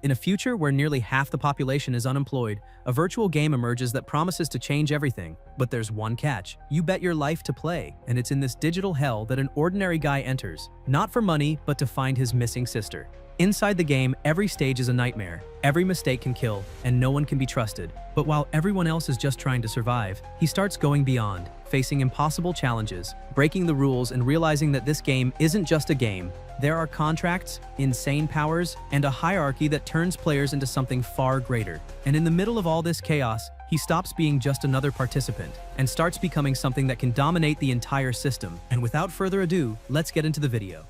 In a future where nearly half the population is unemployed, a virtual game emerges that promises to change everything. But there's one catch. You bet your life to play, and it's in this digital hell that an ordinary guy enters, not for money, but to find his missing sister. Inside the game, every stage is a nightmare. Every mistake can kill, and no one can be trusted. But while everyone else is just trying to survive, he starts going beyond, facing impossible challenges, breaking the rules, and realizing that this game isn't just a game. There are contracts, insane powers, and a hierarchy that turns players into something far greater. And in the middle of all this chaos, he stops being just another participant and starts becoming something that can dominate the entire system. And without further ado, let's get into the video.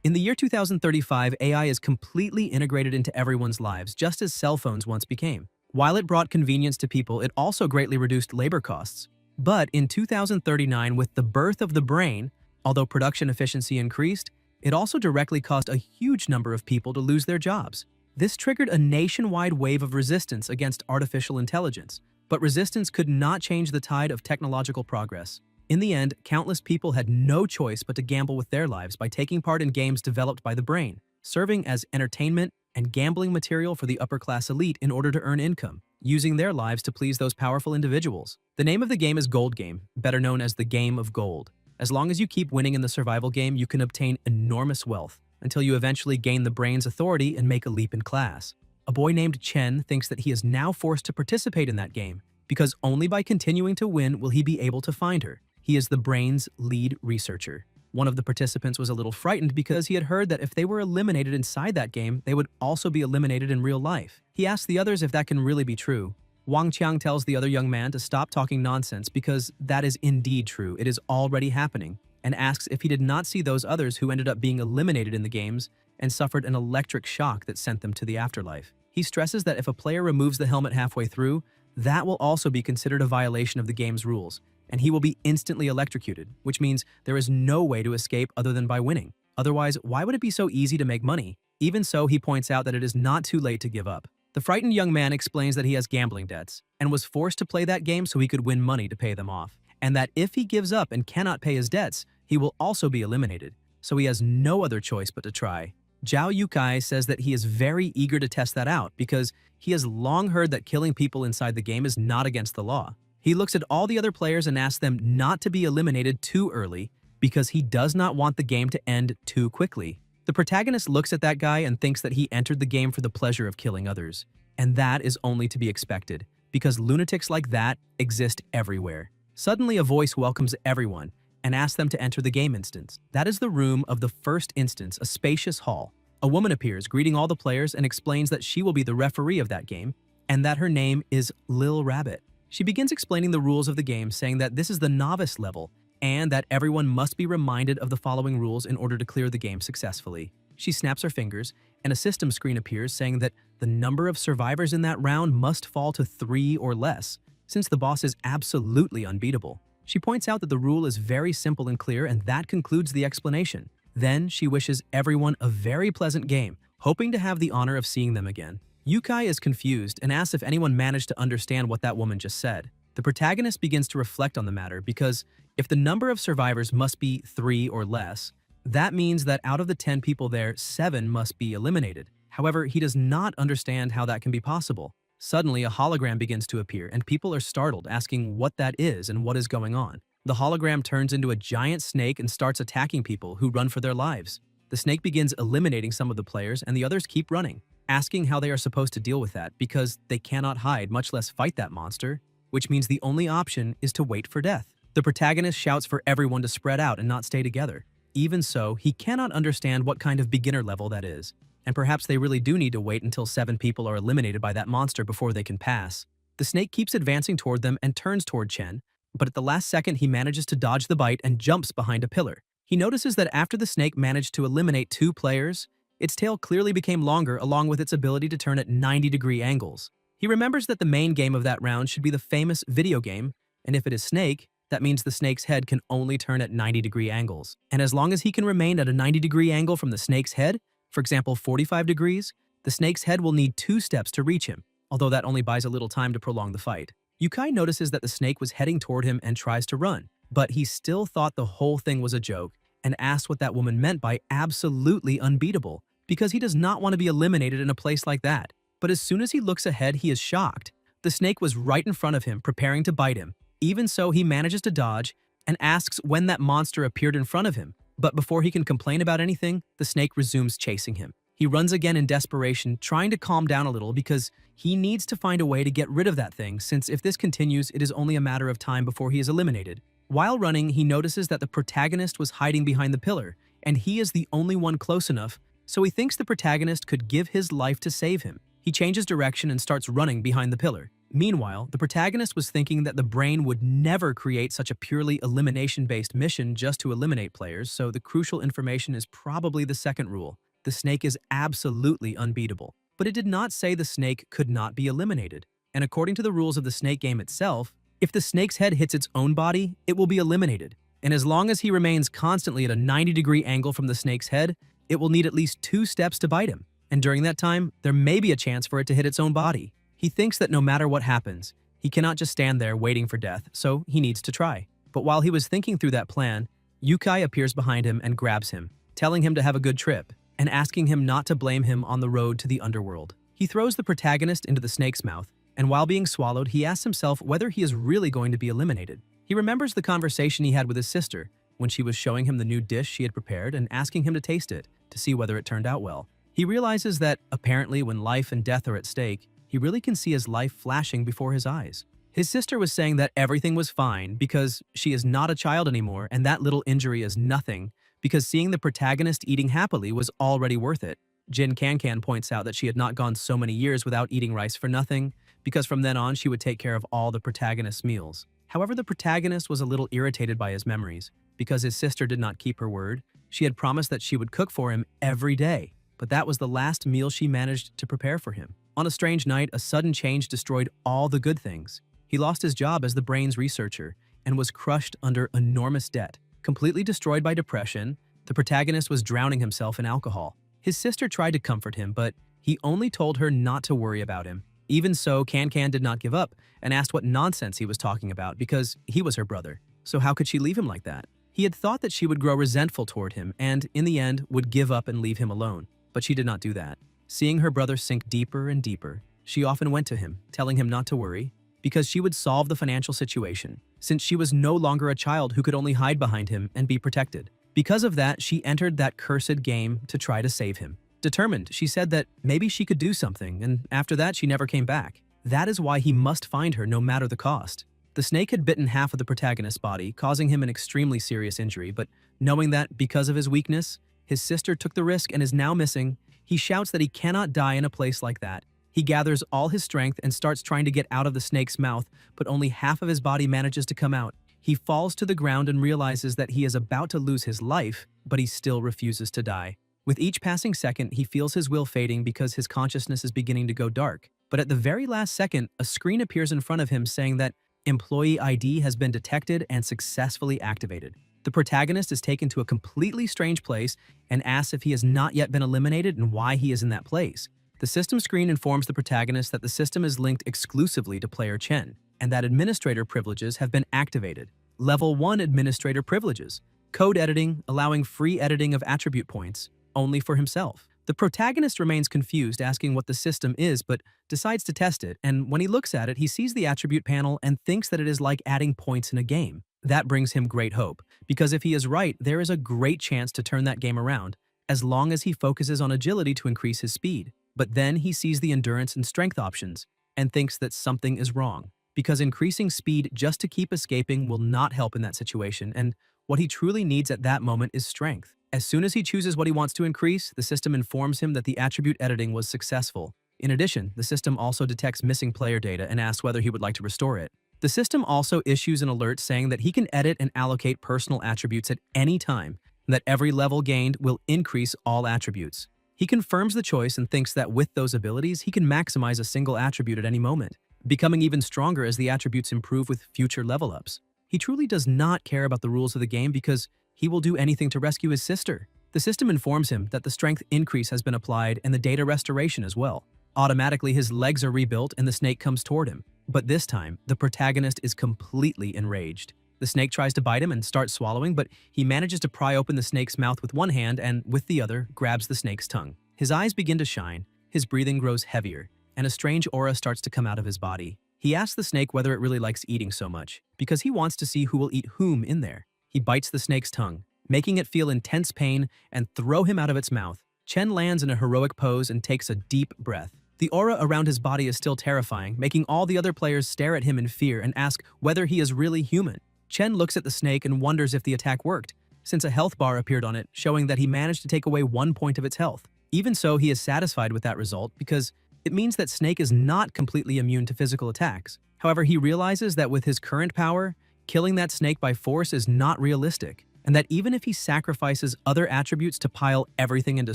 In the year 2035, AI is completely integrated into everyone's lives, just as cell phones once became. While it brought convenience to people, it also greatly reduced labor costs. But in 2039, with the birth of the brain, although production efficiency increased, it also directly caused a huge number of people to lose their jobs. This triggered a nationwide wave of resistance against artificial intelligence, but resistance could not change the tide of technological progress. In the end, countless people had no choice but to gamble with their lives by taking part in games developed by the brain, serving as entertainment and gambling material for the upper-class elite in order to earn income, using their lives to please those powerful individuals. The name of the game is Gold Game, better known as the Game of Gold. As long as you keep winning in the survival game, you can obtain enormous wealth, until you eventually gain the brain's authority and make a leap in class. A boy named Chen thinks that he is now forced to participate in that game, because only by continuing to win will he be able to find her. He is the brain's lead researcher. One of the participants was a little frightened because he had heard that if they were eliminated inside that game, they would also be eliminated in real life. He asks the others if that can really be true. Wang Qiang tells the other young man to stop talking nonsense because that is indeed true, it is already happening, and asks if he did not see those others who ended up being eliminated in the games and suffered an electric shock that sent them to the afterlife. He stresses that if a player removes the helmet halfway through, that will also be considered a violation of the game's rules, and he will be instantly electrocuted, which means there is no way to escape other than by winning. Otherwise, why would it be so easy to make money? Even so, he points out that it is not too late to give up. The frightened young man explains that he has gambling debts and was forced to play that game so he could win money to pay them off, and that if he gives up and cannot pay his debts, he will also be eliminated, so he has no other choice but to try. Zhao Yukai says that he is very eager to test that out because he has long heard that killing people inside the game is not against the law. He looks at all the other players and asks them not to be eliminated too early because he does not want the game to end too quickly. The protagonist looks at that guy and thinks that he entered the game for the pleasure of killing others. And that is only to be expected, because lunatics like that exist everywhere. Suddenly a voice welcomes everyone and asks them to enter the game instance. That is the room of the first instance, a spacious hall. A woman appears, greeting all the players, and explains that she will be the referee of that game, and that her name is Lil Rabbit. She begins explaining the rules of the game, saying that this is the novice level, and that everyone must be reminded of the following rules in order to clear the game successfully. She snaps her fingers, and a system screen appears saying that the number of survivors in that round must fall to 3 or less, since the boss is absolutely unbeatable. She points out that the rule is very simple and clear, and that concludes the explanation. Then she wishes everyone a very pleasant game, hoping to have the honor of seeing them again. Yukai is confused and asks if anyone managed to understand what that woman just said. The protagonist begins to reflect on the matter because if the number of survivors must be 3 or less, that means that out of the 10 people there, 7 must be eliminated. However, he does not understand how that can be possible. Suddenly, a hologram begins to appear, and people are startled, asking what that is and what is going on. The hologram turns into a giant snake and starts attacking people who run for their lives. The snake begins eliminating some of the players, and the others keep running, asking how they are supposed to deal with that because they cannot hide, much less fight that monster, which means the only option is to wait for death. The protagonist shouts for everyone to spread out and not stay together. Even so, he cannot understand what kind of beginner level that is, and perhaps they really do need to wait until 7 people are eliminated by that monster before they can pass. The snake keeps advancing toward them and turns toward Chen, but at the last second he manages to dodge the bite and jumps behind a pillar. He notices that after the snake managed to eliminate 2 players, its tail clearly became longer along with its ability to turn at 90-degree angles. He remembers that the main game of that round should be the famous video game, and if it is Snake, that means the snake's head can only turn at 90-degree angles. And as long as he can remain at a 90-degree angle from the snake's head, for example 45 degrees, the snake's head will need 2 steps to reach him, although that only buys a little time to prolong the fight. Yukai notices that the snake was heading toward him and tries to run, but he still thought the whole thing was a joke and asked what that woman meant by absolutely unbeatable, because he does not want to be eliminated in a place like that. But as soon as he looks ahead, he is shocked. The snake was right in front of him, preparing to bite him. Even so, he manages to dodge and asks when that monster appeared in front of him. But before he can complain about anything, the snake resumes chasing him. He runs again in desperation, trying to calm down a little because he needs to find a way to get rid of that thing, since if this continues, it is only a matter of time before he is eliminated. While running, he notices that the protagonist was hiding behind the pillar, and he is the only one close enough, so he thinks the protagonist could give his life to save him. He changes direction and starts running behind the pillar. Meanwhile, the protagonist was thinking that the brain would never create such a purely elimination-based mission just to eliminate players, so the crucial information is probably the second rule. The snake is absolutely unbeatable. But it did not say the snake could not be eliminated. And according to the rules of the snake game itself, if the snake's head hits its own body, it will be eliminated. And as long as he remains constantly at a 90-degree angle from the snake's head, it will need at least 2 steps to bite him. And during that time, there may be a chance for it to hit its own body. He thinks that no matter what happens, he cannot just stand there waiting for death, so he needs to try. But while he was thinking through that plan, Yukai appears behind him and grabs him, telling him to have a good trip, and asking him not to blame him on the road to the underworld. He throws the protagonist into the snake's mouth, and while being swallowed, he asks himself whether he is really going to be eliminated. He remembers the conversation he had with his sister when she was showing him the new dish she had prepared and asking him to taste it to see whether it turned out well. He realizes that, apparently, when life and death are at stake, he really can see his life flashing before his eyes. His sister was saying that everything was fine because she is not a child anymore and that little injury is nothing, because seeing the protagonist eating happily was already worth it. Jin Can points out that she had not gone so many years without eating rice for nothing, because from then on she would take care of all the protagonist's meals. However, the protagonist was a little irritated by his memories, because his sister did not keep her word. She had promised that she would cook for him every day, but that was the last meal she managed to prepare for him. On a strange night, a sudden change destroyed all the good things. He lost his job as the brain's researcher and was crushed under enormous debt. Completely destroyed by depression, the protagonist was drowning himself in alcohol. His sister tried to comfort him, but he only told her not to worry about him. Even so, Can did not give up and asked what nonsense he was talking about because he was her brother. So how could she leave him like that? He had thought that she would grow resentful toward him and, in the end, would give up and leave him alone. But she did not do that. Seeing her brother sink deeper and deeper, she often went to him, telling him not to worry, because she would solve the financial situation, since she was no longer a child who could only hide behind him and be protected. Because of that, she entered that cursed game to try to save him. Determined, she said that maybe she could do something, and after that she never came back. That is why he must find her no matter the cost. The snake had bitten half of the protagonist's body, causing him an extremely serious injury, but knowing that, because of his weakness, his sister took the risk and is now missing, he shouts that he cannot die in a place like that. He gathers all his strength and starts trying to get out of the snake's mouth, but only half of his body manages to come out. He falls to the ground and realizes that he is about to lose his life, but he still refuses to die. With each passing second, he feels his will fading because his consciousness is beginning to go dark. But at the very last second, a screen appears in front of him saying that Employee ID has been detected and successfully activated. The protagonist is taken to a completely strange place and asks if he has not yet been eliminated and why he is in that place. The system screen informs the protagonist that the system is linked exclusively to player Chen, and that administrator privileges have been activated. Level 1 administrator privileges. Code editing, allowing free editing of attribute points, only for himself. The protagonist remains confused, asking what the system is, but decides to test it, and when he looks at it, he sees the attribute panel and thinks that it is like adding points in a game. That brings him great hope, because if he is right, there is a great chance to turn that game around, as long as he focuses on agility to increase his speed. But then he sees the endurance and strength options, and thinks that something is wrong, because increasing speed just to keep escaping will not help in that situation, and what he truly needs at that moment is strength. As soon as he chooses what he wants to increase, the system informs him that the attribute editing was successful. In addition, the system also detects missing player data and asks whether he would like to restore it. The system also issues an alert saying that he can edit and allocate personal attributes at any time, and that every level gained will increase all attributes. He confirms the choice and thinks that with those abilities, he can maximize a single attribute at any moment, becoming even stronger as the attributes improve with future level ups. He truly does not care about the rules of the game because he will do anything to rescue his sister. The system informs him that the strength increase has been applied and the data restoration as well. Automatically, his legs are rebuilt and the snake comes toward him. But this time, the protagonist is completely enraged. The snake tries to bite him and starts swallowing, but he manages to pry open the snake's mouth with one hand and, with the other, grabs the snake's tongue. His eyes begin to shine, his breathing grows heavier, and a strange aura starts to come out of his body. He asks the snake whether it really likes eating so much, because he wants to see who will eat whom in there. He bites the snake's tongue, making it feel intense pain and throw him out of its mouth. Chen lands in a heroic pose and takes a deep breath. The aura around his body is still terrifying, making all the other players stare at him in fear and ask whether he is really human. Chen looks at the snake and wonders if the attack worked, since a health bar appeared on it, showing that he managed to take away 1 point of its health. Even so, he is satisfied with that result because it means that Snake is not completely immune to physical attacks. However, he realizes that with his current power, killing that snake by force is not realistic, and that even if he sacrifices other attributes to pile everything into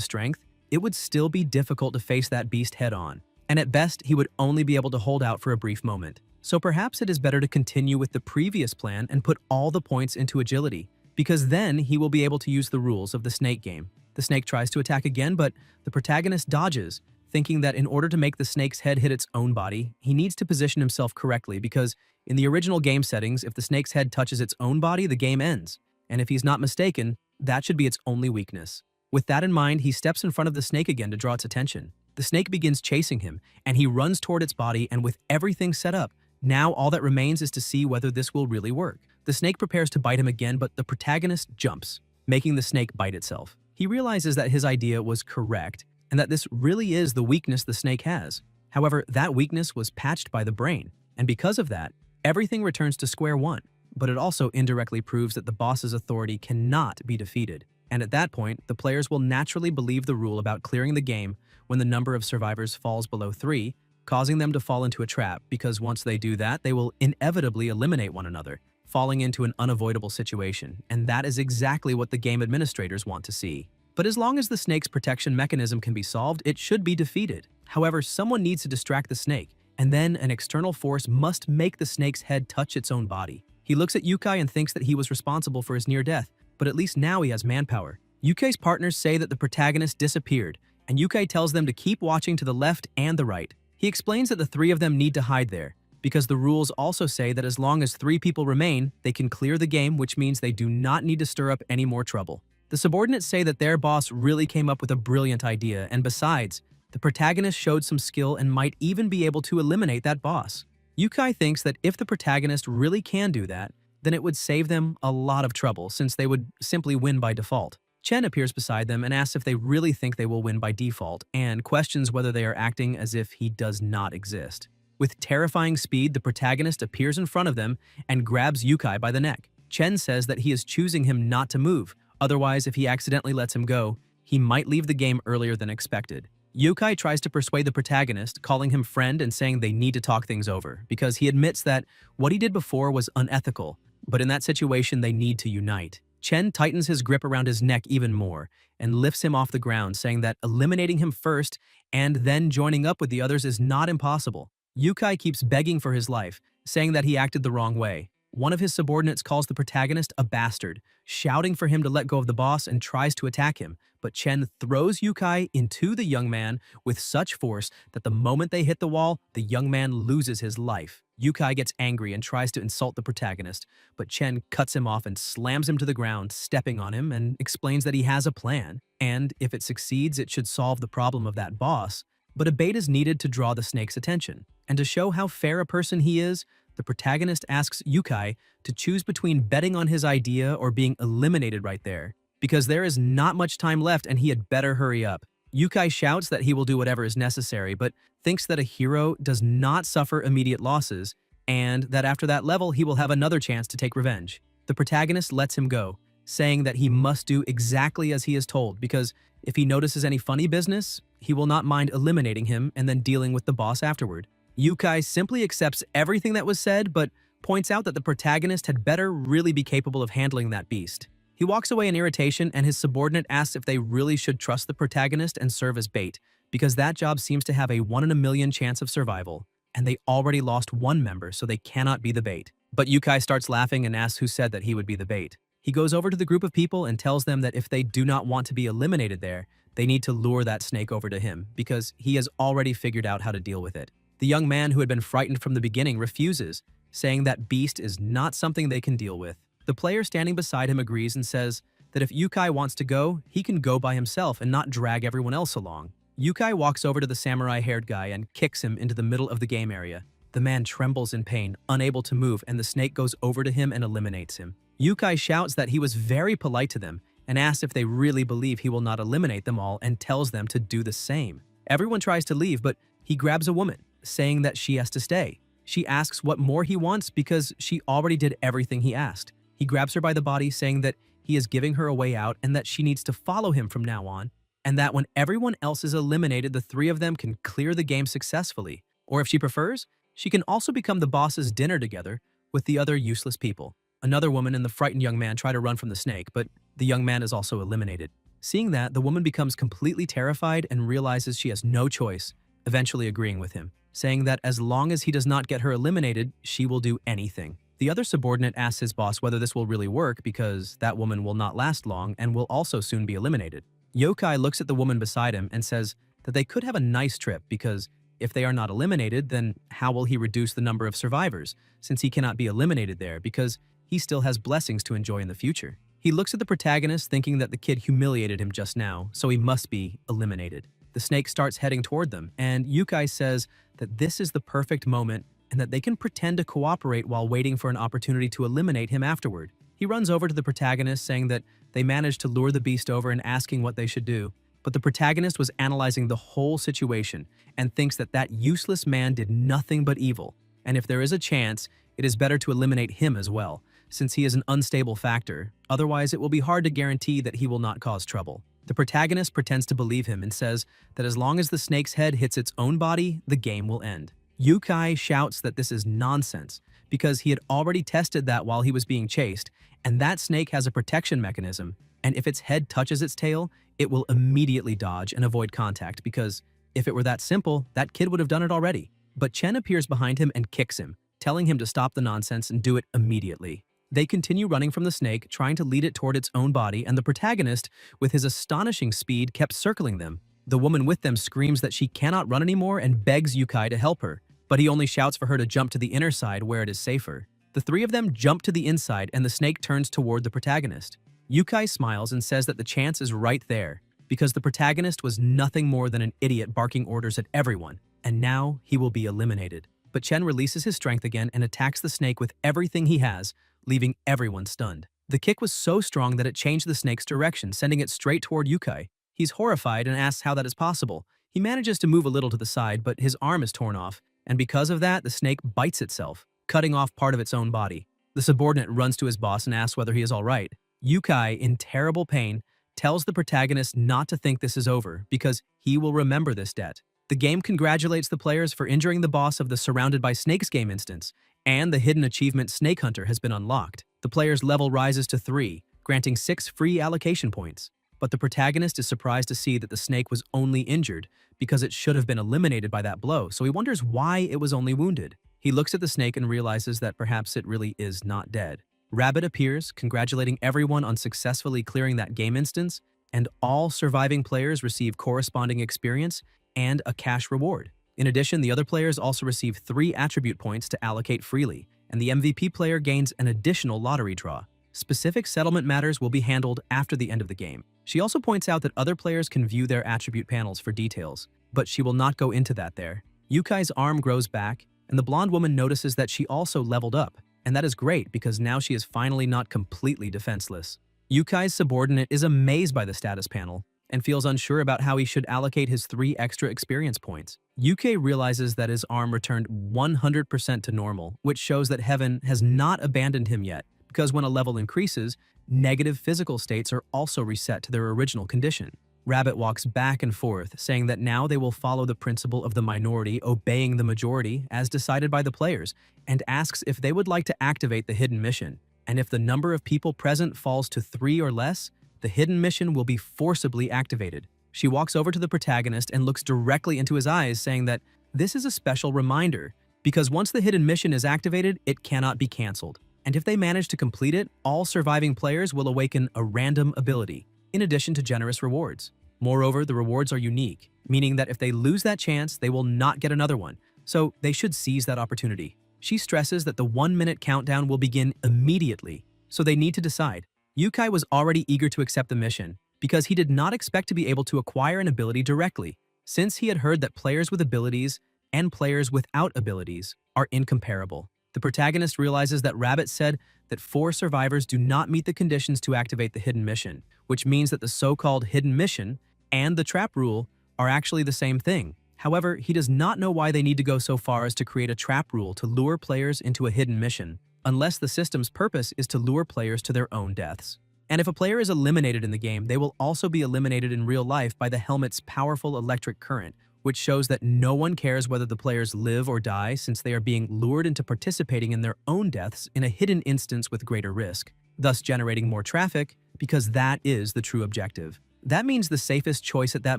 strength, it would still be difficult to face that beast head-on, and at best, he would only be able to hold out for a brief moment. So perhaps it is better to continue with the previous plan and put all the points into agility, because then he will be able to use the rules of the snake game. The snake tries to attack again, but the protagonist dodges, thinking that in order to make the snake's head hit its own body, he needs to position himself correctly because in the original game settings, if the snake's head touches its own body, the game ends. And if he's not mistaken, that should be its only weakness. With that in mind, he steps in front of the snake again to draw its attention. The snake begins chasing him, and he runs toward its body, and with everything set up, now all that remains is to see whether this will really work. The snake prepares to bite him again, but the protagonist jumps, making the snake bite itself. He realizes that his idea was correct, and that this really is the weakness the snake has. However, that weakness was patched by the brain, and because of that, everything returns to square one. But it also indirectly proves that the boss's authority cannot be defeated. And at that point, the players will naturally believe the rule about clearing the game when the number of survivors falls below 3, causing them to fall into a trap, because once they do that, they will inevitably eliminate one another, falling into an unavoidable situation, and that is exactly what the game administrators want to see. But as long as the snake's protection mechanism can be solved, it should be defeated. However, someone needs to distract the snake, and then an external force must make the snake's head touch its own body. He looks at Yukai and thinks that he was responsible for his near death, but at least now he has manpower. Yukai's partners say that the protagonist disappeared, and Yukai tells them to keep watching to the left and the right. He explains that the 3 of them need to hide there, because the rules also say that as long as 3 people remain, they can clear the game, which means they do not need to stir up any more trouble. The subordinates say that their boss really came up with a brilliant idea, and besides, the protagonist showed some skill and might even be able to eliminate that boss. Yukai thinks that if the protagonist really can do that, then it would save them a lot of trouble since they would simply win by default. Chen appears beside them and asks if they really think they will win by default, and questions whether they are acting as if he does not exist. With terrifying speed, the protagonist appears in front of them and grabs Yukai by the neck. Chen says that he is choosing him not to move, otherwise if he accidentally lets him go, he might leave the game earlier than expected. Yukai tries to persuade the protagonist, calling him friend and saying they need to talk things over, because he admits that what he did before was unethical, but in that situation they need to unite. Chen tightens his grip around his neck even more and lifts him off the ground, saying that eliminating him first and then joining up with the others is not impossible. Yukai keeps begging for his life, saying that he acted the wrong way. One of his subordinates calls the protagonist a bastard, shouting for him to let go of the boss and tries to attack him, but Chen throws Yukai into the young man with such force that the moment they hit the wall, the young man loses his life. Yukai gets angry and tries to insult the protagonist, but Chen cuts him off and slams him to the ground, stepping on him, and explains that he has a plan, and if it succeeds, it should solve the problem of that boss. But a bait is needed to draw the snake's attention, and to show how fair a person he is, the protagonist asks Yukai to choose between betting on his idea or being eliminated right there, because there is not much time left and he had better hurry up. Yukai shouts that he will do whatever is necessary, but thinks that a hero does not suffer immediate losses, and that after that level he will have another chance to take revenge. The protagonist lets him go, saying that he must do exactly as he is told, because if he notices any funny business, he will not mind eliminating him and then dealing with the boss afterward. Yukai simply accepts everything that was said, but points out that the protagonist had better really be capable of handling that beast. He walks away in irritation, and his subordinate asks if they really should trust the protagonist and serve as bait, because that job seems to have a 1 in a million chance of survival, and they already lost 1 member, so they cannot be the bait. But Yukai starts laughing and asks who said that he would be the bait. He goes over to the group of people and tells them that if they do not want to be eliminated there, they need to lure that snake over to him, because he has already figured out how to deal with it. The young man who had been frightened from the beginning refuses, saying that beast is not something they can deal with. The player standing beside him agrees and says that if Yukai wants to go, he can go by himself and not drag everyone else along. Yukai walks over to the samurai-haired guy and kicks him into the middle of the game area. The man trembles in pain, unable to move, and the snake goes over to him and eliminates him. Yukai shouts that he was very polite to them and asks if they really believe he will not eliminate them all and tells them to do the same. Everyone tries to leave, but he grabs a woman, saying that she has to stay. She asks what more he wants because she already did everything he asked. He grabs her by the body, saying that he is giving her a way out and that she needs to follow him from now on, and that when everyone else is eliminated, the three of them can clear the game successfully. Or if she prefers, she can also become the boss's dinner together with the other useless people. Another woman and the frightened young man try to run from the snake, but the young man is also eliminated. Seeing that, the woman becomes completely terrified and realizes she has no choice, eventually agreeing with him, saying that as long as he does not get her eliminated, she will do anything. The other subordinate asks his boss whether this will really work because that woman will not last long and will also soon be eliminated. Yokai looks at the woman beside him and says that they could have a nice trip because if they are not eliminated, then how will he reduce the number of survivors since he cannot be eliminated there because he still has blessings to enjoy in the future. He looks at the protagonist thinking that the kid humiliated him just now, so he must be eliminated. The snake starts heading toward them, and Yukai says that this is the perfect moment and that they can pretend to cooperate while waiting for an opportunity to eliminate him afterward. He runs over to the protagonist saying that they managed to lure the beast over and asking what they should do. But the protagonist was analyzing the whole situation and thinks that that useless man did nothing but evil. And if there is a chance, it is better to eliminate him as well, since he is an unstable factor. Otherwise, it will be hard to guarantee that he will not cause trouble. The protagonist pretends to believe him and says that as long as the snake's head hits its own body, the game will end. Yukai shouts that this is nonsense because he had already tested that while he was being chased, and that snake has a protection mechanism, and if its head touches its tail, it will immediately dodge and avoid contact because if it were that simple, that kid would have done it already. But Chen appears behind him and kicks him, telling him to stop the nonsense and do it immediately. They continue running from the snake, trying to lead it toward its own body, and the protagonist, with his astonishing speed, kept circling them. The woman with them screams that she cannot run anymore and begs Yukai to help her, but he only shouts for her to jump to the inner side where it is safer. The three of them jump to the inside and the snake turns toward the protagonist. Yukai smiles and says that the chance is right there, because the protagonist was nothing more than an idiot barking orders at everyone, and now he will be eliminated. But Chen releases his strength again and attacks the snake with everything he has, leaving everyone stunned. The kick was so strong that it changed the snake's direction, sending it straight toward Yukai. He's horrified and asks how that is possible. He manages to move a little to the side, but his arm is torn off, and because of that, the snake bites itself, cutting off part of its own body. The subordinate runs to his boss and asks whether he is all right. Yukai, in terrible pain, tells the protagonist not to think this is over because he will remember this debt. The game congratulates the players for injuring the boss of the Surrounded by Snakes game instance, and the hidden achievement Snake Hunter has been unlocked. The player's level rises to 3, granting 6 free allocation points. But the protagonist is surprised to see that the snake was only injured because it should have been eliminated by that blow, so he wonders why it was only wounded. He looks at the snake and realizes that perhaps it really is not dead. Rabbit appears, congratulating everyone on successfully clearing that game instance, and all surviving players receive corresponding experience and a cash reward. In addition, the other players also receive 3 attribute points to allocate freely, and the MVP player gains an additional lottery draw. Specific settlement matters will be handled after the end of the game. She also points out that other players can view their attribute panels for details, but she will not go into that there. Yukai's arm grows back, and the blonde woman notices that she also leveled up, and that is great because now she is finally not completely defenseless. Yukai's subordinate is amazed by the status panel and feels unsure about how he should allocate his 3 extra experience points. Yukai realizes that his arm returned 100% to normal, which shows that Heaven has not abandoned him yet, because when a level increases, negative physical states are also reset to their original condition. Rabbit walks back and forth, saying that now they will follow the principle of the minority obeying the majority as decided by the players, and asks if they would like to activate the hidden mission. And if the number of people present falls to 3 or less, the hidden mission will be forcibly activated. She walks over to the protagonist and looks directly into his eyes, saying that this is a special reminder, because once the hidden mission is activated, it cannot be cancelled. And if they manage to complete it, all surviving players will awaken a random ability, in addition to generous rewards. Moreover, the rewards are unique, meaning that if they lose that chance, they will not get another one, so they should seize that opportunity. She stresses that the 1-minute countdown will begin immediately, so they need to decide. Yukai was already eager to accept the mission because he did not expect to be able to acquire an ability directly, since he had heard that players with abilities and players without abilities are incomparable. The protagonist realizes that Rabbit said that 4 survivors do not meet the conditions to activate the hidden mission, which means that the so-called hidden mission and the trap rule are actually the same thing. However, he does not know why they need to go so far as to create a trap rule to lure players into a hidden mission, unless the system's purpose is to lure players to their own deaths. And if a player is eliminated in the game, they will also be eliminated in real life by the helmet's powerful electric current, which shows that no one cares whether the players live or die since they are being lured into participating in their own deaths in a hidden instance with greater risk, thus generating more traffic because that is the true objective. That means the safest choice at that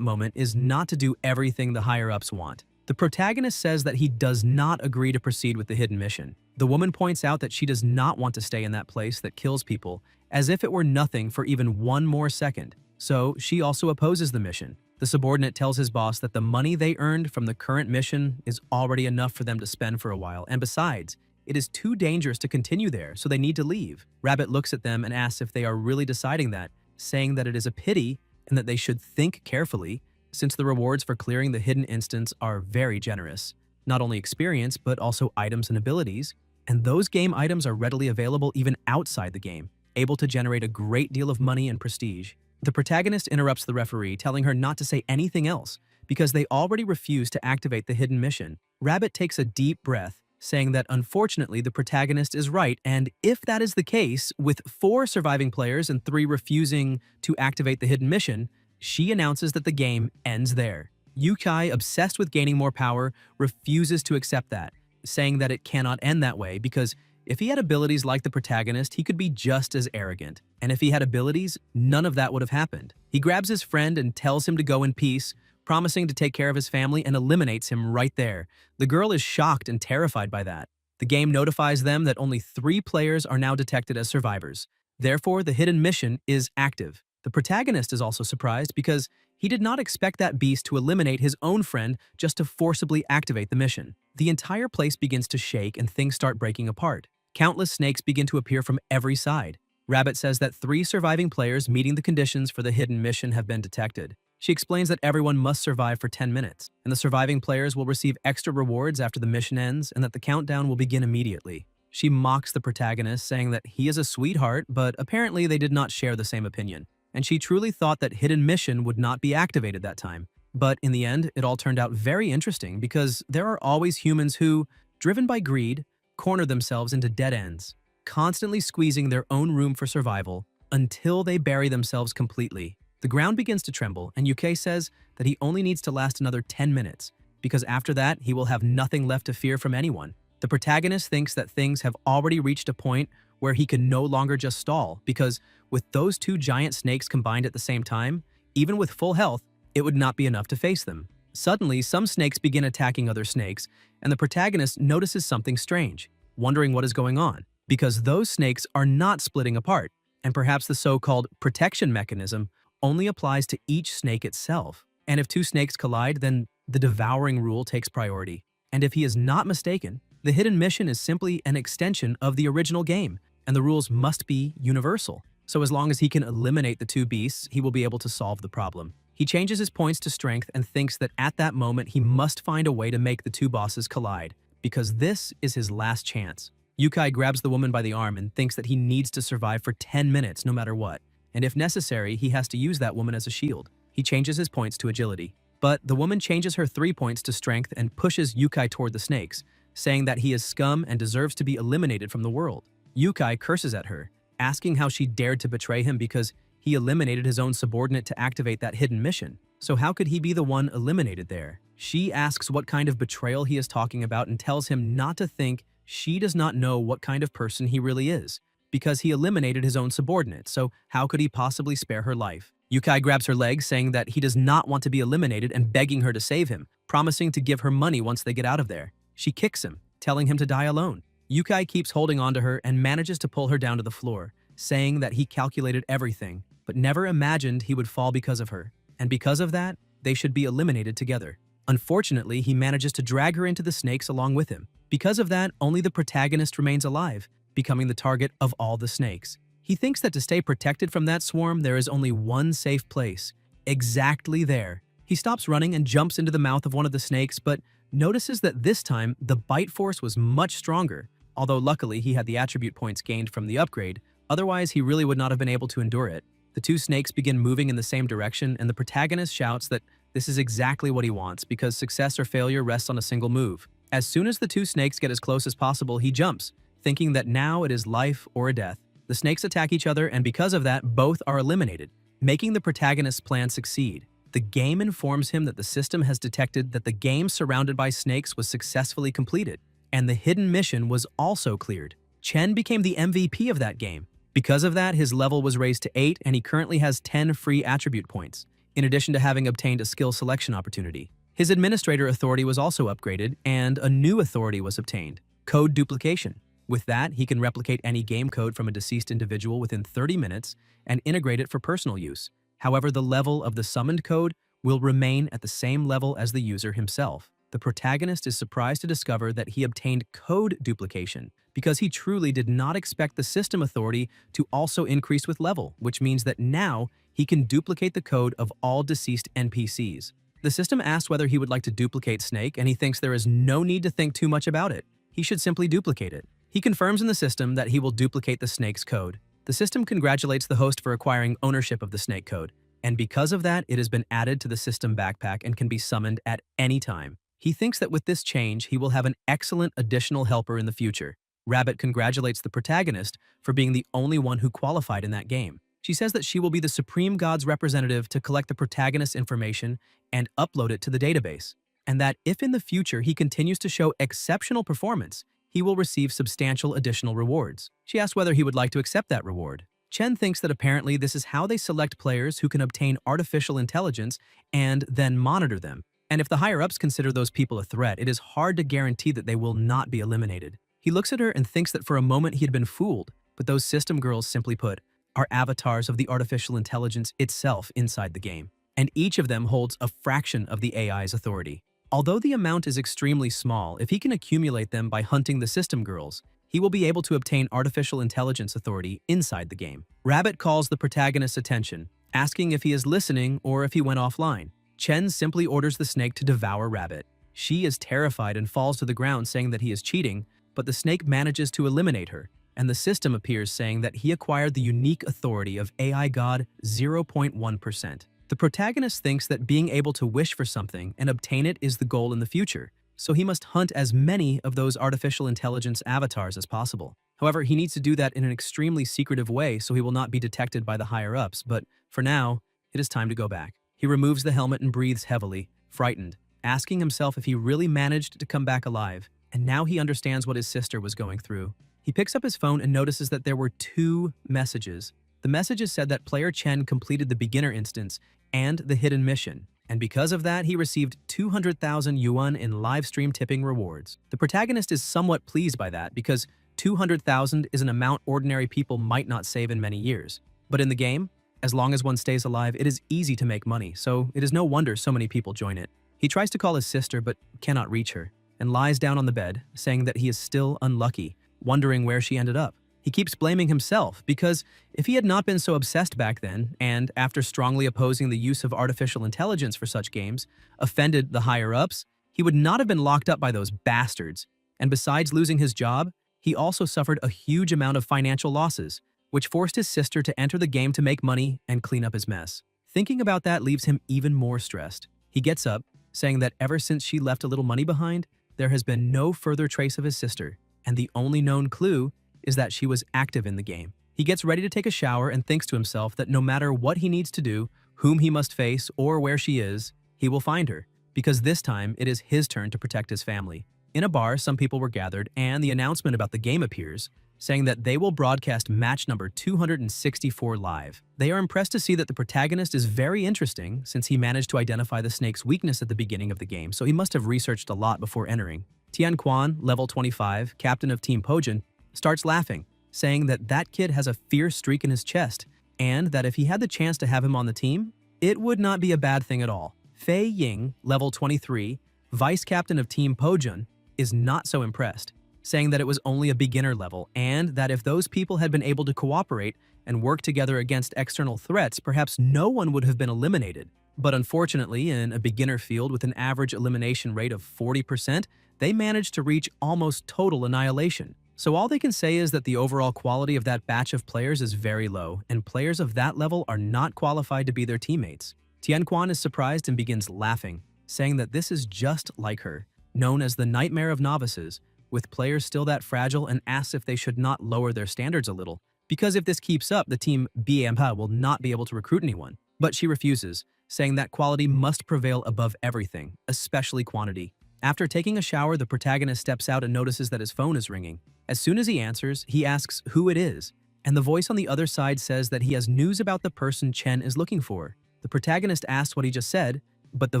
moment is not to do everything the higher-ups want. The protagonist says that he does not agree to proceed with the hidden mission. The woman points out that she does not want to stay in that place that kills people, as if it were nothing for even one more second. So she also opposes the mission. The subordinate tells his boss that the money they earned from the current mission is already enough for them to spend for a while, and besides, it is too dangerous to continue there, so they need to leave. Rabbit looks at them and asks if they are really deciding that, saying that it is a pity and that they should think carefully, since the rewards for clearing the hidden instance are very generous. Not only experience, but also items and abilities, and those game items are readily available even outside the game, able to generate a great deal of money and prestige. The protagonist interrupts the referee, telling her not to say anything else, because they already refuse to activate the hidden mission. Rabbit takes a deep breath, saying that unfortunately the protagonist is right, and if that is the case, with 4 surviving players and 3 refusing to activate the hidden mission, she announces that the game ends there. Yukai, obsessed with gaining more power, refuses to accept that, saying that it cannot end that way because if he had abilities like the protagonist, he could be just as arrogant. And if he had abilities, none of that would have happened. He grabs his friend and tells him to go in peace, promising to take care of his family, and eliminates him right there. The girl is shocked and terrified by that. The game notifies them that only 3 players are now detected as survivors. Therefore, the hidden mission is active. The protagonist is also surprised because he did not expect that beast to eliminate his own friend just to forcibly activate the mission. The entire place begins to shake and things start breaking apart. Countless snakes begin to appear from every side. Rabbit says that 3 surviving players meeting the conditions for the hidden mission have been detected. She explains that everyone must survive for 10 minutes, and the surviving players will receive extra rewards after the mission ends and that the countdown will begin immediately. She mocks the protagonist, saying that he is a sweetheart, but apparently they did not share the same opinion, and she truly thought that hidden mission would not be activated that time. But in the end, it all turned out very interesting because there are always humans who, driven by greed, corner themselves into dead ends, constantly squeezing their own room for survival until they bury themselves completely. The ground begins to tremble, and Yukai says that he only needs to last another 10 minutes, because after that, he will have nothing left to fear from anyone. The protagonist thinks that things have already reached a point where he can no longer just stall, because with those 2 giant snakes combined at the same time, even with full health, it would not be enough to face them. Suddenly, some snakes begin attacking other snakes, and the protagonist notices something strange, wondering what is going on, because those snakes are not splitting apart, and perhaps the so-called protection mechanism only applies to each snake itself. And if 2 snakes collide, then the devouring rule takes priority. And if he is not mistaken, the hidden mission is simply an extension of the original game, and the rules must be universal. So as long as he can eliminate the 2 beasts, he will be able to solve the problem. He changes his points to strength and thinks that at that moment he must find a way to make the 2 bosses collide, because this is his last chance. Yukai grabs the woman by the arm and thinks that he needs to survive for 10 minutes no matter what, and if necessary, he has to use that woman as a shield. He changes his points to agility. But the woman changes her 3 points to strength and pushes Yukai toward the snakes, saying that he is scum and deserves to be eliminated from the world. Yukai curses at her, asking how she dared to betray him because he eliminated his own subordinate to activate that hidden mission. So how could he be the one eliminated there? She asks what kind of betrayal he is talking about and tells him not to think she does not know what kind of person he really is, because he eliminated his own subordinate, so how could he possibly spare her life? Yukai grabs her leg, saying that he does not want to be eliminated and begging her to save him, promising to give her money once they get out of there. She kicks him, telling him to die alone. Yukai keeps holding on to her and manages to pull her down to the floor, saying that he calculated everything, but never imagined he would fall because of her. And because of that, they should be eliminated together. Unfortunately, he manages to drag her into the snakes along with him. Because of that, only the protagonist remains alive, becoming the target of all the snakes. He thinks that to stay protected from that swarm, there is only one safe place. Exactly there. He stops running and jumps into the mouth of one of the snakes, but notices that this time the bite force was much stronger. Although luckily he had the attribute points gained from the upgrade, otherwise he really would not have been able to endure it. The two snakes begin moving in the same direction, and the protagonist shouts that this is exactly what he wants because success or failure rests on a single move. As soon as the two snakes get as close as possible, he jumps, thinking that now it is life or death. The snakes attack each other, and because of that, both are eliminated, making the protagonist's plan succeed. The game informs him that the system has detected that the game surrounded by snakes was successfully completed, and the hidden mission was also cleared. Chen became the MVP of that game. Because of that, his level was raised to 8, and he currently has 10 free attribute points, in addition to having obtained a skill selection opportunity. His administrator authority was also upgraded, and a new authority was obtained, code duplication. With that, he can replicate any game code from a deceased individual within 30 minutes and integrate it for personal use. However, the level of the summoned code will remain at the same level as the user himself. The protagonist is surprised to discover that he obtained code duplication because he truly did not expect the system authority to also increase with level, which means that now he can duplicate the code of all deceased NPCs. The system asks whether he would like to duplicate Snake, and he thinks there is no need to think too much about it. He should simply duplicate it. He confirms in the system that he will duplicate the Snake's code. The system congratulates the host for acquiring ownership of the Snake code, and because of that, it has been added to the system backpack and can be summoned at any time. He thinks that with this change, he will have an excellent additional helper in the future. Rabbit congratulates the protagonist for being the only one who qualified in that game. She says that she will be the Supreme God's representative to collect the protagonist's information and upload it to the database, and that if in the future he continues to show exceptional performance, he will receive substantial additional rewards. She asks whether he would like to accept that reward. Chen thinks that apparently this is how they select players who can obtain artificial intelligence and then monitor them. And if the higher-ups consider those people a threat, it is hard to guarantee that they will not be eliminated. He looks at her and thinks that for a moment he had been fooled, but those system girls, simply put, are avatars of the artificial intelligence itself inside the game, and each of them holds a fraction of the AI's authority. Although the amount is extremely small, if he can accumulate them by hunting the system girls, he will be able to obtain artificial intelligence authority inside the game. Rabbit calls the protagonist's attention, asking if he is listening or if he went offline. Chen simply orders the snake to devour Rabbit. She is terrified and falls to the ground saying that he is cheating, but the snake manages to eliminate her, and the system appears saying that he acquired the unique authority of AI God 0.1%. The protagonist thinks that being able to wish for something and obtain it is the goal in the future, so he must hunt as many of those artificial intelligence avatars as possible. However, he needs to do that in an extremely secretive way so he will not be detected by the higher-ups, but for now, it is time to go back. He removes the helmet and breathes heavily, frightened, asking himself if he really managed to come back alive, and now he understands what his sister was going through. He picks up his phone and notices that there were 2 messages. The messages said that player Chen completed the beginner instance and the hidden mission, and because of that, he received 200,000 yuan in live stream tipping rewards. The protagonist is somewhat pleased by that because 200,000 is an amount ordinary people might not save in many years. But in the game, as long as one stays alive, it is easy to make money, so it is no wonder so many people join it. He tries to call his sister but cannot reach her, and lies down on the bed, saying that he is still unlucky, wondering where she ended up. He keeps blaming himself because if he had not been so obsessed back then, and after strongly opposing the use of artificial intelligence for such games, offended the higher-ups, he would not have been locked up by those bastards. And besides losing his job, he also suffered a huge amount of financial losses, which forced his sister to enter the game to make money and clean up his mess. Thinking about that leaves him even more stressed. He gets up, saying that ever since she left a little money behind, there has been no further trace of his sister, and the only known clue is that she was active in the game. He gets ready to take a shower and thinks to himself that no matter what he needs to do, whom he must face, or where she is, he will find her, because this time it is his turn to protect his family. In a bar, some people were gathered, and the announcement about the game appears, saying that they will broadcast match number 264 live. They are impressed to see that the protagonist is very interesting since he managed to identify the snake's weakness at the beginning of the game, so he must have researched a lot before entering. Tian Quan, level 25, captain of Team Pojin, starts laughing, saying that that kid has a fierce streak in his chest, and that if he had the chance to have him on the team, it would not be a bad thing at all. Fei Ying, level 23, vice captain of Team Pojin, is not so impressed, saying that it was only a beginner level and that if those people had been able to cooperate and work together against external threats, perhaps no one would have been eliminated. But unfortunately, in a beginner field with an average elimination rate of 40%, they managed to reach almost total annihilation. So all they can say is that the overall quality of that batch of players is very low, and players of that level are not qualified to be their teammates. Tianquan is surprised and begins laughing, saying that this is just like her, known as the nightmare of novices, with players still that fragile, and asks if they should not lower their standards a little, because if this keeps up, the team BMPA will not be able to recruit anyone. But she refuses, saying that quality must prevail above everything, especially quantity. After taking a shower, the protagonist steps out and notices that his phone is ringing. As soon as he answers, he asks who it is, and the voice on the other side says that he has news about the person Chen is looking for. The protagonist asks what he just said, but the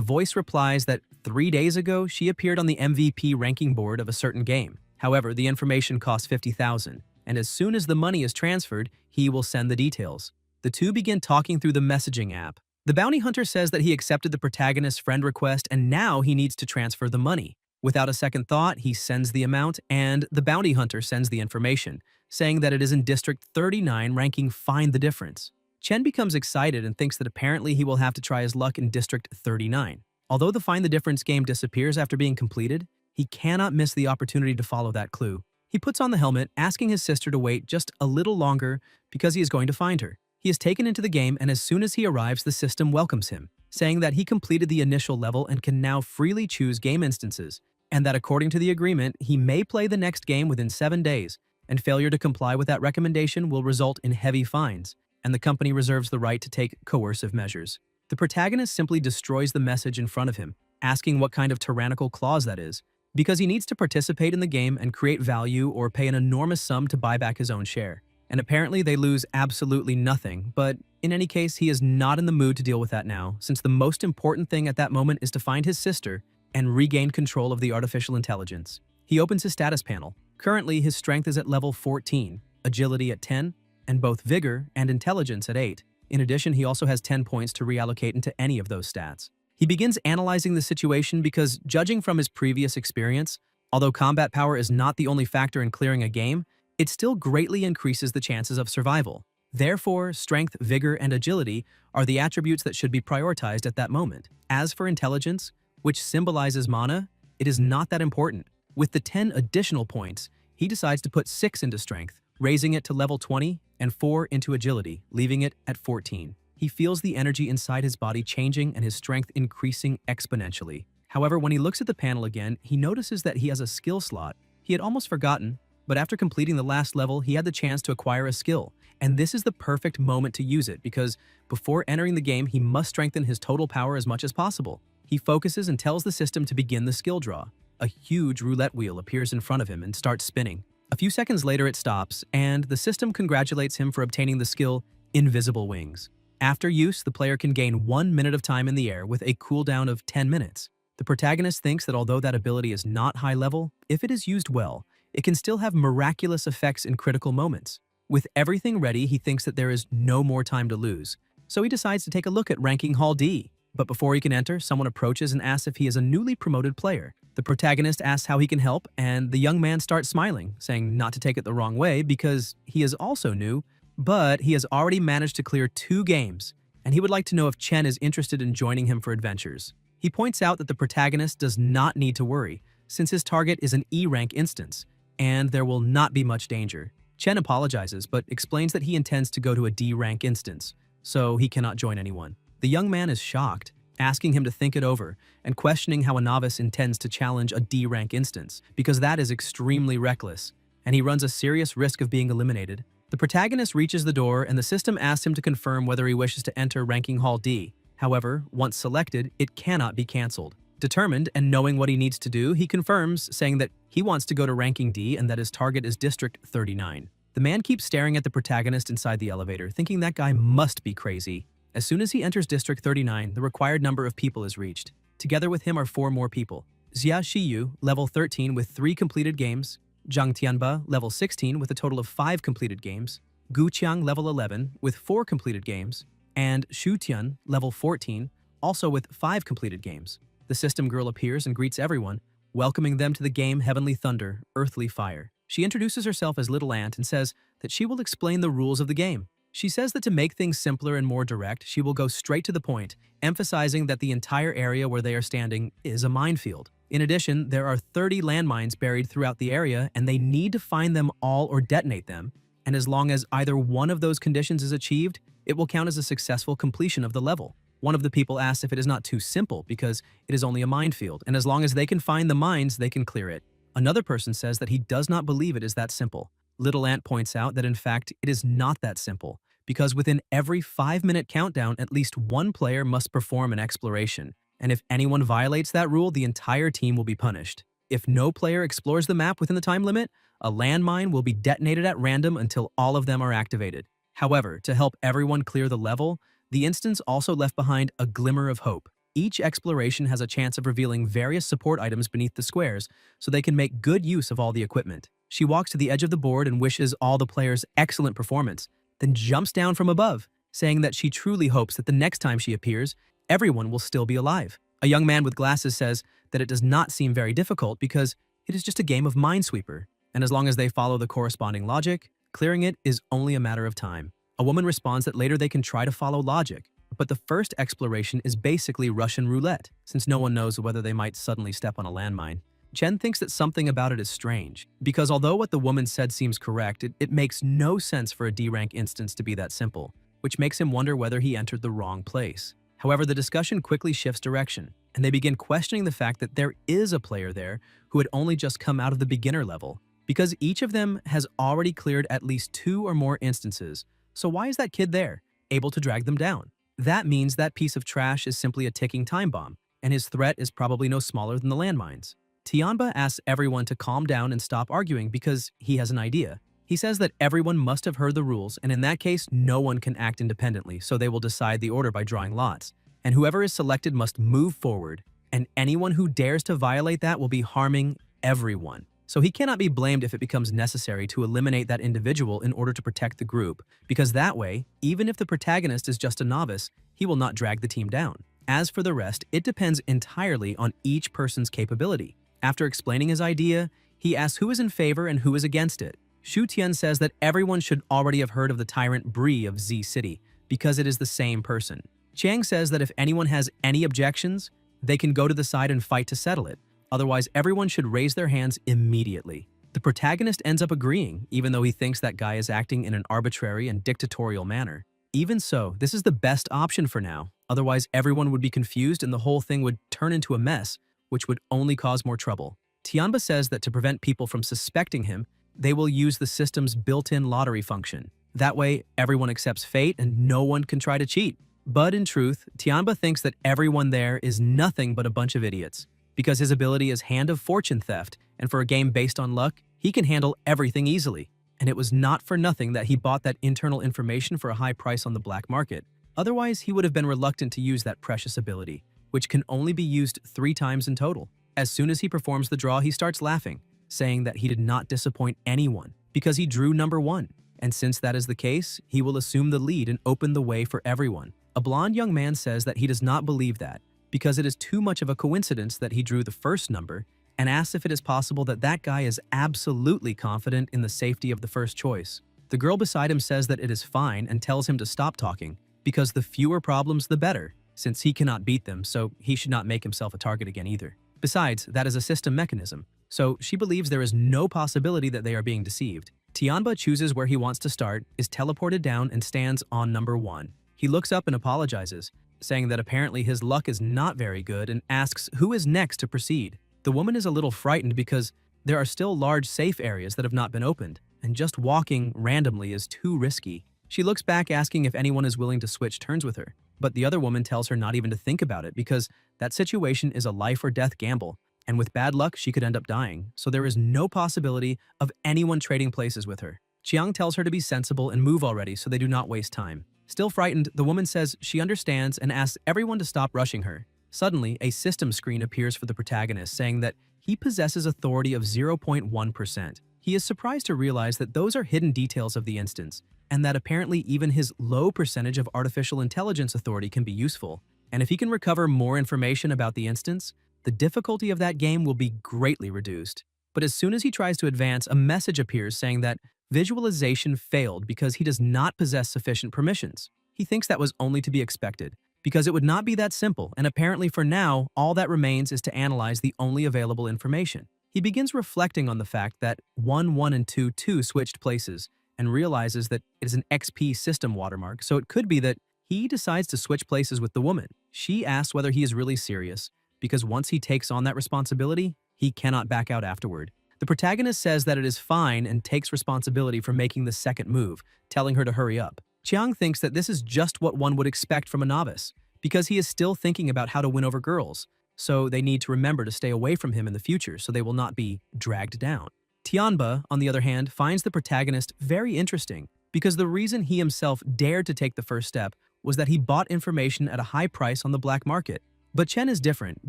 voice replies that 3 days ago she appeared on the MVP ranking board of a certain game. However, the information costs 50,000, and as soon as the money is transferred, he will send the details. The two begin talking through the messaging app. The bounty hunter says that he accepted the protagonist's friend request and now he needs to transfer the money. Without a second thought, he sends the amount and the bounty hunter sends the information, saying that it is in District 39 ranking Find the Difference. Chen becomes excited and thinks that apparently he will have to try his luck in District 39. Although the Find the Difference game disappears after being completed, he cannot miss the opportunity to follow that clue. He puts on the helmet, asking his sister to wait just a little longer because he is going to find her. He is taken into the game, and as soon as he arrives, the system welcomes him, saying that he completed the initial level and can now freely choose game instances, and that according to the agreement, he may play the next game within 7 days, and failure to comply with that recommendation will result in heavy fines, and the company reserves the right to take coercive measures. The protagonist simply destroys the message in front of him, asking what kind of tyrannical clause that is, because he needs to participate in the game and create value or pay an enormous sum to buy back his own share. And apparently they lose absolutely nothing, but in any case, he is not in the mood to deal with that now, since the most important thing at that moment is to find his sister and regain control of the artificial intelligence. He opens his status panel. Currently, his strength is at level 14, agility at 10, and both vigor and intelligence at 8. In addition, he also has 10 points to reallocate into any of those stats. He begins analyzing the situation because, judging from his previous experience, although combat power is not the only factor in clearing a game, it still greatly increases the chances of survival. Therefore, strength, vigor, and agility are the attributes that should be prioritized at that moment. As for intelligence, which symbolizes mana, it is not that important. With the 10 additional points, he decides to put 6 into strength, raising it to level 20, and 4 into agility, leaving it at 14. He feels the energy inside his body changing and his strength increasing exponentially. However, when he looks at the panel again, he notices that he has a skill slot he had almost forgotten, but after completing the last level, he had the chance to acquire a skill. And this is the perfect moment to use it because before entering the game, he must strengthen his total power as much as possible. He focuses and tells the system to begin the skill draw. A huge roulette wheel appears in front of him and starts spinning. A few seconds later, it stops, and the system congratulates him for obtaining the skill Invisible Wings. After use, the player can gain 1 minute of time in the air with a cooldown of 10 minutes. The protagonist thinks that although that ability is not high level, if it is used well, it can still have miraculous effects in critical moments. With everything ready, he thinks that there is no more time to lose, so he decides to take a look at Ranking Hall D. But before he can enter, someone approaches and asks if he is a newly promoted player. The protagonist asks how he can help, and the young man starts smiling, saying not to take it the wrong way because he is also new, but he has already managed to clear 2 games, and he would like to know if Chen is interested in joining him for adventures. He points out that the protagonist does not need to worry, since his target is an E-rank instance, and there will not be much danger. Chen apologizes, but explains that he intends to go to a D-rank instance, so he cannot join anyone. The young man is shocked, asking him to think it over, and questioning how a novice intends to challenge a D-rank instance, because that is extremely reckless, and he runs a serious risk of being eliminated. The protagonist reaches the door, and the system asks him to confirm whether he wishes to enter Ranking Hall D. However, once selected, it cannot be cancelled. Determined and knowing what he needs to do, he confirms, saying that he wants to go to Ranking D and that his target is District 39. The man keeps staring at the protagonist inside the elevator, thinking that guy must be crazy. As soon as he enters District 39, the required number of people is reached. Together with him are 4 more people. Xia Shiyu, level 13 with 3 completed games, Zhang Tianba, level 16 with a total of 5 completed games, Gu Qiang, level 11 with 4 completed games, and Shu Tian, level 14, also with 5 completed games. The system girl appears and greets everyone, welcoming them to the game Heavenly Thunder, Earthly Fire. She introduces herself as Little Ant and says that she will explain the rules of the game. She says that to make things simpler and more direct, she will go straight to the point, emphasizing that the entire area where they are standing is a minefield. In addition, there are 30 landmines buried throughout the area, and they need to find them all or detonate them. And as long as either one of those conditions is achieved, it will count as a successful completion of the level. One of the people asks if it is not too simple because it is only a minefield, and as long as they can find the mines, they can clear it. Another person says that he does not believe it is that simple. Little Ant points out that in fact, it is not that simple, because within every 5-minute countdown, at least one player must perform an exploration, and if anyone violates that rule, the entire team will be punished. If no player explores the map within the time limit, a landmine will be detonated at random until all of them are activated. However, to help everyone clear the level, the instance also left behind a glimmer of hope. Each exploration has a chance of revealing various support items beneath the squares, so they can make good use of all the equipment. She walks to the edge of the board and wishes all the players excellent performance, then jumps down from above, saying that she truly hopes that the next time she appears, everyone will still be alive. A young man with glasses says that it does not seem very difficult because it is just a game of Minesweeper, and as long as they follow the corresponding logic, clearing it is only a matter of time. A woman responds that later they can try to follow logic, but the first exploration is basically Russian roulette, since no one knows whether they might suddenly step on a landmine. Chen thinks that something about it is strange, because although what the woman said seems correct, it makes no sense for a D-rank instance to be that simple, which makes him wonder whether he entered the wrong place. However, the discussion quickly shifts direction, and they begin questioning the fact that there is a player there who had only just come out of the beginner level, because each of them has already cleared at least 2 or more instances. So why is that kid there, able to drag them down? That means that piece of trash is simply a ticking time bomb, and his threat is probably no smaller than the landmines. Tianba asks everyone to calm down and stop arguing because he has an idea. He says that everyone must have heard the rules, and in that case, no one can act independently, so they will decide the order by drawing lots. And whoever is selected must move forward, and anyone who dares to violate that will be harming everyone. So he cannot be blamed if it becomes necessary to eliminate that individual in order to protect the group, because that way, even if the protagonist is just a novice, he will not drag the team down. As for the rest, it depends entirely on each person's capability. After explaining his idea, he asks who is in favor and who is against it. Shu Tian says that everyone should already have heard of the tyrant Bree of Z City, because it is the same person. Chang says that if anyone has any objections, they can go to the side and fight to settle it. Otherwise, everyone should raise their hands immediately. The protagonist ends up agreeing, even though he thinks that guy is acting in an arbitrary and dictatorial manner. Even so, this is the best option for now. Otherwise, everyone would be confused and the whole thing would turn into a mess, which would only cause more trouble. Tianba says that to prevent people from suspecting him, they will use the system's built-in lottery function. That way, everyone accepts fate and no one can try to cheat. But in truth, Tianba thinks that everyone there is nothing but a bunch of idiots, because his ability is Hand of Fortune Theft, and for a game based on luck, he can handle everything easily. And it was not for nothing that he bought that internal information for a high price on the black market. Otherwise, he would have been reluctant to use that precious ability, which can only be used 3 times in total. As soon as he performs the draw, he starts laughing, saying that he did not disappoint anyone because he drew number 1. And since that is the case, he will assume the lead and open the way for everyone. A blonde young man says that he does not believe that, because it is too much of a coincidence that he drew the first number, and asks if it is possible that that guy is absolutely confident in the safety of the first choice. The girl beside him says that it is fine and tells him to stop talking, because the fewer problems the better, since he cannot beat them, so he should not make himself a target again either. Besides, that is a system mechanism, so she believes there is no possibility that they are being deceived. Tianba chooses where he wants to start, is teleported down, and stands on number 1. He looks up and apologizes, saying that apparently his luck is not very good, and asks who is next to proceed. The woman is a little frightened because there are still large safe areas that have not been opened, and just walking randomly is too risky. She looks back asking if anyone is willing to switch turns with her, but the other woman tells her not even to think about it because that situation is a life or death gamble, and with bad luck she could end up dying, so there is no possibility of anyone trading places with her. Chiang tells her to be sensible and move already so they do not waste time. Still frightened, the woman says she understands and asks everyone to stop rushing her. Suddenly, a system screen appears for the protagonist saying that he possesses authority of 0.1%. He is surprised to realize that those are hidden details of the instance, and that apparently even his low percentage of artificial intelligence authority can be useful. And if he can recover more information about the instance, the difficulty of that game will be greatly reduced. But as soon as he tries to advance, a message appears saying that visualization failed because he does not possess sufficient permissions. He thinks that was only to be expected, because it would not be that simple, and apparently for now, all that remains is to analyze the only available information. He begins reflecting on the fact that 1-1 and 2-2 switched places, and realizes that it is an XP system watermark, so it could be that he decides to switch places with the woman. She asks whether he is really serious, because once he takes on that responsibility, he cannot back out afterward. The protagonist says that it is fine and takes responsibility for making the second move, telling her to hurry up. Chiang thinks that this is just what one would expect from a novice, because he is still thinking about how to win over girls, so they need to remember to stay away from him in the future so they will not be dragged down. Tianba, on the other hand, finds the protagonist very interesting, because the reason he himself dared to take the first step was that he bought information at a high price on the black market. But Chen is different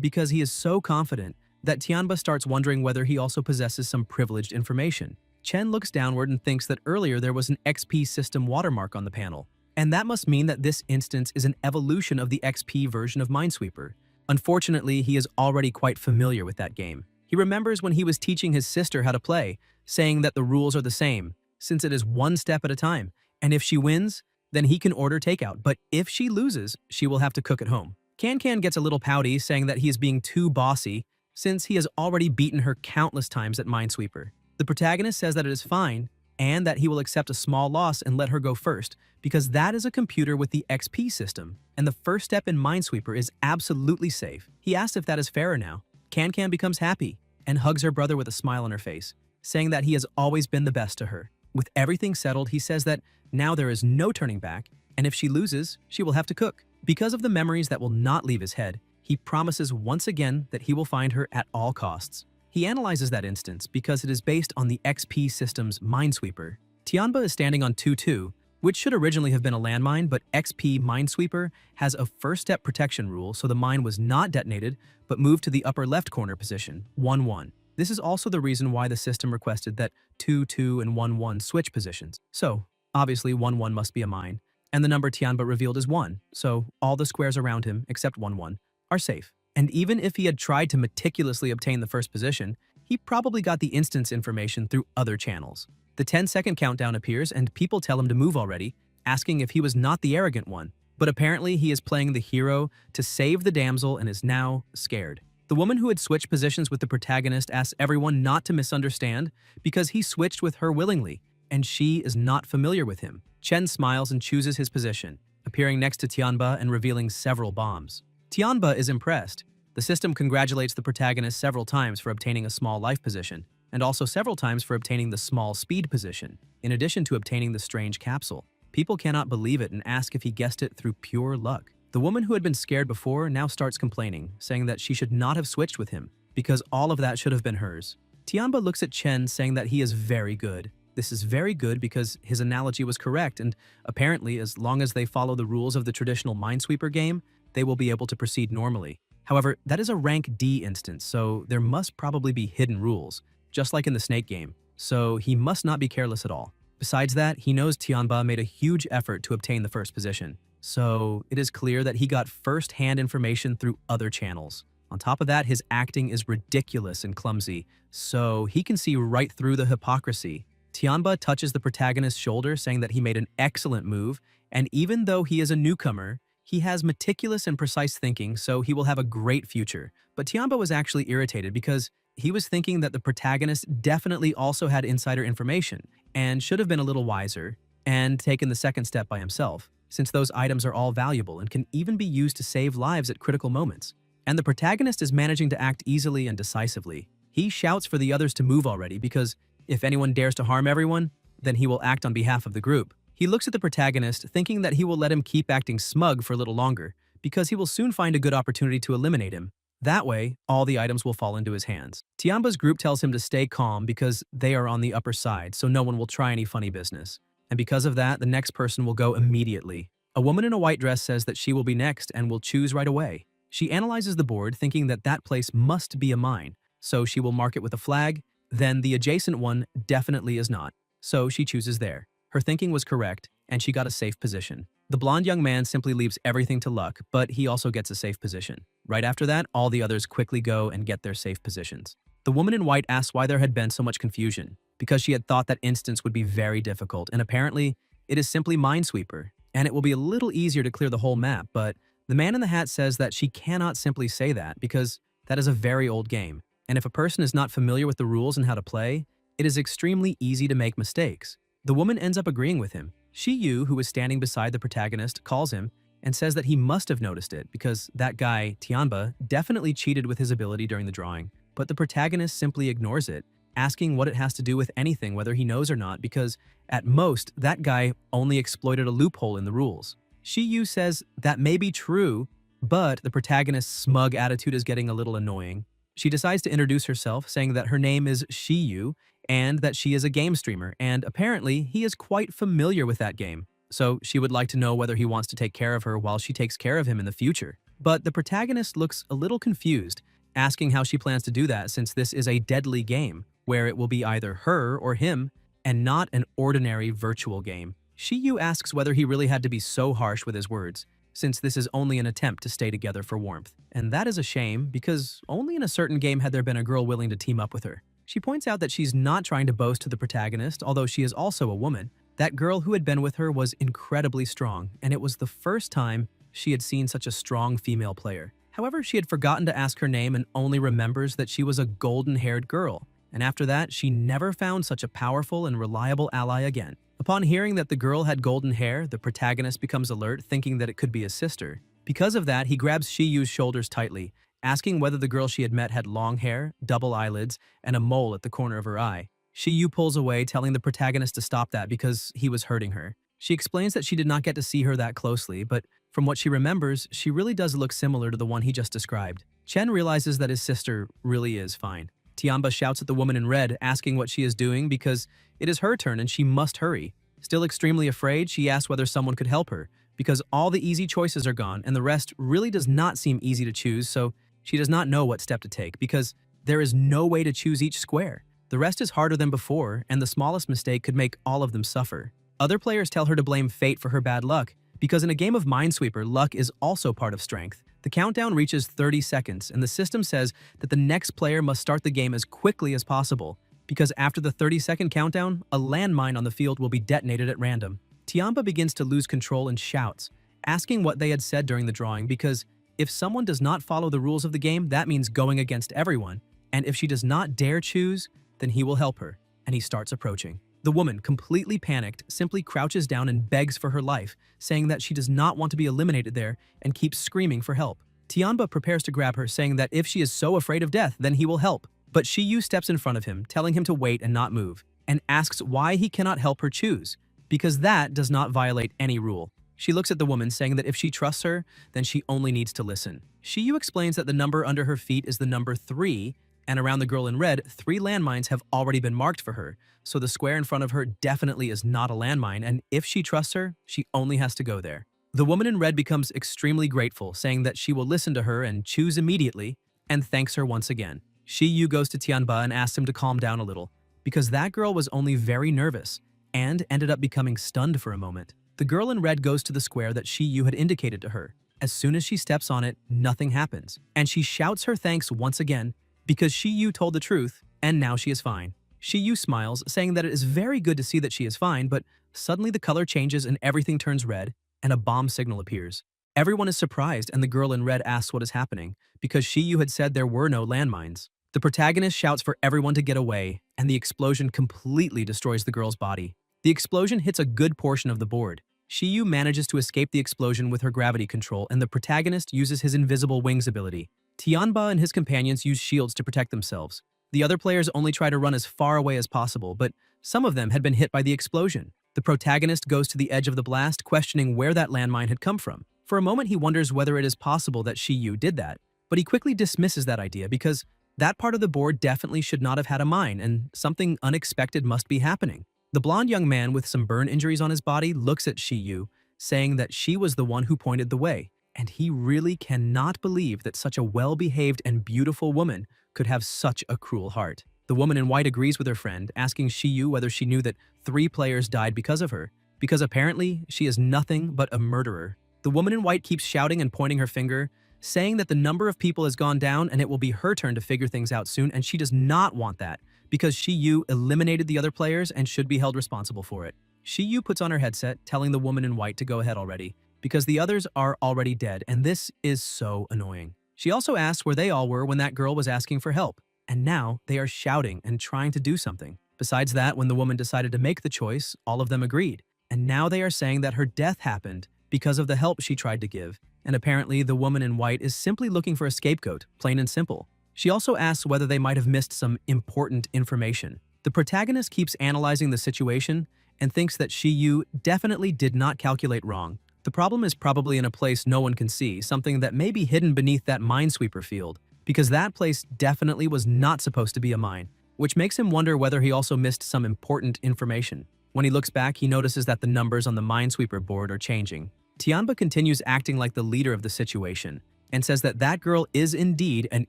because he is so confident that Tianba starts wondering whether he also possesses some privileged information. Chen looks downward and thinks that earlier there was an XP system watermark on the panel, and that must mean that this instance is an evolution of the XP version of Minesweeper. Unfortunately, he is already quite familiar with that game. He remembers when he was teaching his sister how to play, saying that the rules are the same, since it is one step at a time, and if she wins, then he can order takeout, but if she loses, she will have to cook at home. Can gets a little pouty, saying that he is being too bossy, since he has already beaten her countless times at Minesweeper. The protagonist says that it is fine, and that he will accept a small loss and let her go first, because that is a computer with the XP system, and the first step in Minesweeper is absolutely safe. He asks if that is fairer now. Can becomes happy, and hugs her brother with a smile on her face, saying that he has always been the best to her. With everything settled, he says that now there is no turning back, and if she loses, she will have to cook. Because of the memories that will not leave his head, he promises once again that he will find her at all costs. He analyzes that instance because it is based on the XP system's Minesweeper. Tianba is standing on 2-2, which should originally have been a landmine, but XP Minesweeper has a first-step protection rule, so the mine was not detonated, but moved to the upper left corner position, 1-1. This is also the reason why the system requested that 2-2 and 1-1 switch positions. So, obviously 1-1 must be a mine, and the number Tianba revealed is 1, so all the squares around him, except 1-1, are safe. And even if he had tried to meticulously obtain the first position, he probably got the instance information through other channels. The 10-second countdown appears and people tell him to move already, asking if he was not the arrogant one. But apparently he is playing the hero to save the damsel and is now scared. The woman who had switched positions with the protagonist asks everyone not to misunderstand because he switched with her willingly, and she is not familiar with him. Chen smiles and chooses his position, appearing next to Tianba and revealing several bombs. Tianba is impressed. The system congratulates the protagonist several times for obtaining a small life position, and also several times for obtaining the small speed position, in addition to obtaining the strange capsule. People cannot believe it and ask if he guessed it through pure luck. The woman who had been scared before now starts complaining, saying that she should not have switched with him, because all of that should have been hers. Tianba looks at Chen, saying that he is very good. This is very good because his analogy was correct, and apparently as long as they follow the rules of the traditional Minesweeper game, they will be able to proceed normally. However, that is a rank D instance, so there must probably be hidden rules, just like in the Snake game, so he must not be careless at all. Besides that, he knows Tianba made a huge effort to obtain the first position, so it is clear that he got first-hand information through other channels. On top of that, his acting is ridiculous and clumsy, so he can see right through the hypocrisy. Tianba touches the protagonist's shoulder, saying that he made an excellent move, and even though he is a newcomer, he has meticulous and precise thinking, so he will have a great future. But Tianba was actually irritated because he was thinking that the protagonist definitely also had insider information and should have been a little wiser and taken the second step by himself, since those items are all valuable and can even be used to save lives at critical moments. And the protagonist is managing to act easily and decisively. He shouts for the others to move already because if anyone dares to harm everyone, then he will act on behalf of the group. He looks at the protagonist, thinking that he will let him keep acting smug for a little longer, because he will soon find a good opportunity to eliminate him. That way, all the items will fall into his hands. Tianba's group tells him to stay calm because they are on the upper side, so no one will try any funny business. And because of that, the next person will go immediately. A woman in a white dress says that she will be next and will choose right away. She analyzes the board, thinking that that place must be a mine, so she will mark it with a flag. Then the adjacent one definitely is not, so she chooses there. Her thinking was correct, and she got a safe position. The blonde young man simply leaves everything to luck, but he also gets a safe position. Right after that, all the others quickly go and get their safe positions. The woman in white asks why there had been so much confusion, because she had thought that instance would be very difficult, and apparently, it is simply Minesweeper, and it will be a little easier to clear the whole map, but the man in the hat says that she cannot simply say that because that is a very old game, and if a person is not familiar with the rules and how to play, it is extremely easy to make mistakes. The woman ends up agreeing with him. Shiyu, who is standing beside the protagonist, calls him and says that he must have noticed it because that guy, Tianba, definitely cheated with his ability during the drawing, but the protagonist simply ignores it, asking what it has to do with anything, whether he knows or not, because at most, that guy only exploited a loophole in the rules. Shiyu says that may be true, but the protagonist's smug attitude is getting a little annoying. She decides to introduce herself, saying that her name is Shiyu and that she is a game streamer, and apparently he is quite familiar with that game. So she would like to know whether he wants to take care of her while she takes care of him in the future. But the protagonist looks a little confused, asking how she plans to do that since this is a deadly game, where it will be either her or him, and not an ordinary virtual game. Shiyu asks whether he really had to be so harsh with his words, since this is only an attempt to stay together for warmth. And that is a shame, because only in a certain game had there been a girl willing to team up with her. She points out that she's not trying to boast to the protagonist, although she is also a woman. That girl who had been with her was incredibly strong, and it was the first time she had seen such a strong female player. However, she had forgotten to ask her name and only remembers that she was a golden-haired girl, and after that, she never found such a powerful and reliable ally again. Upon hearing that the girl had golden hair, the protagonist becomes alert, thinking that it could be his sister. Because of that, he grabs Shiyu's shoulders tightly, asking whether the girl she had met had long hair, double eyelids, and a mole at the corner of her eye. Shiyu pulls away, telling the protagonist to stop that because he was hurting her. She explains that she did not get to see her that closely, but from what she remembers, she really does look similar to the one he just described. Chen realizes that his sister really is fine. Tianba shouts at the woman in red, asking what she is doing because it is her turn and she must hurry. Still extremely afraid, she asks whether someone could help her, because all the easy choices are gone and the rest really does not seem easy to choose, so she does not know what step to take because there is no way to choose each square. The rest is harder than before, and the smallest mistake could make all of them suffer. Other players tell her to blame fate for her bad luck, because in a game of Minesweeper, luck is also part of strength. The countdown reaches 30 seconds, and the system says that the next player must start the game as quickly as possible, because after the 30-second countdown, a landmine on the field will be detonated at random. Tianba begins to lose control and shouts, asking what they had said during the drawing, because if someone does not follow the rules of the game, that means going against everyone, and if she does not dare choose, then he will help her, and he starts approaching. The woman, completely panicked, simply crouches down and begs for her life, saying that she does not want to be eliminated there and keeps screaming for help. Tianba prepares to grab her, saying that if she is so afraid of death, then he will help. But Shiyu steps in front of him, telling him to wait and not move, and asks why he cannot help her choose, because that does not violate any rule. She looks at the woman, saying that if she trusts her, then she only needs to listen. Shiyu explains that the number under her feet is the number 3, and around the girl in red, 3 landmines have already been marked for her, so the square in front of her definitely is not a landmine, and if she trusts her, she only has to go there. The woman in red becomes extremely grateful, saying that she will listen to her and choose immediately, and thanks her once again. Shiyu goes to Tianba and asks him to calm down a little, because that girl was only very nervous, and ended up becoming stunned for a moment. The girl in red goes to the square that Shiyu had indicated to her. As soon as she steps on it, nothing happens, and she shouts her thanks once again, because Shiyu told the truth, and now she is fine. Shiyu smiles, saying that it is very good to see that she is fine, but suddenly the color changes and everything turns red, and a bomb signal appears. Everyone is surprised, and the girl in red asks what is happening, because Shiyu had said there were no landmines. The protagonist shouts for everyone to get away, and the explosion completely destroys the girl's body. The explosion hits a good portion of the board. Shiyu manages to escape the explosion with her gravity control, and the protagonist uses his invisible wings ability. Tianba and his companions use shields to protect themselves. The other players only try to run as far away as possible, but some of them had been hit by the explosion. The protagonist goes to the edge of the blast, questioning where that landmine had come from. For a moment, he wonders whether it is possible that Shiyu did that, but he quickly dismisses that idea because that part of the board definitely should not have had a mine, and something unexpected must be happening. The blonde young man with some burn injuries on his body looks at Shiyu, saying that she was the one who pointed the way. And he really cannot believe that such a well-behaved and beautiful woman could have such a cruel heart. The woman in white agrees with her friend, asking Shiyu whether she knew that 3 players died because of her, because apparently she is nothing but a murderer. The woman in white keeps shouting and pointing her finger, saying that the number of people has gone down and it will be her turn to figure things out soon, and she does not want that because Shiyu eliminated the other players and should be held responsible for it. Shiyu puts on her headset, telling the woman in white to go ahead already, because the others are already dead, and this is so annoying. She also asks where they all were when that girl was asking for help, and now they are shouting and trying to do something. Besides that, when the woman decided to make the choice, all of them agreed, and now they are saying that her death happened because of the help she tried to give, and apparently the woman in white is simply looking for a scapegoat, plain and simple. She also asks whether they might have missed some important information. The protagonist keeps analyzing the situation and thinks that Shiyu definitely did not calculate wrong. The problem is probably in a place no one can see, something that may be hidden beneath that minesweeper field, because that place definitely was not supposed to be a mine, which makes him wonder whether he also missed some important information. When he looks back, he notices that the numbers on the minesweeper board are changing. Tianba continues acting like the leader of the situation and says that that girl is indeed an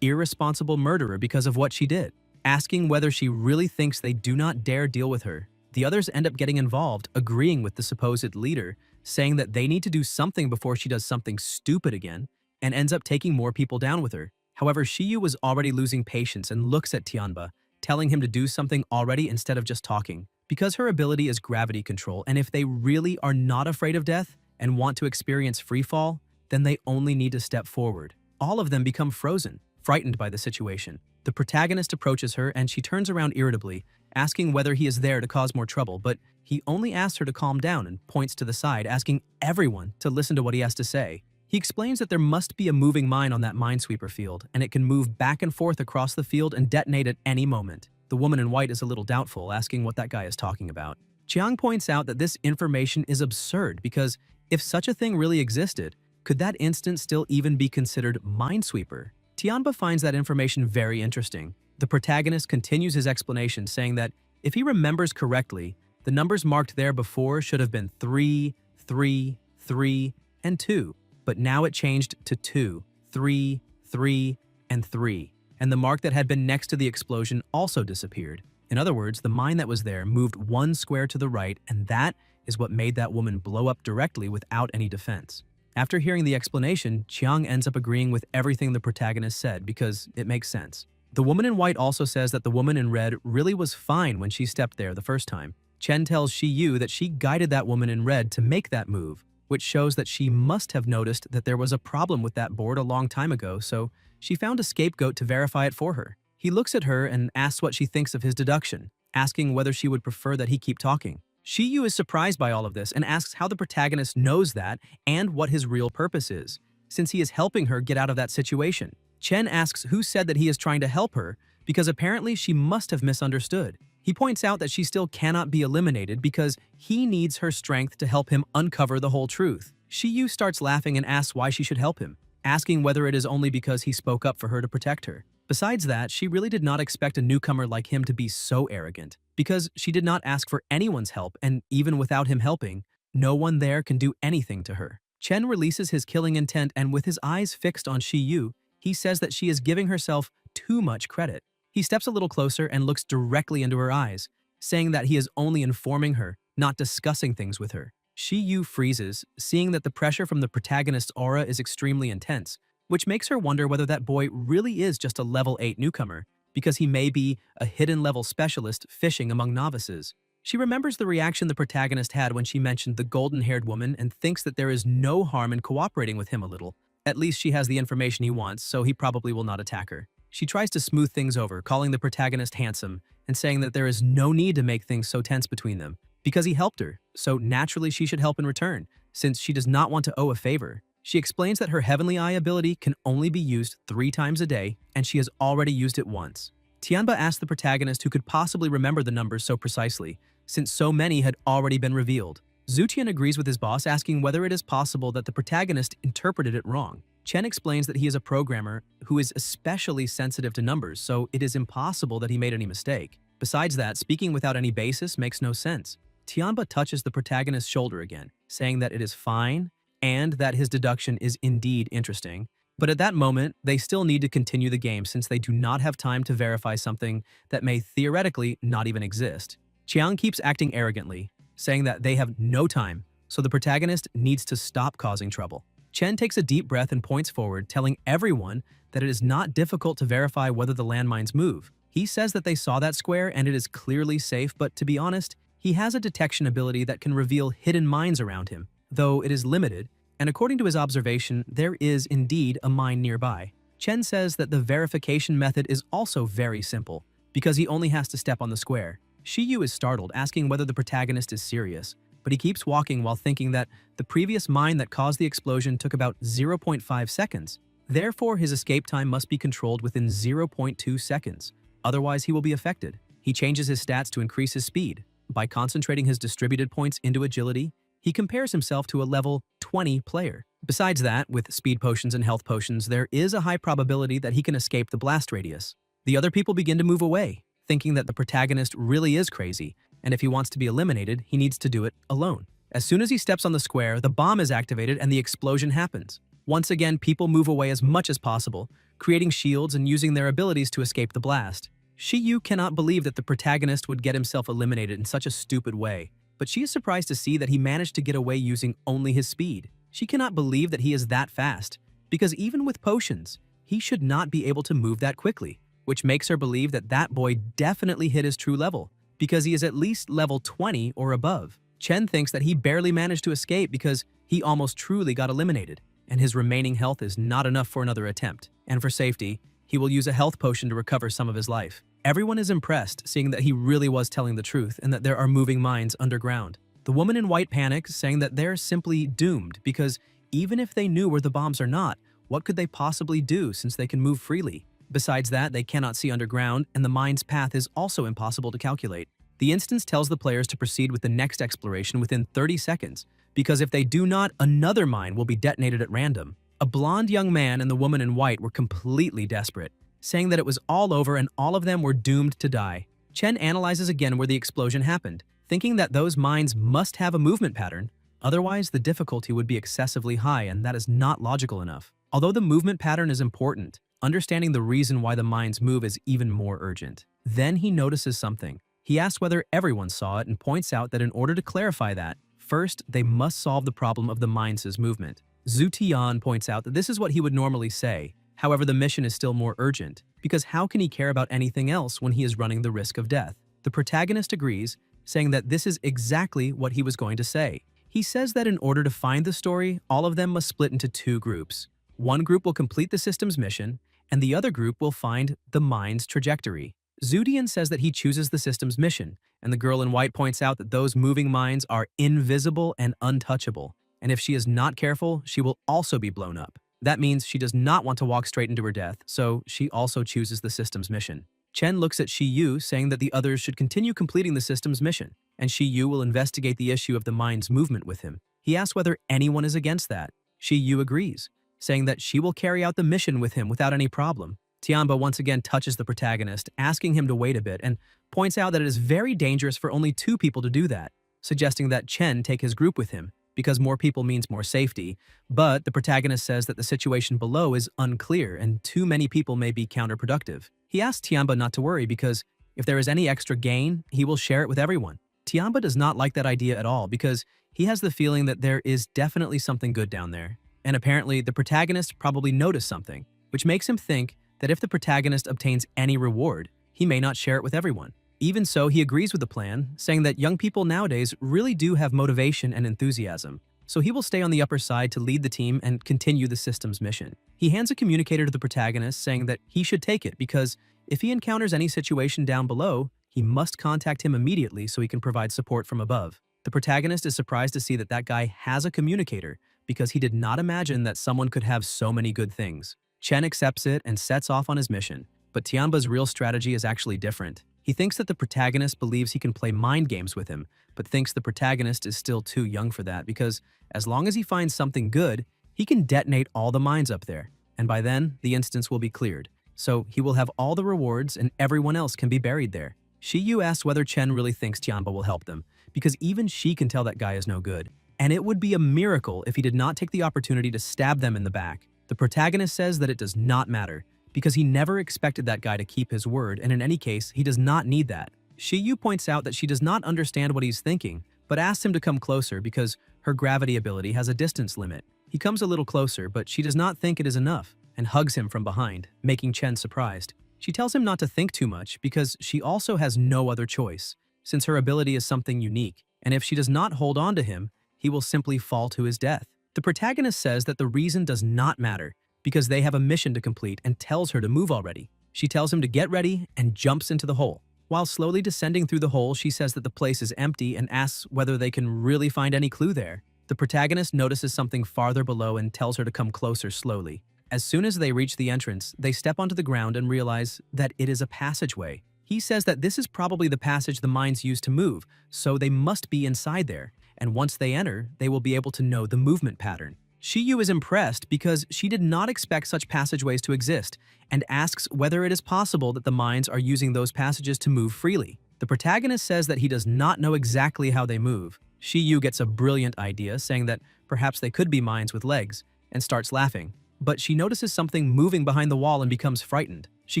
irresponsible murderer because of what she did, asking whether she really thinks they do not dare deal with her. The others end up getting involved, agreeing with the supposed leader, saying that they need to do something before she does something stupid again, and ends up taking more people down with her. However, Shiyu was already losing patience and looks at Tianba, telling him to do something already instead of just talking, because her ability is gravity control, and if they really are not afraid of death and want to experience free fall, then they only need to step forward. All of them become frozen, frightened by the situation. The protagonist approaches her and she turns around irritably, asking whether he is there to cause more trouble, but he only asks her to calm down and points to the side, asking everyone to listen to what he has to say. He explains that there must be a moving mine on that minesweeper field, and it can move back and forth across the field and detonate at any moment. The woman in white is a little doubtful, asking what that guy is talking about. Chiang points out that this information is absurd because if such a thing really existed, could that instance still even be considered minesweeper? Tianba finds that information very interesting. The protagonist continues his explanation, saying that if he remembers correctly, the numbers marked there before should have been 3, 3, 3, and 2, but now it changed to 2, 3, 3, and 3, and the mark that had been next to the explosion also disappeared. In other words, the mine that was there moved one square to the right, and that is what made that woman blow up directly without any defense. After hearing the explanation, Chiang ends up agreeing with everything the protagonist said because it makes sense. The woman in white also says that the woman in red really was fine when she stepped there the first time. Chen tells Shiyu that she guided that woman in red to make that move, which shows that she must have noticed that there was a problem with that board a long time ago, so she found a scapegoat to verify it for her. He looks at her and asks what she thinks of his deduction, asking whether she would prefer that he keep talking. Shiyu is surprised by all of this and asks how the protagonist knows that and what his real purpose is, since he is helping her get out of that situation. Chen asks who said that he is trying to help her because apparently she must have misunderstood. He points out that she still cannot be eliminated because he needs her strength to help him uncover the whole truth. Shiyu starts laughing and asks why she should help him, asking whether it is only because he spoke up for her to protect her. Besides that, she really did not expect a newcomer like him to be so arrogant, because she did not ask for anyone's help, and even without him helping, no one there can do anything to her. Chen releases his killing intent, and with his eyes fixed on Shiyu, he says that she is giving herself too much credit. He steps a little closer and looks directly into her eyes, saying that he is only informing her, not discussing things with her. Shiyu freezes, seeing that the pressure from the protagonist's aura is extremely intense, which makes her wonder whether that boy really is just a level 8 newcomer, because he may be a hidden level specialist fishing among novices. She remembers the reaction the protagonist had when she mentioned the golden-haired woman and thinks that there is no harm in cooperating with him a little. At least she has the information he wants, so he probably will not attack her. She tries to smooth things over, calling the protagonist handsome and saying that there is no need to make things so tense between them, because he helped her, so naturally she should help in return, since she does not want to owe a favor. She explains that her Heavenly Eye ability can only be used 3 times a day, and she has already used it once. Tianba asks the protagonist who could possibly remember the numbers so precisely, since so many had already been revealed. Zutian agrees with his boss, asking whether it is possible that the protagonist interpreted it wrong. Chen explains that he is a programmer who is especially sensitive to numbers, so it is impossible that he made any mistake. Besides that, speaking without any basis makes no sense. Tianba touches the protagonist's shoulder again, saying that it is fine and that his deduction is indeed interesting. But at that moment, they still need to continue the game since they do not have time to verify something that may theoretically not even exist. Chiang keeps acting arrogantly, saying that they have no time, so the protagonist needs to stop causing trouble. Chen takes a deep breath and points forward, telling everyone that it is not difficult to verify whether the landmines move. He says that they saw that square and it is clearly safe, but to be honest, he has a detection ability that can reveal hidden mines around him, though it is limited, and according to his observation, there is indeed a mine nearby. Chen says that the verification method is also very simple, because he only has to step on the square. Shiyu is startled, asking whether the protagonist is serious, but he keeps walking while thinking that the previous mine that caused the explosion took about 0.5 seconds. Therefore, his escape time must be controlled within 0.2 seconds. Otherwise, he will be affected. He changes his stats to increase his speed. By concentrating his distributed points into agility, he compares himself to a level 20 player. Besides that, with speed potions and health potions, there is a high probability that he can escape the blast radius. The other people begin to move away, thinking that the protagonist really is crazy, and if he wants to be eliminated, he needs to do it alone. As soon as he steps on the square, the bomb is activated and the explosion happens. Once again, people move away as much as possible, creating shields and using their abilities to escape the blast. Shiyu cannot believe that the protagonist would get himself eliminated in such a stupid way, but she is surprised to see that he managed to get away using only his speed. She cannot believe that he is that fast, because even with potions, he should not be able to move that quickly, which makes her believe that that boy definitely hit his true level, because he is at least level 20 or above. Chen thinks that he barely managed to escape because he almost truly got eliminated, and his remaining health is not enough for another attempt, and for safety, he will use a health potion to recover some of his life. Everyone is impressed, seeing that he really was telling the truth and that there are moving mines underground. The woman in white panics, saying that they're simply doomed because even if they knew where the bombs are not, what could they possibly do since they can move freely? Besides that, they cannot see underground, and the mine's path is also impossible to calculate. The instance tells the players to proceed with the next exploration within 30 seconds, because if they do not, another mine will be detonated at random. A blonde young man and the woman in white were completely desperate, saying that it was all over and all of them were doomed to die. Chen analyzes again where the explosion happened, thinking that those mines must have a movement pattern, otherwise the difficulty would be excessively high and that is not logical enough. Although the movement pattern is important, understanding the reason why the mines move is even more urgent. Then he notices something. He asks whether everyone saw it and points out that in order to clarify that, first they must solve the problem of the mines' movement. Zhu Tian points out that this is what he would normally say. However, the mission is still more urgent, because how can he care about anything else when he is running the risk of death? The protagonist agrees, saying that this is exactly what he was going to say. He says that in order to find the story, all of them must split into two groups. One group will complete the system's mission, and the other group will find the mine's trajectory. Zudian says that he chooses the system's mission, and the girl in white points out that those moving mines are invisible and untouchable, and if she is not careful, she will also be blown up. That means she does not want to walk straight into her death, so she also chooses the system's mission. Chen looks at Shiyu, saying that the others should continue completing the system's mission, and Shiyu will investigate the issue of the mine's movement with him. He asks whether anyone is against that. Shiyu agrees, saying that she will carry out the mission with him without any problem. Tianba once again touches the protagonist, asking him to wait a bit, and points out that it is very dangerous for only 2 people to do that, suggesting that Chen take his group with him, because more people means more safety, but the protagonist says that the situation below is unclear and too many people may be counterproductive. He asks Tianba not to worry because if there is any extra gain, he will share it with everyone. Tianba does not like that idea at all because he has the feeling that there is definitely something good down there. And apparently, the protagonist probably noticed something, which makes him think that if the protagonist obtains any reward, he may not share it with everyone. Even so, he agrees with the plan, saying that young people nowadays really do have motivation and enthusiasm, so he will stay on the upper side to lead the team and continue the system's mission. He hands a communicator to the protagonist, saying that he should take it because if he encounters any situation down below, he must contact him immediately so he can provide support from above. The protagonist is surprised to see that that guy has a communicator because he did not imagine that someone could have so many good things. Chen accepts it and sets off on his mission, but Tianba's real strategy is actually different. He thinks that the protagonist believes he can play mind games with him, but thinks the protagonist is still too young for that because as long as he finds something good, he can detonate all the mines up there, and by then, the instance will be cleared. So he will have all the rewards and everyone else can be buried there. Shiyu asks whether Chen really thinks Tianba will help them, because even she can tell that guy is no good. And it would be a miracle if he did not take the opportunity to stab them in the back. The protagonist says that it does not matter, because he never expected that guy to keep his word, and in any case, he does not need that. Shiyu points out that she does not understand what he's thinking, but asks him to come closer because her gravity ability has a distance limit. He comes a little closer, but she does not think it is enough and hugs him from behind, making Chen surprised. She tells him not to think too much because she also has no other choice, since her ability is something unique, and if she does not hold on to him, he will simply fall to his death. The protagonist says that the reason does not matter because they have a mission to complete and tells her to move already. She tells him to get ready and jumps into the hole. While slowly descending through the hole, she says that the place is empty and asks whether they can really find any clue there. The protagonist notices something farther below and tells her to come closer slowly. As soon as they reach the entrance, they step onto the ground and realize that it is a passageway. He says that this is probably the passage the mines use to move, so they must be inside there, and once they enter, they will be able to know the movement pattern. Shiyu is impressed because she did not expect such passageways to exist, and asks whether it is possible that the mines are using those passages to move freely. The protagonist says that he does not know exactly how they move. Shiyu gets a brilliant idea, saying that perhaps they could be mines with legs, and starts laughing. But she notices something moving behind the wall and becomes frightened. She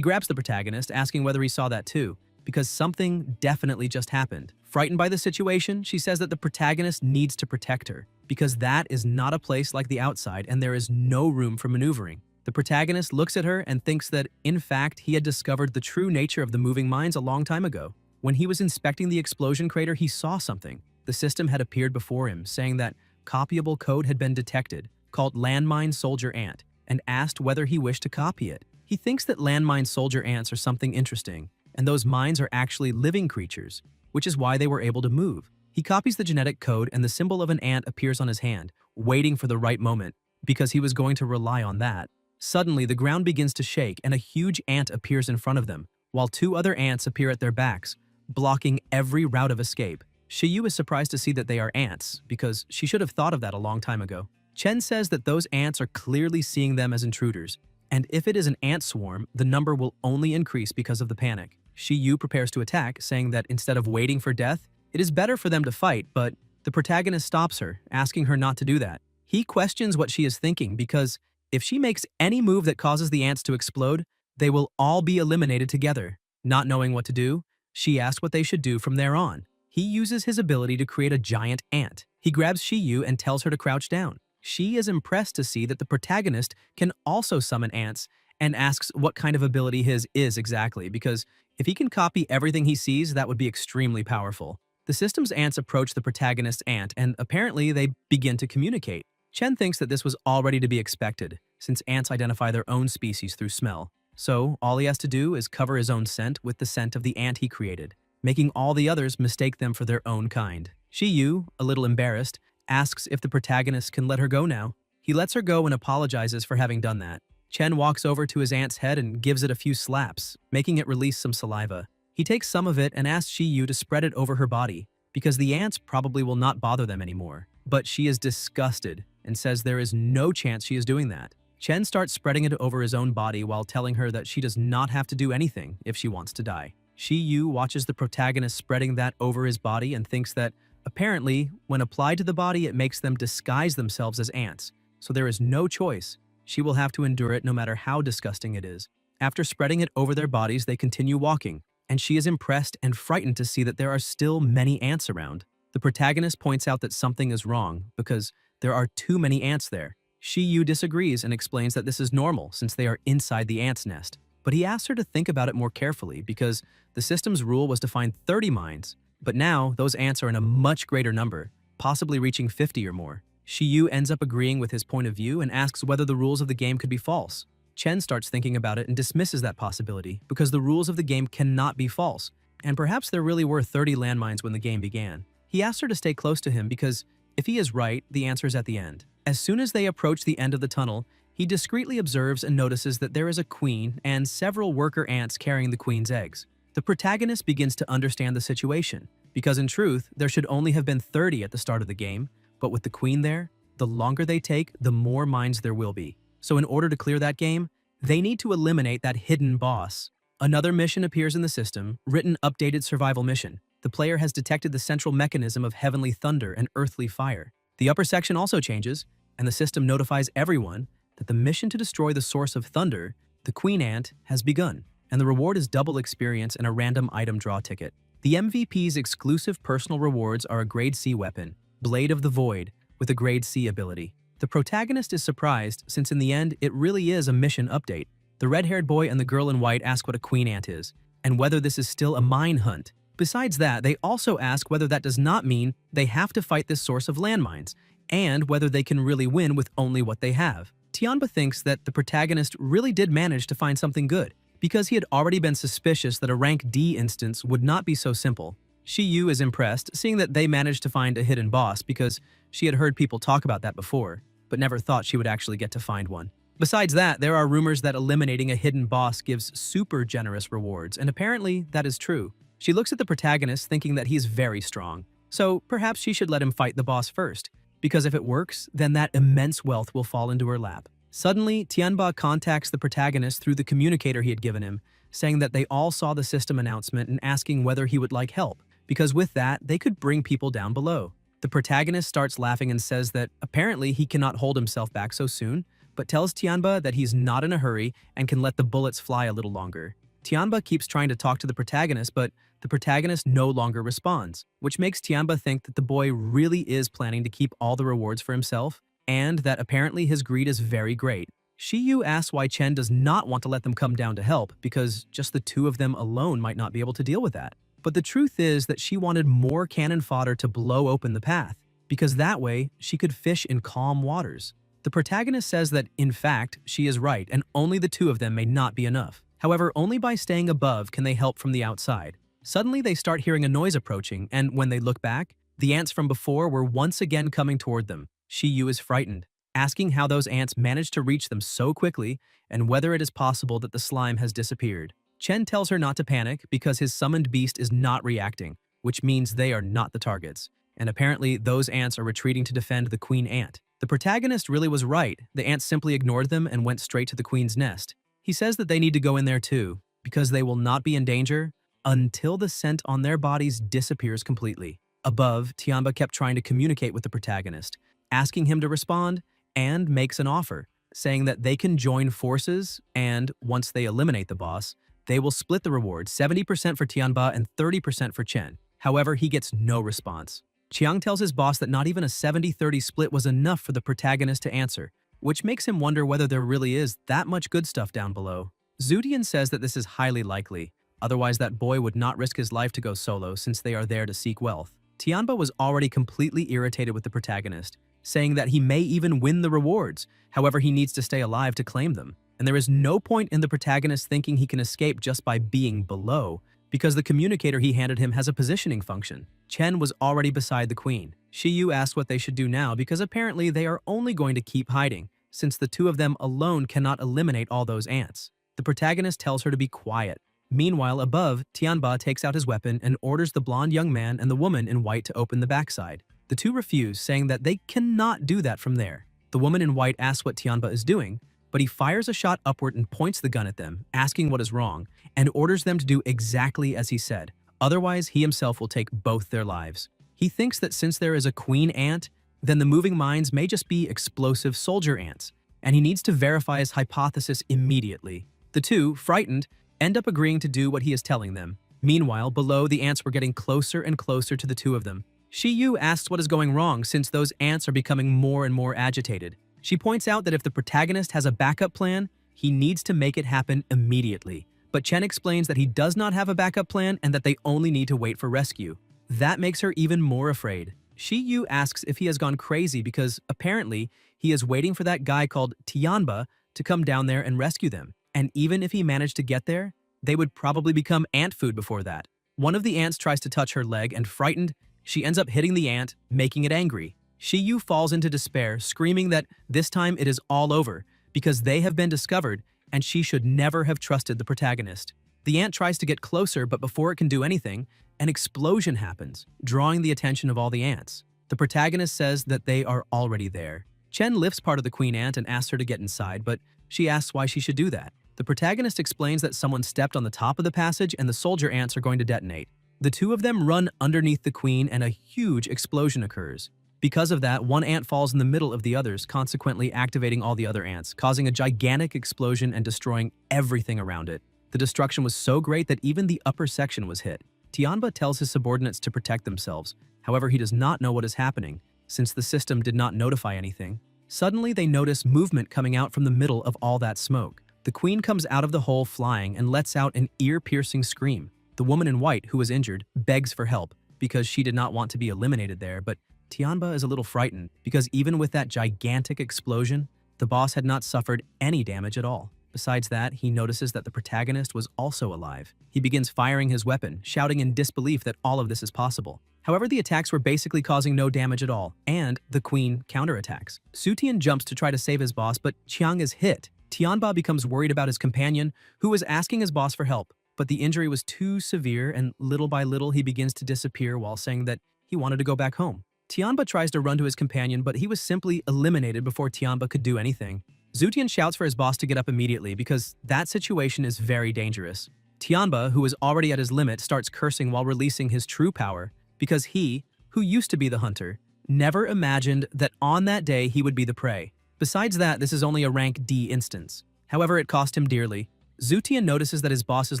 grabs the protagonist, asking whether he saw that too, because something definitely just happened. Frightened by the situation, she says that the protagonist needs to protect her, because that is not a place like the outside and there is no room for maneuvering. The protagonist looks at her and thinks that, in fact, he had discovered the true nature of the moving mines a long time ago. When he was inspecting the explosion crater, he saw something. The system had appeared before him, saying that copyable code had been detected, called Landmine Soldier Ant, and asked whether he wished to copy it. He thinks that landmine soldier ants are something interesting, and those mines are actually living creatures, which is why they were able to move. He copies the genetic code and the symbol of an ant appears on his hand, waiting for the right moment, because he was going to rely on that. Suddenly, the ground begins to shake and a huge ant appears in front of them, while two other ants appear at their backs, blocking every route of escape. Shiyu is surprised to see that they are ants, because she should have thought of that a long time ago. Chen says that those ants are clearly seeing them as intruders, and if it is an ant swarm, the number will only increase because of the panic. Shiyu prepares to attack, saying that instead of waiting for death, it is better for them to fight, but the protagonist stops her, asking her not to do that. He questions what she is thinking because if she makes any move that causes the ants to explode, they will all be eliminated together. Not knowing what to do, she asks what they should do from there on. He uses his ability to create a giant ant. He grabs Shiyu and tells her to crouch down. She is impressed to see that the protagonist can also summon ants and asks what kind of ability his is exactly, because if he can copy everything he sees, that would be extremely powerful. The system's ants approach the protagonist's ant, and apparently they begin to communicate. Chen thinks that this was already to be expected, since ants identify their own species through smell. So all he has to do is cover his own scent with the scent of the ant he created, making all the others mistake them for their own kind. Shiyu, a little embarrassed, asks if the protagonist can let her go now. He lets her go and apologizes for having done that. Chen walks over to his ant's head and gives it a few slaps, making it release some saliva. He takes some of it and asks Shiyu to spread it over her body, because the ants probably will not bother them anymore. But she is disgusted and says there is no chance she is doing that. Chen starts spreading it over his own body while telling her that she does not have to do anything if she wants to die. Shiyu watches the protagonist spreading that over his body and thinks that, apparently, when applied to the body, it makes them disguise themselves as ants, so there is no choice. She will have to endure it no matter how disgusting it is. After spreading it over their bodies, they continue walking, and she is impressed and frightened to see that there are still many ants around. The protagonist points out that something is wrong because there are too many ants there. Shiyu disagrees and explains that this is normal since they are inside the ant's nest. But he asks her to think about it more carefully because the system's rule was to find 30 mines, but now those ants are in a much greater number, possibly reaching 50 or more. Shiyu ends up agreeing with his point of view and asks whether the rules of the game could be false. Chen starts thinking about it and dismisses that possibility because the rules of the game cannot be false, and perhaps there really were 30 landmines when the game began. He asks her to stay close to him because if he is right, the answer is at the end. As soon as they approach the end of the tunnel, he discreetly observes and notices that there is a queen and several worker ants carrying the queen's eggs. The protagonist begins to understand the situation, because in truth, there should only have been 30 at the start of the game, but with the queen there, the longer they take, the more mines there will be. So in order to clear that game, they need to eliminate that hidden boss. Another mission appears in the system, written updated survival mission. The player has detected the central mechanism of heavenly thunder and earthly fire. The upper section also changes, and the system notifies everyone that the mission to destroy the source of thunder, the queen ant, has begun, and the reward is double experience and a random item draw ticket. The MVP's exclusive personal rewards are a grade C weapon, Blade of the Void, with a grade C ability. The protagonist is surprised since in the end it really is a mission update. The red-haired boy and the girl in white ask what a queen ant is, and whether this is still a mine hunt. Besides that, they also ask whether that does not mean they have to fight this source of landmines, and whether they can really win with only what they have. Tianba thinks that the protagonist really did manage to find something good, because he had already been suspicious that a rank D instance would not be so simple. Shiyu is impressed, seeing that they managed to find a hidden boss because she had heard people talk about that before, but never thought she would actually get to find one. Besides that, there are rumors that eliminating a hidden boss gives super generous rewards, and apparently that is true. She looks at the protagonist thinking that he's very strong, so perhaps she should let him fight the boss first, because if it works, then that immense wealth will fall into her lap. Suddenly, Tianba contacts the protagonist through the communicator he had given him, saying that they all saw the system announcement and asking whether he would like help, because with that, they could bring people down below. The protagonist starts laughing and says that apparently he cannot hold himself back so soon, but tells Tianba that he's not in a hurry and can let the bullets fly a little longer. Tianba keeps trying to talk to the protagonist, but the protagonist no longer responds, which makes Tianba think that the boy really is planning to keep all the rewards for himself, and that apparently his greed is very great. Shiyu asks why Chen does not want to let them come down to help, because just the two of them alone might not be able to deal with that. But the truth is that she wanted more cannon fodder to blow open the path, because that way she could fish in calm waters. The protagonist says that, in fact, she is right, and only the two of them may not be enough. However, only by staying above can they help from the outside. Suddenly, they start hearing a noise approaching, and when they look back, the ants from before were once again coming toward them. Shiyu is frightened, asking how those ants managed to reach them so quickly and whether it is possible that the slime has disappeared. Chen tells her not to panic because his summoned beast is not reacting, which means they are not the targets. And apparently, those ants are retreating to defend the queen ant. The protagonist really was right. The ants simply ignored them and went straight to the queen's nest. He says that they need to go in there too, because they will not be in danger until the scent on their bodies disappears completely. Above, Tianba kept trying to communicate with the protagonist, asking him to respond, and makes an offer, saying that they can join forces and, once they eliminate the boss, they will split the reward 70% for Tianba and 30% for Chen. However, he gets no response. Chiang tells his boss that not even a 70-30 split was enough for the protagonist to answer, which makes him wonder whether there really is that much good stuff down below. Zudian says that this is highly likely, otherwise that boy would not risk his life to go solo since they are there to seek wealth. Tianba was already completely irritated with the protagonist, saying that he may even win the rewards, however he needs to stay alive to claim them. And there is no point in the protagonist thinking he can escape just by being below, because the communicator he handed him has a positioning function. Chen was already beside the queen. Shiyu asks what they should do now because apparently they are only going to keep hiding, since the two of them alone cannot eliminate all those ants. The protagonist tells her to be quiet. Meanwhile, above, Tianba takes out his weapon and orders the blonde young man and the woman in white to open the backside. The two refuse, saying that they cannot do that from there. The woman in white asks what Tianba is doing, but he fires a shot upward and points the gun at them, asking what is wrong, and orders them to do exactly as he said. Otherwise, he himself will take both their lives. He thinks that since there is a queen ant, then the moving mines may just be explosive soldier ants, and he needs to verify his hypothesis immediately. The two, frightened, end up agreeing to do what he is telling them. Meanwhile, below, the ants were getting closer and closer to the two of them. Shiyu asks what is going wrong since those ants are becoming more and more agitated. She points out that if the protagonist has a backup plan, he needs to make it happen immediately. But Chen explains that he does not have a backup plan and that they only need to wait for rescue. That makes her even more afraid. Shiyu asks if he has gone crazy because apparently he is waiting for that guy called Tianba to come down there and rescue them. And even if he managed to get there, they would probably become ant food before that. One of the ants tries to touch her leg and frightened, she ends up hitting the ant, making it angry. Shiyu falls into despair, screaming that this time it is all over because they have been discovered and she should never have trusted the protagonist. The ant tries to get closer, but before it can do anything, an explosion happens, drawing the attention of all the ants. The protagonist says that they are already there. Chen lifts part of the queen ant and asks her to get inside, but she asks why she should do that. The protagonist explains that someone stepped on the top of the passage and the soldier ants are going to detonate. The two of them run underneath the queen and a huge explosion occurs. Because of that, one ant falls in the middle of the others, consequently activating all the other ants, causing a gigantic explosion and destroying everything around it. The destruction was so great that even the upper section was hit. Tianba tells his subordinates to protect themselves. However, he does not know what is happening, since the system did not notify anything. Suddenly, they notice movement coming out from the middle of all that smoke. The queen comes out of the hole flying and lets out an ear-piercing scream. The woman in white, who was injured, begs for help because she did not want to be eliminated there, but Tianba is a little frightened because even with that gigantic explosion, the boss had not suffered any damage at all. Besides that, he notices that the protagonist was also alive. He begins firing his weapon, shouting in disbelief that all of this is possible. However, the attacks were basically causing no damage at all, and the queen counterattacks. Sutian jumps to try to save his boss, but Chiang is hit. Tianba becomes worried about his companion, who is asking his boss for help, but the injury was too severe, and little by little he begins to disappear while saying that he wanted to go back home. Tianba tries to run to his companion, but he was simply eliminated before Tianba could do anything. Zutian shouts for his boss to get up immediately because that situation is very dangerous. Tianba, who is already at his limit, starts cursing while releasing his true power because he, who used to be the hunter, never imagined that on that day he would be the prey. Besides that, this is only a rank D instance. However, it cost him dearly. Zutian notices that his boss is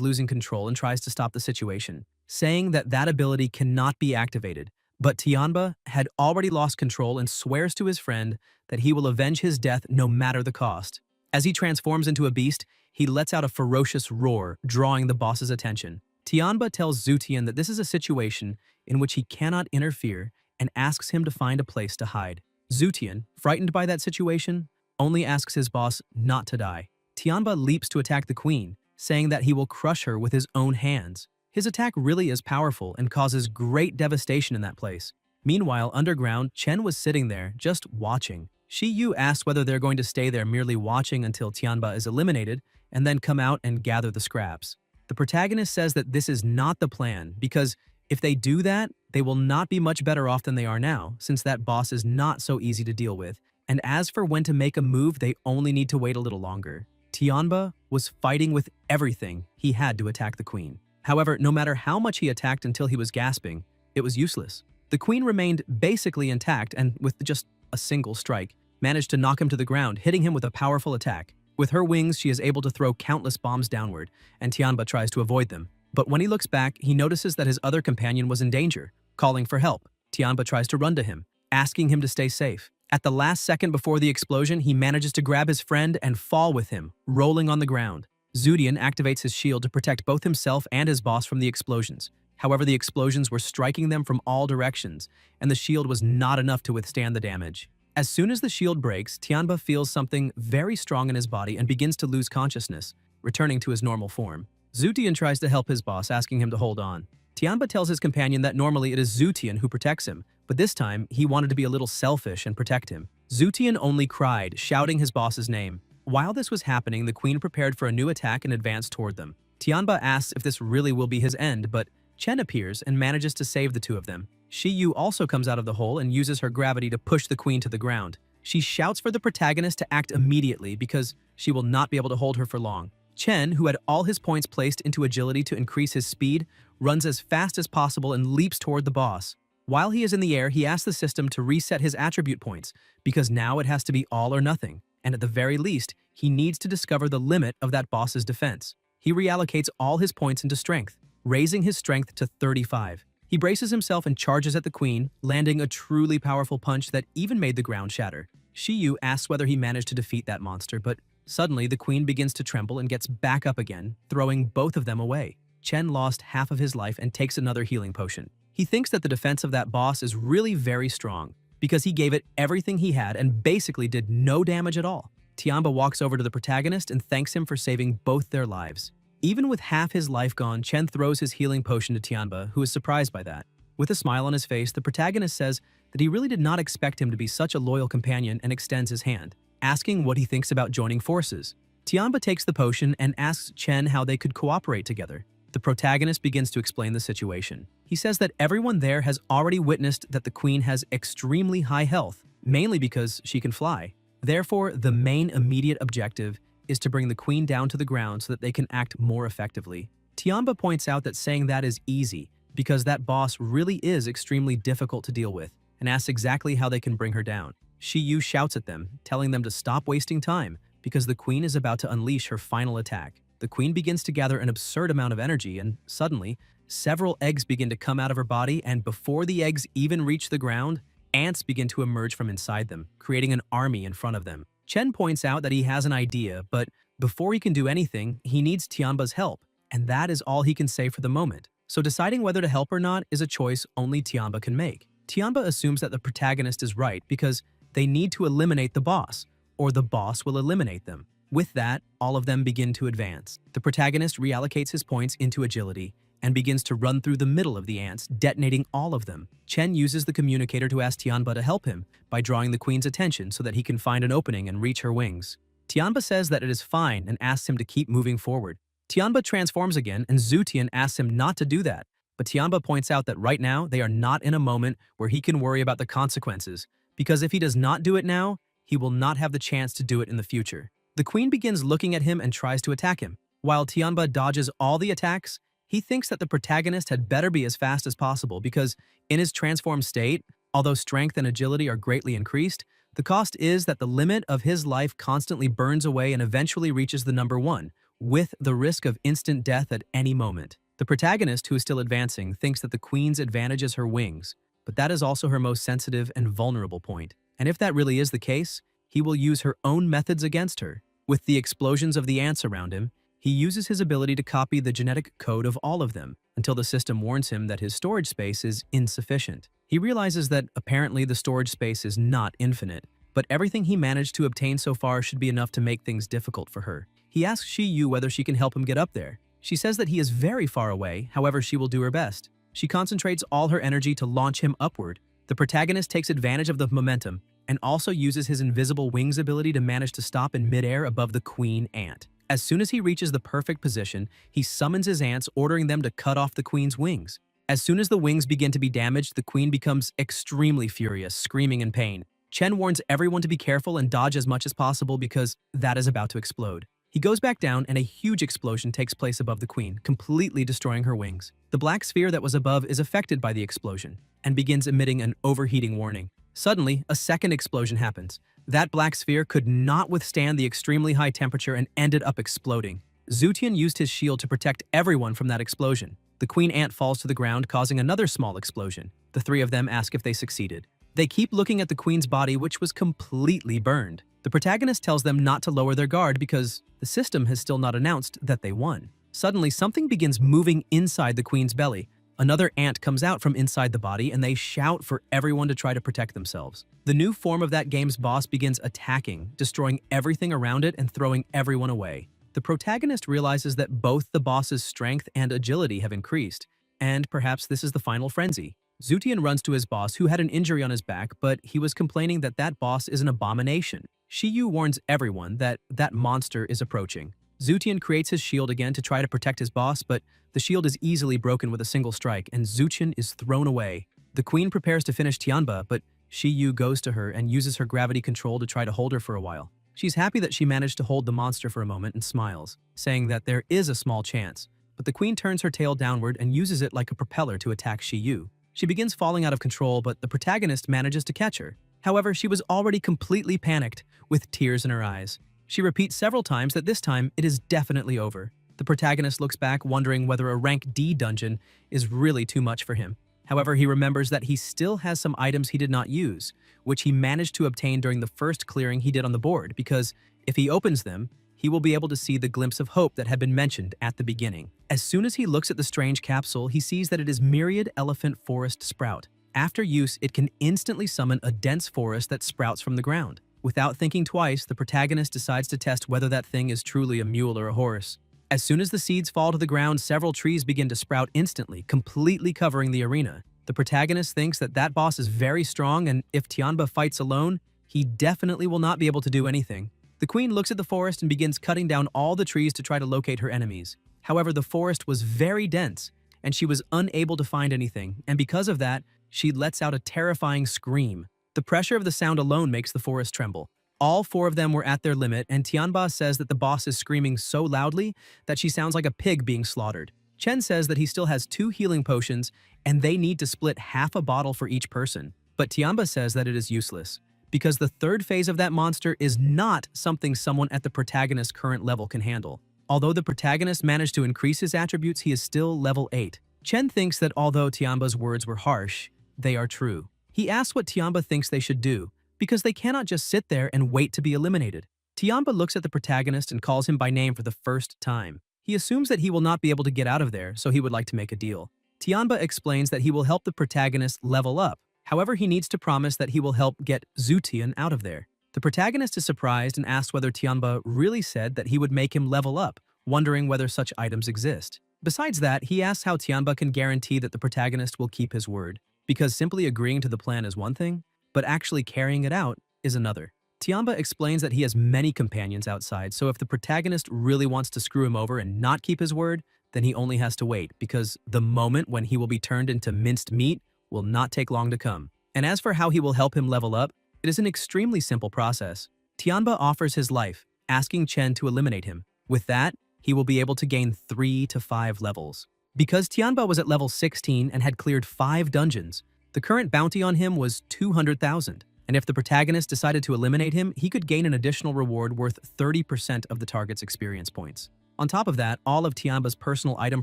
losing control and tries to stop the situation, saying that that ability cannot be activated. But Tianba had already lost control and swears to his friend that he will avenge his death no matter the cost. As he transforms into a beast, he lets out a ferocious roar, drawing the boss's attention. Tianba tells Zutian that this is a situation in which he cannot interfere and asks him to find a place to hide. Zutian, frightened by that situation, only asks his boss not to die. Tianba leaps to attack the queen, saying that he will crush her with his own hands. His attack really is powerful and causes great devastation in that place. Meanwhile, underground, Chen was sitting there, just watching. Shi Yu asks whether they're going to stay there merely watching until Tianba is eliminated, and then come out and gather the scraps. The protagonist says that this is not the plan, because if they do that, they will not be much better off than they are now, since that boss is not so easy to deal with. And as for when to make a move, they only need to wait a little longer. Tianba was fighting with everything he had to attack the queen. However, no matter how much he attacked until he was gasping, it was useless. The queen remained basically intact and, with just a single strike, managed to knock him to the ground, hitting him with a powerful attack. With her wings, she is able to throw countless bombs downward, and Tianba tries to avoid them. But when he looks back, he notices that his other companion was in danger, calling for help. Tianba tries to run to him, asking him to stay safe. At the last second before the explosion, he manages to grab his friend and fall with him, rolling on the ground. Zutian activates his shield to protect both himself and his boss from the explosions. However, the explosions were striking them from all directions, and the shield was not enough to withstand the damage. As soon as the shield breaks, Tianba feels something very strong in his body and begins to lose consciousness, returning to his normal form. Zutian tries to help his boss, asking him to hold on. Tianba tells his companion that normally it is Zutian who protects him, but this time he wanted to be a little selfish and protect him. Zutian only cried, shouting his boss's name. While this was happening, the queen prepared for a new attack and advanced toward them. Tianba asks if this really will be his end, but Chen appears and manages to save the two of them. Shi Yu also comes out of the hole and uses her gravity to push the queen to the ground. She shouts for the protagonist to act immediately because she will not be able to hold her for long. Chen, who had all his points placed into agility to increase his speed, runs as fast as possible and leaps toward the boss. While he is in the air, he asks the system to reset his attribute points because now it has to be all or nothing. And at the very least, he needs to discover the limit of that boss's defense. He reallocates all his points into strength, raising his strength to 35. He braces himself and charges at the queen, landing a truly powerful punch that even made the ground shatter. Shi Yu asks whether he managed to defeat that monster, but suddenly the queen begins to tremble and gets back up again, throwing both of them away. Chen lost half of his life and takes another healing potion. He thinks that the defense of that boss is really very strong, because he gave it everything he had and basically did no damage at all. Tianba walks over to the protagonist and thanks him for saving both their lives. Even with half his life gone, Chen throws his healing potion to Tianba, who is surprised by that. With a smile on his face, the protagonist says that he really did not expect him to be such a loyal companion and extends his hand, asking what he thinks about joining forces. Tianba takes the potion and asks Chen how they could cooperate together. The protagonist begins to explain the situation. He says that everyone there has already witnessed that the queen has extremely high health, mainly because she can fly. Therefore, the main immediate objective is to bring the queen down to the ground so that they can act more effectively. Tianba points out that saying that is easy because that boss really is extremely difficult to deal with, and asks exactly how they can bring her down. Shi Yu shouts at them, telling them to stop wasting time because the queen is about to unleash her final attack. The queen begins to gather an absurd amount of energy, and suddenly, several eggs begin to come out of her body, and before the eggs even reach the ground, ants begin to emerge from inside them, creating an army in front of them. Chen points out that he has an idea, but before he can do anything, he needs Tianba's help, and that is all he can say for the moment. So deciding whether to help or not is a choice only Tianba can make. Tianba assumes that the protagonist is right because they need to eliminate the boss, or the boss will eliminate them. With that, all of them begin to advance. The protagonist reallocates his points into agility and begins to run through the middle of the ants, detonating all of them. Chen uses the communicator to ask Tianba to help him by drawing the queen's attention so that he can find an opening and reach her wings. Tianba says that it is fine and asks him to keep moving forward. Tianba transforms again and Zutian asks him not to do that, but Tianba points out that right now they are not in a moment where he can worry about the consequences, because if he does not do it now, he will not have the chance to do it in the future. The queen begins looking at him and tries to attack him. While Tianba dodges all the attacks, he thinks that the protagonist had better be as fast as possible because, in his transformed state, although strength and agility are greatly increased, the cost is that the limit of his life constantly burns away and eventually reaches the number 1, with the risk of instant death at any moment. The protagonist, who is still advancing, thinks that the queen's advantage is her wings, but that is also her most sensitive and vulnerable point. And if that really is the case, he will use her own methods against her. With the explosions of the ants around him, he uses his ability to copy the genetic code of all of them until the system warns him that his storage space is insufficient. He realizes that apparently the storage space is not infinite, but everything he managed to obtain so far should be enough to make things difficult for her. He asks Shi Yu whether she can help him get up there. She says that he is very far away, however she will do her best. She concentrates all her energy to launch him upward. The protagonist takes advantage of the momentum and also uses his invisible wings ability to manage to stop in midair above the queen ant. As soon as he reaches the perfect position, he summons his ants, ordering them to cut off the queen's wings. As soon as the wings begin to be damaged, the queen becomes extremely furious, screaming in pain. Chen warns everyone to be careful and dodge as much as possible because that is about to explode. He goes back down and a huge explosion takes place above the queen, completely destroying her wings. The black sphere that was above is affected by the explosion and begins emitting an overheating warning. Suddenly, a second explosion happens. That black sphere could not withstand the extremely high temperature and ended up exploding. Zutian used his shield to protect everyone from that explosion. The queen ant falls to the ground, causing another small explosion. The three of them ask if they succeeded. They keep looking at the queen's body, which was completely burned. The protagonist tells them not to lower their guard because the system has still not announced that they won. Suddenly, something begins moving inside the queen's belly. Another ant comes out from inside the body and they shout for everyone to try to protect themselves. The new form of that game's boss begins attacking, destroying everything around it and throwing everyone away. The protagonist realizes that both the boss's strength and agility have increased, and perhaps this is the final frenzy. Zutian runs to his boss, who had an injury on his back, but he was complaining that that boss is an abomination. Shi Yu warns everyone that that monster is approaching. Zutian creates his shield again to try to protect his boss, but the shield is easily broken with a single strike, and Zutian is thrown away. The queen prepares to finish Tianba, but Shi Yu goes to her and uses her gravity control to try to hold her for a while. She's happy that she managed to hold the monster for a moment and smiles, saying that there is a small chance. But the queen turns her tail downward and uses it like a propeller to attack Shi Yu. She begins falling out of control, but the protagonist manages to catch her. However, she was already completely panicked, with tears in her eyes. She repeats several times that this time it is definitely over. The protagonist looks back, wondering whether a rank D dungeon is really too much for him. However, he remembers that he still has some items he did not use, which he managed to obtain during the first clearing he did on the board, because if he opens them, he will be able to see the glimpse of hope that had been mentioned at the beginning. As soon as he looks at the strange capsule, he sees that it is Myriad Elephant Forest Sprout. After use, it can instantly summon a dense forest that sprouts from the ground. Without thinking twice, the protagonist decides to test whether that thing is truly a mule or a horse. As soon as the seeds fall to the ground, several trees begin to sprout instantly, completely covering the arena. The protagonist thinks that that boss is very strong, and if Tianba fights alone, he definitely will not be able to do anything. The queen looks at the forest and begins cutting down all the trees to try to locate her enemies. However, the forest was very dense, and she was unable to find anything, and because of that, she lets out a terrifying scream. The pressure of the sound alone makes the forest tremble. All four of them were at their limit, and Tianba says that the boss is screaming so loudly that she sounds like a pig being slaughtered. Chen says that he still has 2 healing potions, and they need to split half a bottle for each person. But Tianba says that it is useless, because the third phase of that monster is not something someone at the protagonist's current level can handle. Although the protagonist managed to increase his attributes, he is still level 8. Chen thinks that although Tianba's words were harsh, they are true. He asks what Tianba thinks they should do, because they cannot just sit there and wait to be eliminated. Tianba looks at the protagonist and calls him by name for the first time. He assumes that he will not be able to get out of there, so he would like to make a deal. Tianba explains that he will help the protagonist level up. However, he needs to promise that he will help get Zutian out of there. The protagonist is surprised and asks whether Tianba really said that he would make him level up, wondering whether such items exist. Besides that, he asks how Tianba can guarantee that the protagonist will keep his word, because simply agreeing to the plan is one thing, but actually carrying it out is another. Tianba explains that he has many companions outside, so if the protagonist really wants to screw him over and not keep his word, then he only has to wait, because the moment when he will be turned into minced meat will not take long to come. And as for how he will help him level up, it is an extremely simple process. Tianba offers his life, asking Chen to eliminate him. With that, he will be able to gain 3 to 5 levels. Because Tianba was at level 16 and had cleared 5 dungeons, the current bounty on him was 200,000. And if the protagonist decided to eliminate him, he could gain an additional reward worth 30% of the target's experience points. On top of that, all of Tianba's personal item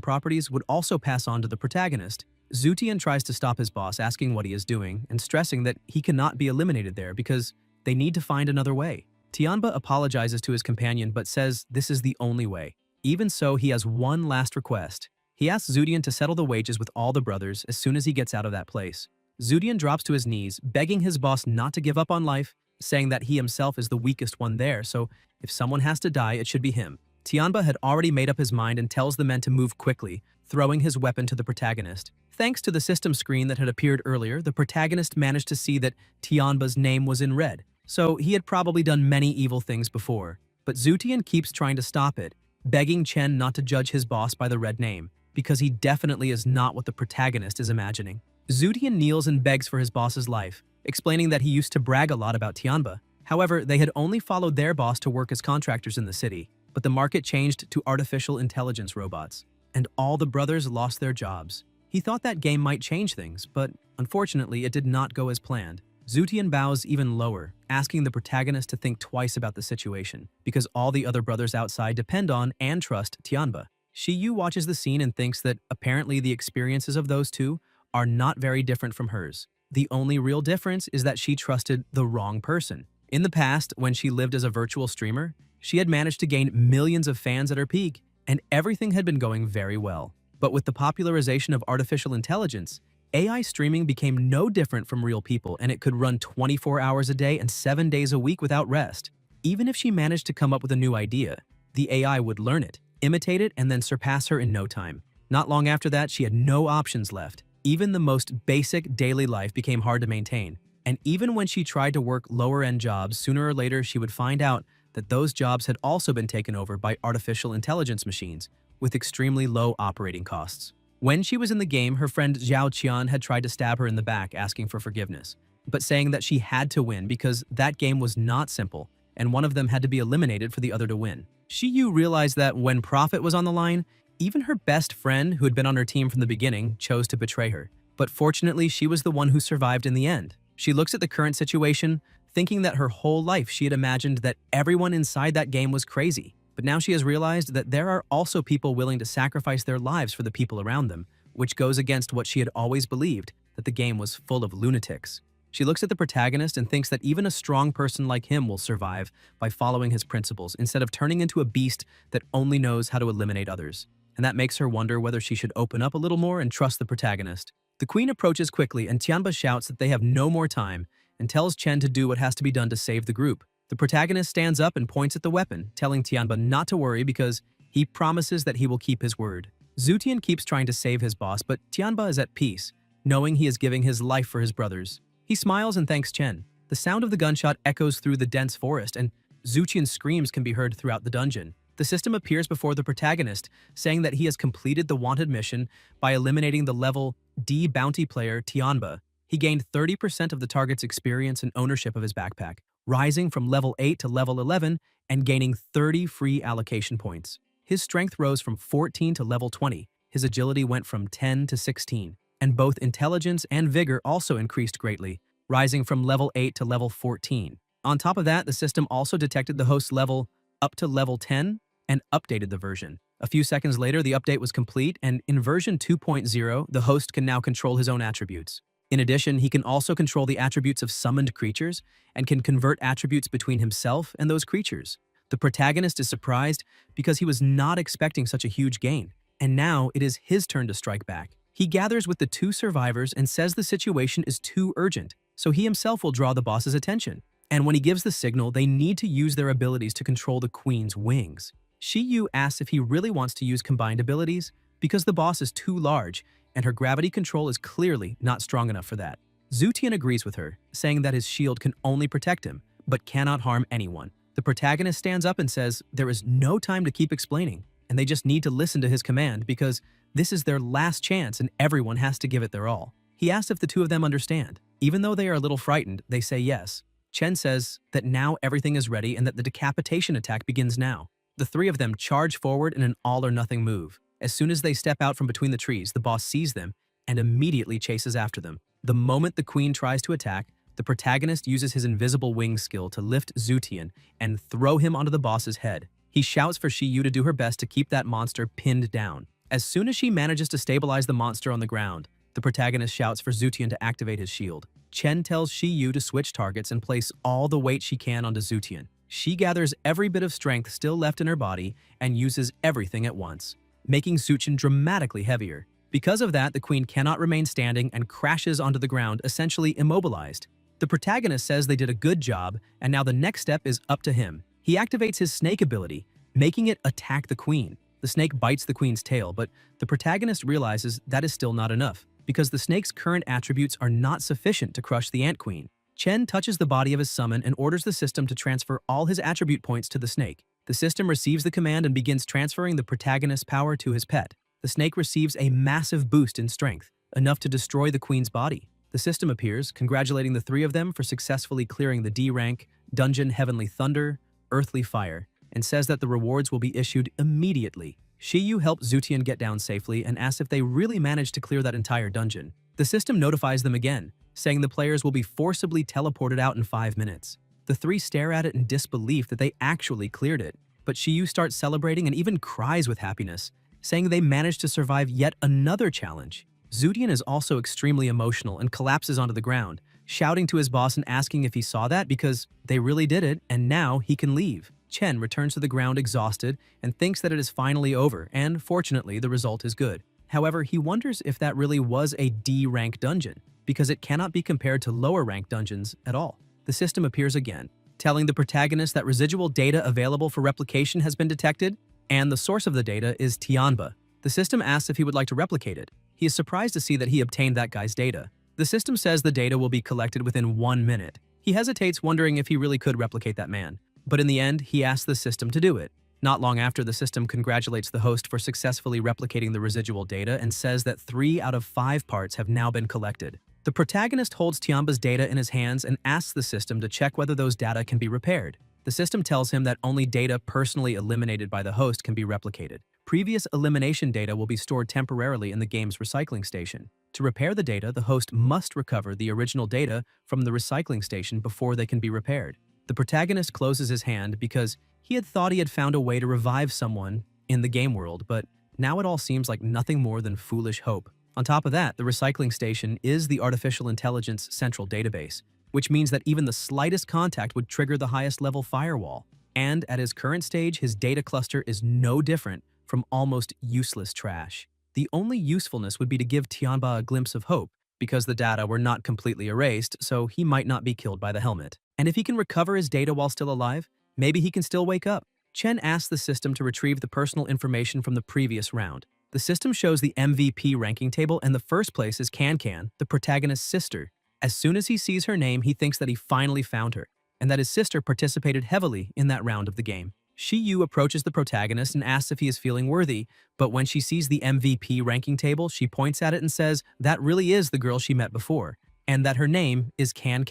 properties would also pass on to the protagonist. Zutian tries to stop his boss, asking what he is doing, and stressing that he cannot be eliminated there because they need to find another way. Tianba apologizes to his companion but says this is the only way. Even so, he has one last request. He asks Zutian to settle the wages with all the brothers as soon as he gets out of that place. Zutian drops to his knees, begging his boss not to give up on life, saying that he himself is the weakest one there, so if someone has to die, it should be him. Tianba had already made up his mind and tells the men to move quickly, throwing his weapon to the protagonist. Thanks to the system screen that had appeared earlier, the protagonist managed to see that Tianba's name was in red, so he had probably done many evil things before. But Zutian keeps trying to stop it, begging Chen not to judge his boss by the red name, because he definitely is not what the protagonist is imagining. Zutian kneels and begs for his boss's life, explaining that he used to brag a lot about Tianba. However, they had only followed their boss to work as contractors in the city, but the market changed to artificial intelligence robots, and all the brothers lost their jobs. He thought that game might change things, but unfortunately it did not go as planned. Zutian bows even lower, asking the protagonist to think twice about the situation, because all the other brothers outside depend on and trust Tianba. Shiyu watches the scene and thinks that apparently the experiences of those two are not very different from hers. The only real difference is that she trusted the wrong person. In the past, when she lived as a virtual streamer, she had managed to gain millions of fans at her peak, and everything had been going very well. But with the popularization of artificial intelligence, AI streaming became no different from real people, and it could run 24 hours a day and 7 days a week without rest. Even if she managed to come up with a new idea, the AI would learn it, imitate it, and then surpass her in no time. Not long after that, she had no options left. Even the most basic daily life became hard to maintain. And even when she tried to work lower-end jobs, sooner or later she would find out that those jobs had also been taken over by artificial intelligence machines with extremely low operating costs. When she was in the game, her friend Zhao Qian had tried to stab her in the back, asking for forgiveness, but saying that she had to win because that game was not simple, and one of them had to be eliminated for the other to win. Shiyu realized that when profit was on the line, even her best friend, who had been on her team from the beginning, chose to betray her. But fortunately, she was the one who survived in the end. She looks at the current situation, thinking that her whole life she had imagined that everyone inside that game was crazy. But now she has realized that there are also people willing to sacrifice their lives for the people around them, which goes against what she had always believed, that the game was full of lunatics. She looks at the protagonist and thinks that even a strong person like him will survive by following his principles instead of turning into a beast that only knows how to eliminate others. And that makes her wonder whether she should open up a little more and trust the protagonist. The queen approaches quickly and Tianba shouts that they have no more time and tells Chen to do what has to be done to save the group. The protagonist stands up and points at the weapon, telling Tianba not to worry because he promises that he will keep his word. Zutian keeps trying to save his boss, but Tianba is at peace, knowing he is giving his life for his brothers. He smiles and thanks Chen. The sound of the gunshot echoes through the dense forest, and Zutian's screams can be heard throughout the dungeon. The system appears before the protagonist, saying that he has completed the wanted mission by eliminating the level D bounty player Tianba. He gained 30% of the target's experience and ownership of his backpack, rising from level 8 to level 11 and gaining 30 free allocation points. His strength rose from 14 to level 20. His agility went from 10 to 16, and both intelligence and vigor also increased greatly, rising from level 8 to level 14. On top of that, the system also detected the host's level up to level 10 and updated the version. A few seconds later, the update was complete, and in version 2.0, the host can now control his own attributes. In addition, he can also control the attributes of summoned creatures and can convert attributes between himself and those creatures. The protagonist is surprised because he was not expecting such a huge gain, and now it is his turn to strike back. He gathers with the two survivors and says the situation is too urgent, so he himself will draw the boss's attention. And when he gives the signal, they need to use their abilities to control the queen's wings. Shiyu asks if he really wants to use combined abilities because the boss is too large and her gravity control is clearly not strong enough for that. Zutian agrees with her, saying that his shield can only protect him, but cannot harm anyone. The protagonist stands up and says there is no time to keep explaining, and they just need to listen to his command because this is their last chance and everyone has to give it their all. He asks if the two of them understand. Even though they are a little frightened, they say yes. Chen says that now everything is ready and that the decapitation attack begins now. The three of them charge forward in an all-or-nothing move. As soon as they step out from between the trees, the boss sees them and immediately chases after them. The moment the queen tries to attack, the protagonist uses his invisible wing skill to lift Zutian and throw him onto the boss's head. He shouts for Shiyu to do her best to keep that monster pinned down. As soon as she manages to stabilize the monster on the ground, the protagonist shouts for Zutian to activate his shield. Chen tells Shiyu to switch targets and place all the weight she can onto Zutian. She gathers every bit of strength still left in her body and uses everything at once, making Zutian dramatically heavier. Because of that, the queen cannot remain standing and crashes onto the ground, essentially immobilized. The protagonist says they did a good job, and now the next step is up to him. He activates his snake ability, making it attack the queen. The snake bites the queen's tail, but the protagonist realizes that is still not enough, because the snake's current attributes are not sufficient to crush the ant queen. Chen touches the body of his summon and orders the system to transfer all his attribute points to the snake. The system receives the command and begins transferring the protagonist's power to his pet. The snake receives a massive boost in strength, enough to destroy the queen's body. The system appears, congratulating the three of them for successfully clearing the D rank, Dungeon Heavenly Thunder, Earthly Fire, and says that the rewards will be issued immediately. Shiyu helps Zutian get down safely and asks if they really managed to clear that entire dungeon. The system notifies them again, saying the players will be forcibly teleported out in 5 minutes. The three stare at it in disbelief that they actually cleared it, but Shiyu starts celebrating and even cries with happiness, saying they managed to survive yet another challenge. Zutian is also extremely emotional and collapses onto the ground, shouting to his boss and asking if he saw that because they really did it and now he can leave. Chen returns to the ground exhausted and thinks that it is finally over, and fortunately the result is good. However, he wonders if that really was a D-rank dungeon, because it cannot be compared to lower-rank dungeons at all. The system appears again, telling the protagonist that residual data available for replication has been detected, and the source of the data is Tianba. The system asks if he would like to replicate it. He is surprised to see that he obtained that guy's data. The system says the data will be collected within 1 minute. He hesitates, wondering if he really could replicate that man. But in the end, he asks the system to do it. Not long after, the system congratulates the host for successfully replicating the residual data and says that 3 out of 5 parts have now been collected. The protagonist holds Tianba's data in his hands and asks the system to check whether those data can be repaired. The system tells him that only data personally eliminated by the host can be replicated. Previous elimination data will be stored temporarily in the game's recycling station. To repair the data, the host must recover the original data from the recycling station before they can be repaired. The protagonist closes his hand because he had thought he had found a way to revive someone in the game world, but now it all seems like nothing more than foolish hope. On top of that, the recycling station is the artificial intelligence central database, which means that even the slightest contact would trigger the highest level firewall. And at his current stage, his data cluster is no different from almost useless trash. The only usefulness would be to give Tianba a glimpse of hope, because the data were not completely erased, so he might not be killed by the helmet. And if he can recover his data while still alive, maybe he can still wake up. Chen asks the system to retrieve the personal information from the previous round. The system shows the MVP ranking table, and the first place is Can, the protagonist's sister. As soon as he sees her name, he thinks that he finally found her, and that his sister participated heavily in that round of the game. Shiyu approaches the protagonist and asks if he is feeling worthy, but when she sees the MVP ranking table, she points at it and says that really is the girl she met before, and that her name is Can.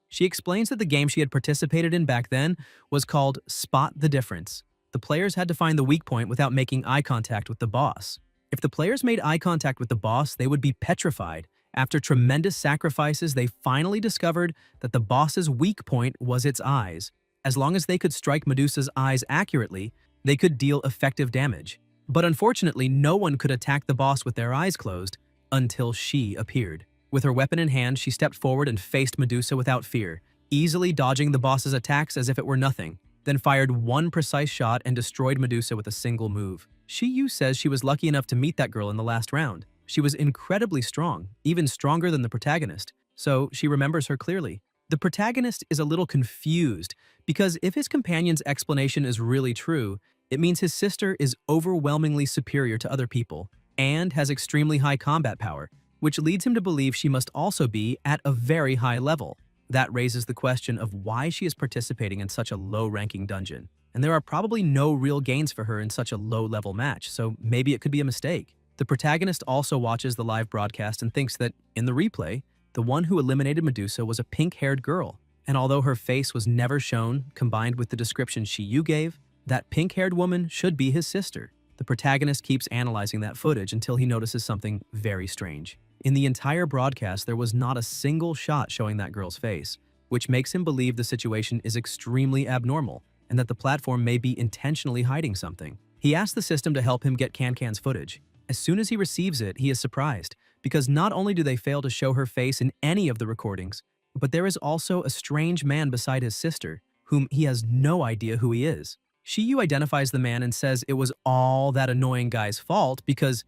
She explains that the game she had participated in back then was called Spot the Difference. The players had to find the weak point without making eye contact with the boss. If the players made eye contact with the boss, they would be petrified. After tremendous sacrifices, they finally discovered that the boss's weak point was its eyes. As long as they could strike Medusa's eyes accurately, they could deal effective damage. But unfortunately, no one could attack the boss with their eyes closed until she appeared. With her weapon in hand, she stepped forward and faced Medusa without fear, easily dodging the boss's attacks as if it were nothing, then fired one precise shot and destroyed Medusa with a single move. Shiyu says she was lucky enough to meet that girl in the last round. She was incredibly strong, even stronger than the protagonist, so she remembers her clearly. The protagonist is a little confused because if his companion's explanation is really true, it means his sister is overwhelmingly superior to other people and has extremely high combat power, which leads him to believe she must also be at a very high level. That raises the question of why she is participating in such a low-ranking dungeon. And there are probably no real gains for her in such a low-level match, so maybe it could be a mistake. The protagonist also watches the live broadcast and thinks that, in the replay, the one who eliminated Medusa was a pink-haired girl. And although her face was never shown, combined with the description Shiyu gave, that pink-haired woman should be his sister. The protagonist keeps analyzing that footage until he notices something very strange. In the entire broadcast, there was not a single shot showing that girl's face, which makes him believe the situation is extremely abnormal and that the platform may be intentionally hiding something. He asks the system to help him get Cancan's footage. As soon as he receives it, he is surprised, because not only do they fail to show her face in any of the recordings, but there is also a strange man beside his sister, whom he has no idea who he is. Shiyu identifies the man and says it was all that annoying guy's fault because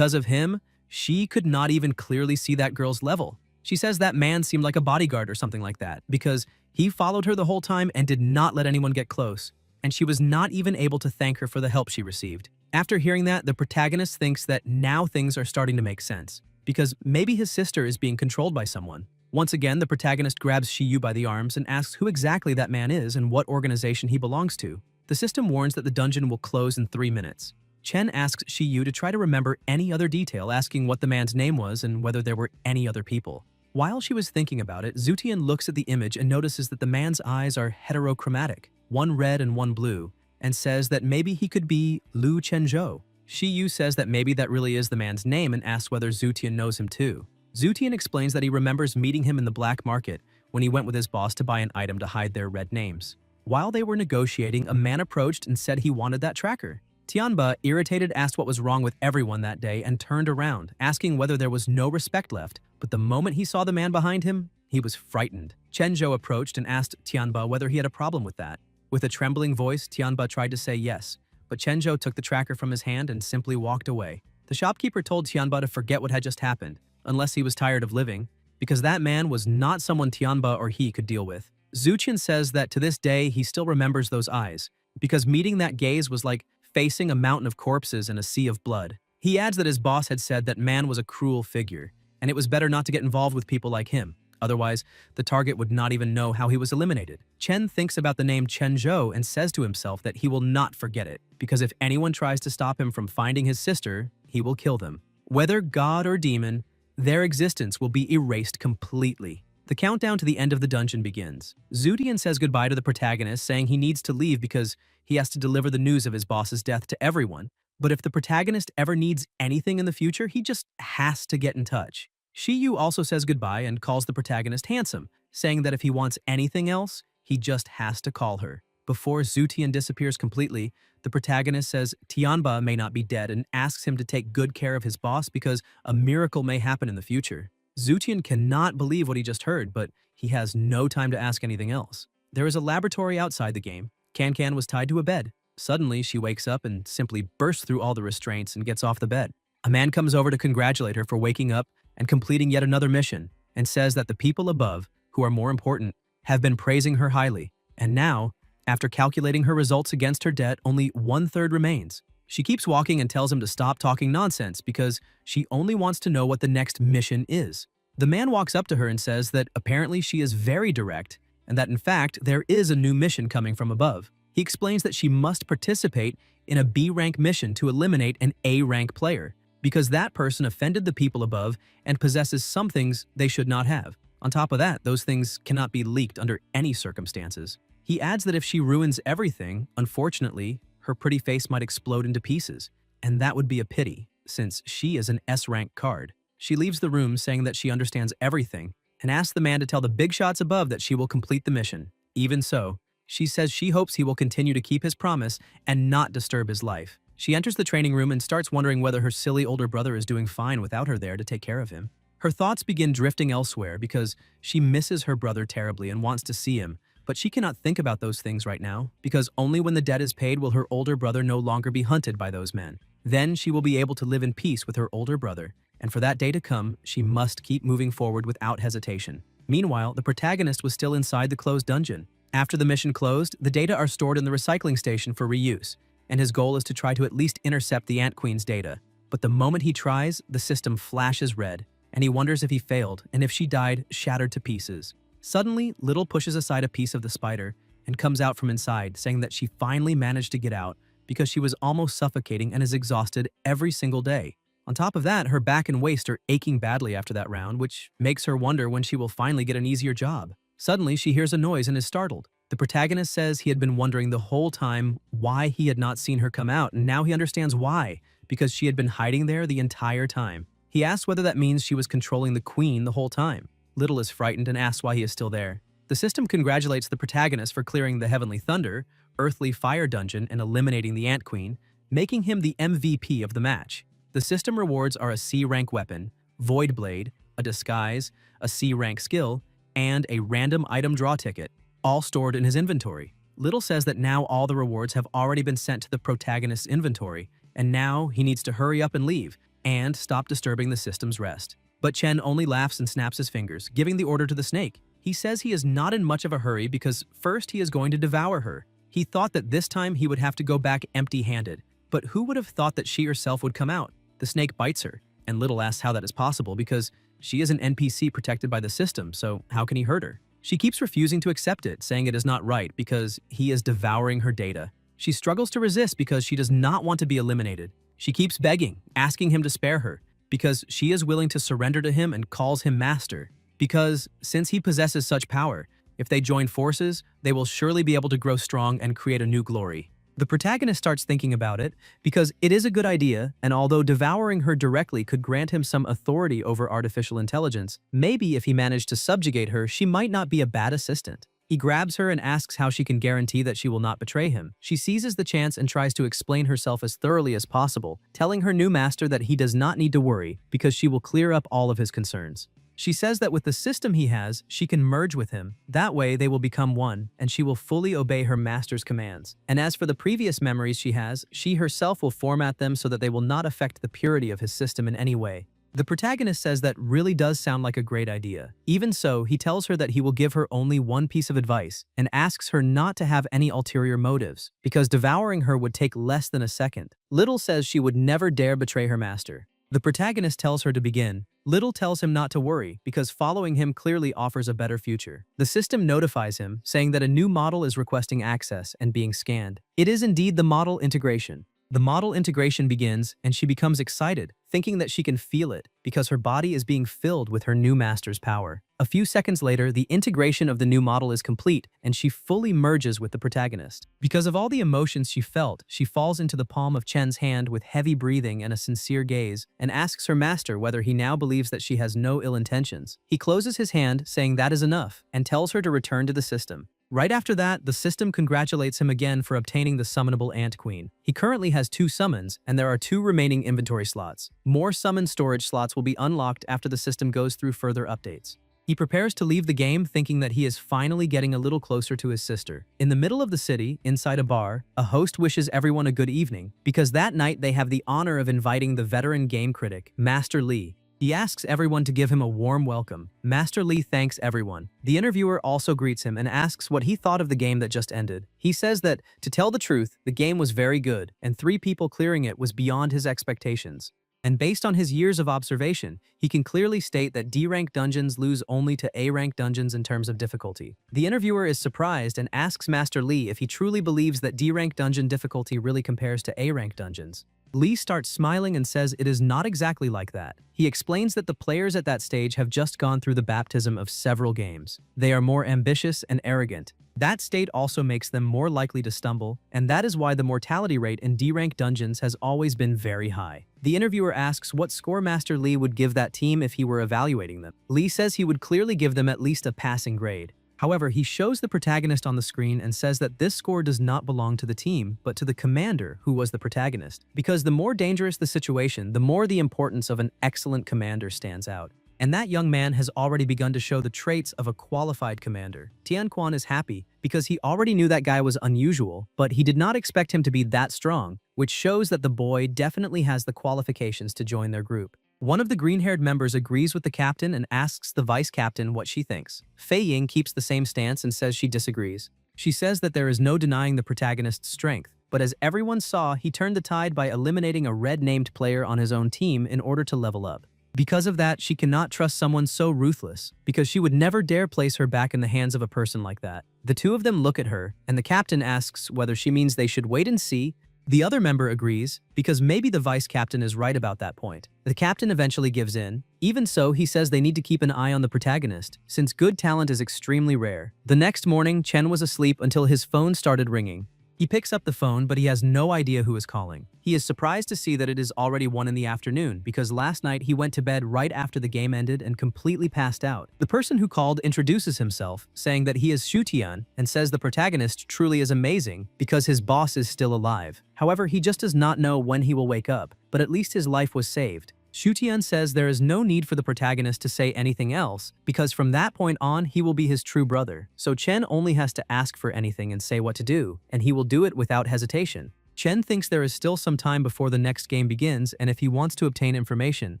of him, she could not even clearly see that girl's level. She says that man seemed like a bodyguard or something like that because he followed her the whole time and did not let anyone get close, and she was not even able to thank her for the help she received. After hearing that, the protagonist thinks that now things are starting to make sense, because maybe his sister is being controlled by someone. Once again, the protagonist grabs Shiyu by the arms and asks who exactly that man is and what organization he belongs to. The system warns that the dungeon will close in 3 minutes. Chen asks Shiyu to try to remember any other detail, asking what the man's name was and whether there were any other people. While she was thinking about it, Zutian looks at the image and notices that the man's eyes are heterochromatic, one red and one blue, and says that maybe he could be Lu Chenzhou. Shiyu says that maybe that really is the man's name and asks whether Zutian knows him too. Zutian explains that he remembers meeting him in the black market when he went with his boss to buy an item to hide their red names. While they were negotiating, a man approached and said he wanted that tracker. Tianba, irritated, asked what was wrong with everyone that day and turned around, asking whether there was no respect left, but the moment he saw the man behind him, he was frightened. Chenzhou approached and asked Tianba whether he had a problem with that. With a trembling voice, Tianba tried to say yes, but Chenzhou took the tracker from his hand and simply walked away. The shopkeeper told Tianba to forget what had just happened, unless he was tired of living, because that man was not someone Tianba or he could deal with. Zuchian says that to this day he still remembers those eyes, because meeting that gaze was like facing a mountain of corpses and a sea of blood. He adds that his boss had said that man was a cruel figure, and it was better not to get involved with people like him. Otherwise, the target would not even know how he was eliminated. Chen thinks about the name Chenzhou and says to himself that he will not forget it, because if anyone tries to stop him from finding his sister, he will kill them. Whether god or demon, their existence will be erased completely. The countdown to the end of the dungeon begins. Zutian says goodbye to the protagonist, saying he needs to leave because he has to deliver the news of his boss's death to everyone. But if the protagonist ever needs anything in the future, he just has to get in touch. Shiyu also says goodbye and calls the protagonist handsome, saying that if he wants anything else, he just has to call her. Before Zutian disappears completely, the protagonist says Tianba may not be dead and asks him to take good care of his boss because a miracle may happen in the future. Zutian cannot believe what he just heard, but he has no time to ask anything else. There is a laboratory outside the game. Cancan was tied to a bed. Suddenly, she wakes up and simply bursts through all the restraints and gets off the bed. A man comes over to congratulate her for waking up and completing yet another mission, and says that the people above, who are more important, have been praising her highly. And now, after calculating her results against her debt, only 1/3 remains. She keeps walking and tells him to stop talking nonsense because she only wants to know what the next mission is. The man walks up to her and says that apparently she is very direct and that in fact there is a new mission coming from above. He explains that she must participate in a B-rank mission to eliminate an A-rank player because that person offended the people above and possesses some things they should not have. On top of that, those things cannot be leaked under any circumstances. He adds that if she ruins everything, unfortunately, her pretty face might explode into pieces, and that would be a pity, since she is an S-rank card. She leaves the room saying that she understands everything, and asks the man to tell the big shots above that she will complete the mission. Even so, she says she hopes he will continue to keep his promise and not disturb his life. She enters the training room and starts wondering whether her silly older brother is doing fine without her there to take care of him. Her thoughts begin drifting elsewhere because she misses her brother terribly and wants to see him, but she cannot think about those things right now because only when the debt is paid will her older brother no longer be hunted by those men. Then she will be able to live in peace with her older brother, and for that day to come, she must keep moving forward without hesitation. Meanwhile, the protagonist was still inside the closed dungeon. After the mission closed, the data are stored in the recycling station for reuse, and his goal is to try to at least intercept the Ant Queen's data. But the moment he tries, the system flashes red, and he wonders if he failed and if she died shattered to pieces. Suddenly, Little pushes aside a piece of the spider and comes out from inside, saying that she finally managed to get out because she was almost suffocating and is exhausted every single day. On top of that, her back and waist are aching badly after that round, which makes her wonder when she will finally get an easier job. Suddenly, she hears a noise and is startled. The protagonist says he had been wondering the whole time why he had not seen her come out, and now he understands why, because she had been hiding there the entire time. He asks whether that means she was controlling the queen the whole time. Little is frightened and asks why he is still there. The system congratulates the protagonist for clearing the Heavenly Thunder, Earthly Fire Dungeon, and eliminating the Ant Queen, making him the MVP of the match. The system rewards are a C-rank weapon, Void Blade, a disguise, a C-rank skill, and a random item draw ticket, all stored in his inventory. Little says that now all the rewards have already been sent to the protagonist's inventory, and now he needs to hurry up and leave, and stop disturbing the system's rest. But Chen only laughs and snaps his fingers, giving the order to the snake. He says he is not in much of a hurry because first he is going to devour her. He thought that this time he would have to go back empty-handed, but who would have thought that she herself would come out? The snake bites her, and Little asks how that is possible because she is an NPC protected by the system, so how can he hurt her? She keeps refusing to accept it, saying it is not right because he is devouring her data. She struggles to resist because she does not want to be eliminated. She keeps begging, asking him to spare her, because she is willing to surrender to him and calls him master. Because, since he possesses such power, if they join forces, they will surely be able to grow strong and create a new glory. The protagonist starts thinking about it because it is a good idea, and although devouring her directly could grant him some authority over artificial intelligence, maybe if he managed to subjugate her, she might not be a bad assistant. He grabs her and asks how she can guarantee that she will not betray him. She seizes the chance and tries to explain herself as thoroughly as possible, telling her new master that he does not need to worry because she will clear up all of his concerns. She says that with the system he has, she can merge with him. That way, they will become one, and she will fully obey her master's commands. And as for the previous memories she has, she herself will format them so that they will not affect the purity of his system in any way. The protagonist says that really does sound like a great idea. Even so, he tells her that he will give her only one piece of advice and asks her not to have any ulterior motives, because devouring her would take less than a second. Little says she would never dare betray her master. The protagonist tells her to begin. Little tells him not to worry because following him clearly offers a better future. The system notifies him, saying that a new model is requesting access and being scanned. It is indeed the model integration. The model integration begins, and she becomes excited, thinking that she can feel it because her body is being filled with her new master's power. A few seconds later, the integration of the new model is complete, and she fully merges with the protagonist. Because of all the emotions she felt, she falls into the palm of Chen's hand with heavy breathing and a sincere gaze, and asks her master whether he now believes that she has no ill intentions. He closes his hand, saying that is enough, and tells her to return to the system. Right after that, the system congratulates him again for obtaining the summonable Ant Queen. He currently has 2 summons, and there are 2 remaining inventory slots. More summon storage slots will be unlocked after the system goes through further updates. He prepares to leave the game thinking that he is finally getting a little closer to his sister. In the middle of the city, inside a bar, a host wishes everyone a good evening, because that night they have the honor of inviting the veteran game critic, Master Lee. He asks everyone to give him a warm welcome. Master Lee thanks everyone. The interviewer also greets him and asks what he thought of the game that just ended. He says that, to tell the truth, the game was very good, and 3 people clearing it was beyond his expectations. And based on his years of observation, he can clearly state that D-rank dungeons lose only to A-rank dungeons in terms of difficulty. The interviewer is surprised and asks Master Lee if he truly believes that D-rank dungeon difficulty really compares to A-rank dungeons. Lee starts smiling and says it is not exactly like that. He explains that the players at that stage have just gone through the baptism of several games. They are more ambitious and arrogant. That state also makes them more likely to stumble, and that is why the mortality rate in D-rank dungeons has always been very high. The interviewer asks what score Master Lee would give that team if he were evaluating them. Lee says he would clearly give them at least a passing grade. However, he shows the protagonist on the screen and says that this score does not belong to the team, but to the commander, who was the protagonist. Because the more dangerous the situation, the more the importance of an excellent commander stands out. and that young man has already begun to show the traits of a qualified commander. Tianquan is happy because he already knew that guy was unusual, but he did not expect him to be that strong, which shows that the boy definitely has the qualifications to join their group. One of the green-haired members agrees with the captain and asks the vice captain what she thinks. Fei Ying keeps the same stance and says she disagrees. She says that there is no denying the protagonist's strength, but as everyone saw, he turned the tide by eliminating a red-named player on his own team in order to level up. Because of that, she cannot trust someone so ruthless, because she would never dare place her back in the hands of a person like that. The two of them look at her, and the captain asks whether she means they should wait and see. The other member agrees, because maybe the vice captain is right about that point. The captain eventually gives in. Even so, he says they need to keep an eye on the protagonist, since good talent is extremely rare. The next morning, Chen was asleep until his phone started ringing. He picks up the phone, but he has no idea who is calling. He is surprised to see that it is already 1 in the afternoon, because last night he went to bed right after the game ended and completely passed out. The person who called introduces himself, saying that he is Shu Tian, and says the protagonist truly is amazing because his boss is still alive. However, he just does not know when he will wake up, but at least his life was saved. Shu Tian says there is no need for the protagonist to say anything else, because from that point on, he will be his true brother. So Chen only has to ask for anything and say what to do, and he will do it without hesitation. Chen thinks there is still some time before the next game begins, and if he wants to obtain information,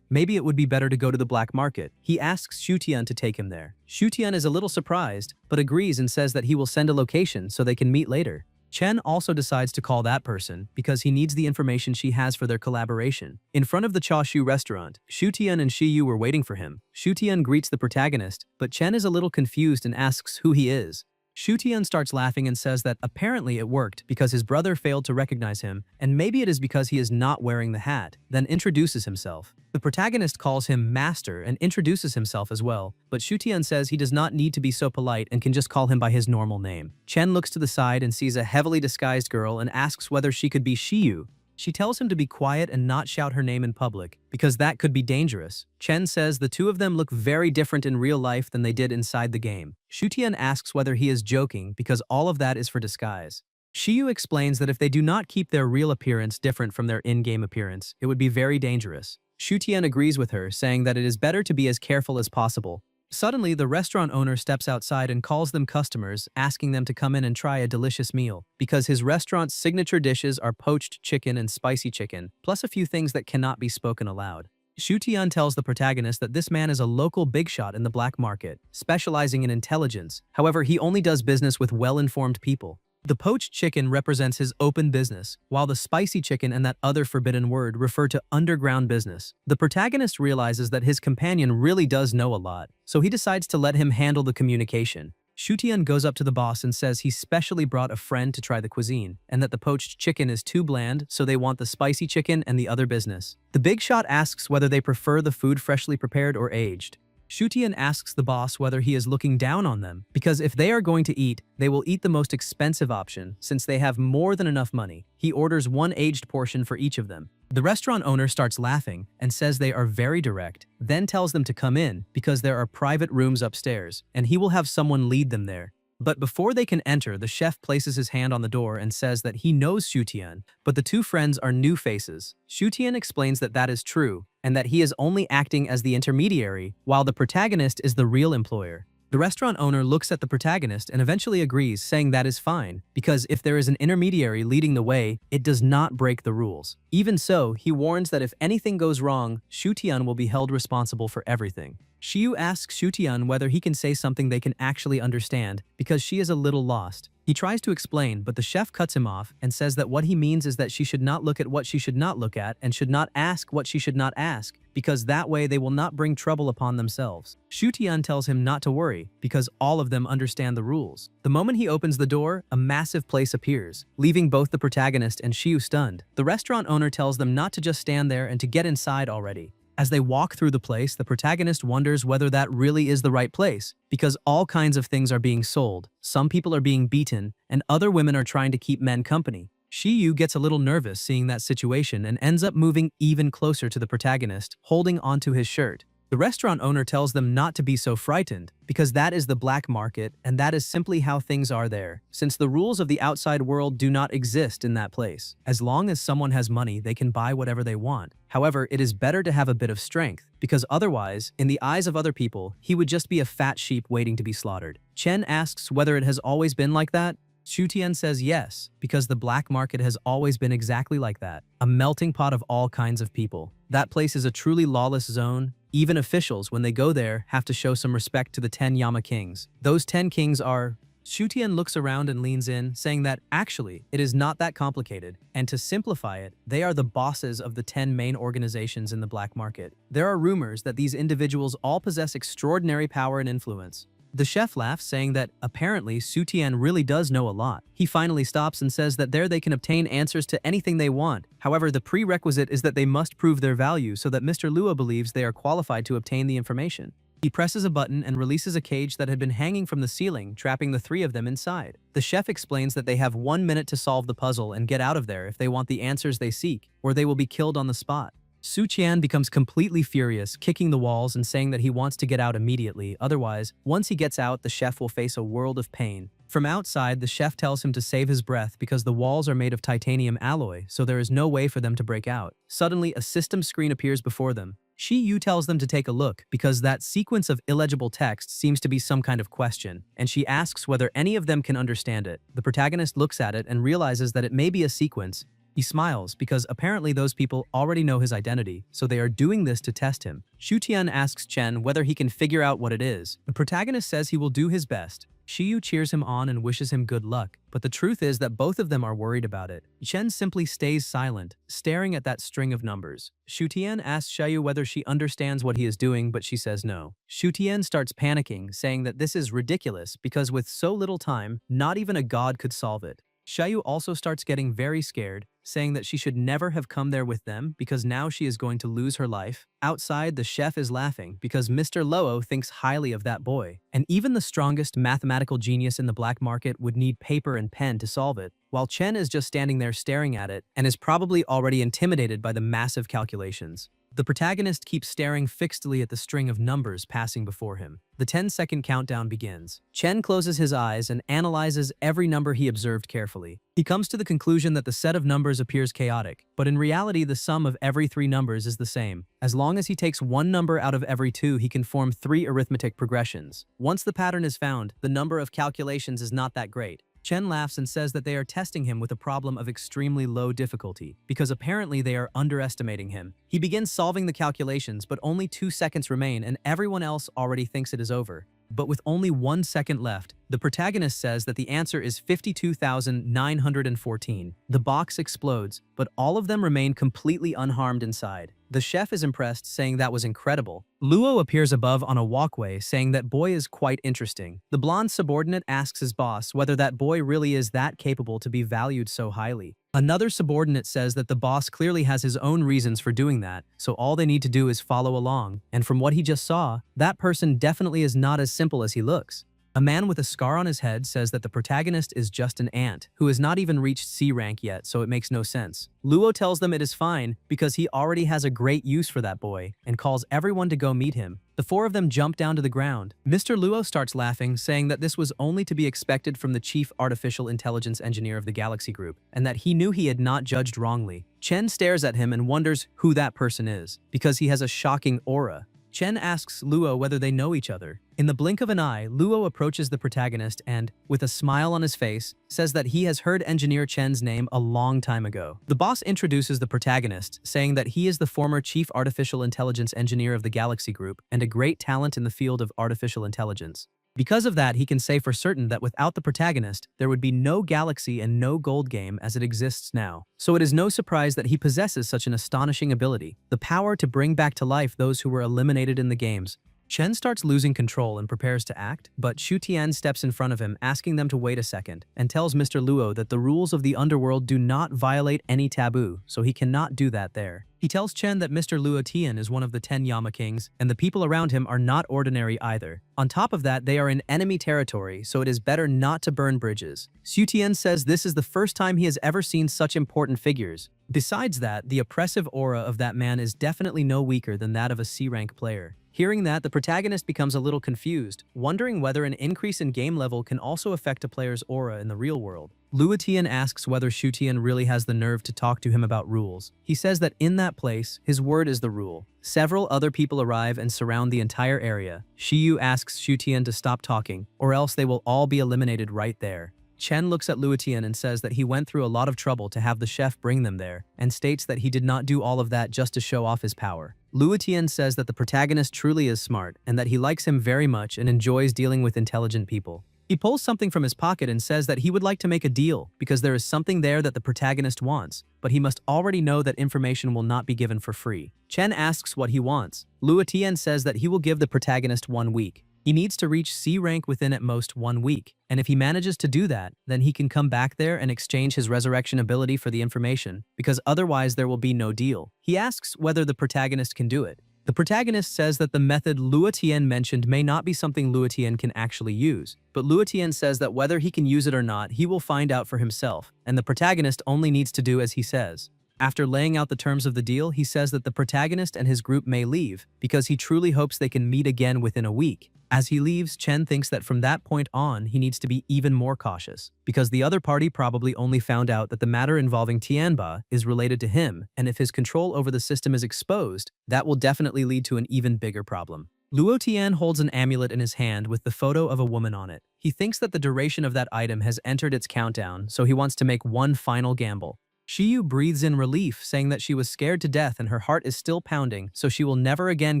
maybe it would be better to go to the black market. He asks Shu Tian to take him there. Shu Tian is a little surprised, but agrees and says that he will send a location so they can meet later. Chen also decides to call that person because he needs the information she has for their collaboration. In front of the Cha Shu restaurant, Shu Tian and Shi Yu were waiting for him. Shu Tian greets the protagonist, but Chen is a little confused and asks who he is. Shu Tian starts laughing and says that apparently it worked because his brother failed to recognize him, and maybe it is because he is not wearing the hat, then introduces himself. The protagonist calls him Master and introduces himself as well, but Shu Tian says he does not need to be so polite and can just call him by his normal name. Chen looks to the side and sees a heavily disguised girl and asks whether she could be Shi Yu. She tells him to be quiet and not shout her name in public, because that could be dangerous. Chen says the two of them look very different in real life than they did inside the game. Shu Tian asks whether he is joking because all of that is for disguise. Shi Yu explains that if they do not keep their real appearance different from their in-game appearance, it would be very dangerous. Shu Tian agrees with her, saying that it is better to be as careful as possible. Suddenly, the restaurant owner steps outside and calls them customers, asking them to come in and try a delicious meal, because his restaurant's signature dishes are poached chicken and spicy chicken, plus a few things that cannot be spoken aloud. Shu Tian tells the protagonist that this man is a local big shot in the black market, specializing in intelligence. However, he only does business with well-informed people. The poached chicken represents his open business, while the spicy chicken and that other forbidden word refer to underground business. The protagonist realizes that his companion really does know a lot, so he decides to let him handle the communication. Shu Tian goes up to the boss and says he specially brought a friend to try the cuisine, and that the poached chicken is too bland, so they want the spicy chicken and the other business. The big shot asks whether they prefer the food freshly prepared or aged. Shu Tian asks the boss whether he is looking down on them, because if they are going to eat, they will eat the most expensive option since they have more than enough money. He orders one aged portion for each of them. The restaurant owner starts laughing and says they are very direct, then tells them to come in because there are private rooms upstairs, and he will have someone lead them there. But before they can enter, the chef places his hand on the door and says that he knows Shu Tian, but the two friends are new faces. Shu Tian explains that that is true, and that he is only acting as the intermediary, while the protagonist is the real employer. The restaurant owner looks at the protagonist and eventually agrees, saying that is fine, because if there is an intermediary leading the way, it does not break the rules. Even so, he warns that if anything goes wrong, Shu Tian will be held responsible for everything. Shi Yu asks Shu Tian whether he can say something they can actually understand, because she is a little lost. He tries to explain, but the chef cuts him off and says that what he means is that she should not look at what she should not look at and should not ask what she should not ask, because that way they will not bring trouble upon themselves. Shu Tian tells him not to worry, because all of them understand the rules. The moment he opens the door, a massive place appears, leaving both the protagonist and Shi Yu stunned. The restaurant owner tells them not to just stand there and to get inside already. As they walk through the place, the protagonist wonders whether that really is the right place, because all kinds of things are being sold, some people are being beaten, and other women are trying to keep men company. Shi Yu gets a little nervous seeing that situation and ends up moving even closer to the protagonist, holding onto his shirt. The restaurant owner tells them not to be so frightened, because that is the black market and that is simply how things are there, since the rules of the outside world do not exist in that place. As long as someone has money, they can buy whatever they want. However, it is better to have a bit of strength, because otherwise, in the eyes of other people, he would just be a fat sheep waiting to be slaughtered. Chen asks whether it has always been like that. Shutian says yes, because the black market has always been exactly like that, a melting pot of all kinds of people. That place is a truly lawless zone. Even officials, when they go there, have to show some respect to the 10 Yama kings. Those 10 kings are... Shutian looks around and leans in, saying that actually, it is not that complicated, and to simplify it, they are the bosses of the 10 main organizations in the black market. There are rumors that these individuals all possess extraordinary power and influence. The chef laughs, saying that apparently Sutian really does know a lot. He finally stops and says that there they can obtain answers to anything they want. However, the prerequisite is that they must prove their value so that Mr. Luo believes they are qualified to obtain the information. He presses a button and releases a cage that had been hanging from the ceiling, trapping the 3 of them inside. The chef explains that they have 1 minute to solve the puzzle and get out of there if they want the answers they seek, or they will be killed on the spot. Su Qian becomes completely furious, kicking the walls and saying that he wants to get out immediately, otherwise, once he gets out, the chef will face a world of pain. From outside, the chef tells him to save his breath because the walls are made of titanium alloy, so there is no way for them to break out. Suddenly, a system screen appears before them. Shi Yu tells them to take a look, because that sequence of illegible text seems to be some kind of question, and she asks whether any of them can understand it. The protagonist looks at it and realizes that it may be a sequence. He smiles because apparently those people already know his identity, so they are doing this to test him. Shutian asks Chen whether he can figure out what it is. The protagonist says he will do his best. Shiyu cheers him on and wishes him good luck, but the truth is that both of them are worried about it. Chen simply stays silent, staring at that string of numbers. Shutian asks Shiyu whether she understands what he is doing, but she says no. Shutian starts panicking, saying that this is ridiculous because with so little time, not even a god could solve it. Shiyu also starts getting very scared, saying that she should never have come there with them because now she is going to lose her life. Outside, the chef is laughing because Mr. Luo thinks highly of that boy, and even the strongest mathematical genius in the black market would need paper and pen to solve it, while Chen is just standing there staring at it and is probably already intimidated by the massive calculations. The protagonist keeps staring fixedly at the string of numbers passing before him. The 10-second countdown begins. Chen closes his eyes and analyzes every number he observed carefully. He comes to the conclusion that the set of numbers appears chaotic, but in reality the sum of every 3 numbers is the same. As long as he takes 1 number out of every 2, he can form 3 arithmetic progressions. Once the pattern is found, the number of calculations is not that great. Chen laughs and says that they are testing him with a problem of extremely low difficulty, because apparently they are underestimating him. He begins solving the calculations, but only 2 seconds remain and everyone else already thinks it is over. But with only 1 second left, the protagonist says that the answer is 52,914. The box explodes, but all of them remain completely unharmed inside. The chef is impressed, saying that was incredible. Luo appears above on a walkway, saying that boy is quite interesting. The blonde subordinate asks his boss whether that boy really is that capable to be valued so highly. Another subordinate says that the boss clearly has his own reasons for doing that, so all they need to do is follow along. And from what he just saw, that person definitely is not as simple as he looks. A man with a scar on his head says that the protagonist is just an ant, who has not even reached C rank yet, so it makes no sense. Luo tells them it is fine, because he already has a great use for that boy, and calls everyone to go meet him. The 4 of them jump down to the ground. Mr. Luo starts laughing, saying that this was only to be expected from the chief artificial intelligence engineer of the Galaxy Group, and that he knew he had not judged wrongly. Chen stares at him and wonders who that person is, because he has a shocking aura. Chen asks Luo whether they know each other. In the blink of an eye, Luo approaches the protagonist and, with a smile on his face, says that he has heard Engineer Chen's name a long time ago. The boss introduces the protagonist, saying that he is the former Chief Artificial Intelligence Engineer of the Galaxy Group and a great talent in the field of artificial intelligence. Because of that, he can say for certain that without the protagonist, there would be no Galaxy and no Gold game as it exists now. So it is no surprise that he possesses such an astonishing ability, the power to bring back to life those who were eliminated in the games. Chen starts losing control and prepares to act, but Shu Tian steps in front of him, asking them to wait a second, and tells Mr. Luo that the rules of the underworld do not violate any taboo, so he cannot do that there. He tells Chen that Mr. Luo Tian is one of the 10 Yama Kings, and the people around him are not ordinary either. On top of that, they are in enemy territory, so it is better not to burn bridges. Shu Tian says this is the first time he has ever seen such important figures. Besides that, the oppressive aura of that man is definitely no weaker than that of a C-rank player. Hearing that, the protagonist becomes a little confused, wondering whether an increase in game level can also affect a player's aura in the real world. Luotian asks whether Shutian really has the nerve to talk to him about rules. He says that in that place, his word is the rule. Several other people arrive and surround the entire area. Shiyu asks Shutian to stop talking, or else they will all be eliminated right there. Chen looks at Luotian and says that he went through a lot of trouble to have the chef bring them there, and states that he did not do all of that just to show off his power. Luotian says that the protagonist truly is smart, and that he likes him very much and enjoys dealing with intelligent people. He pulls something from his pocket and says that he would like to make a deal because there is something there that the protagonist wants, but he must already know that information will not be given for free. Chen asks what he wants. Luotian says that he will give the protagonist 1 week. He needs to reach C rank within at most 1 week, and if he manages to do that, then he can come back there and exchange his resurrection ability for the information, because otherwise there will be no deal. He asks whether the protagonist can do it. The protagonist says that the method Luotian mentioned may not be something Luotian can actually use, but Luotian says that whether he can use it or not, he will find out for himself, and the protagonist only needs to do as he says. After laying out the terms of the deal, he says that the protagonist and his group may leave, because he truly hopes they can meet again within a week. As he leaves, Chen thinks that from that point on, he needs to be even more cautious, because the other party probably only found out that the matter involving Tianba is related to him, and if his control over the system is exposed, that will definitely lead to an even bigger problem. Luotian holds an amulet in his hand with the photo of a woman on it. He thinks that the duration of that item has entered its countdown, so he wants to make one final gamble. Shiyu breathes in relief, saying that she was scared to death and her heart is still pounding, so she will never again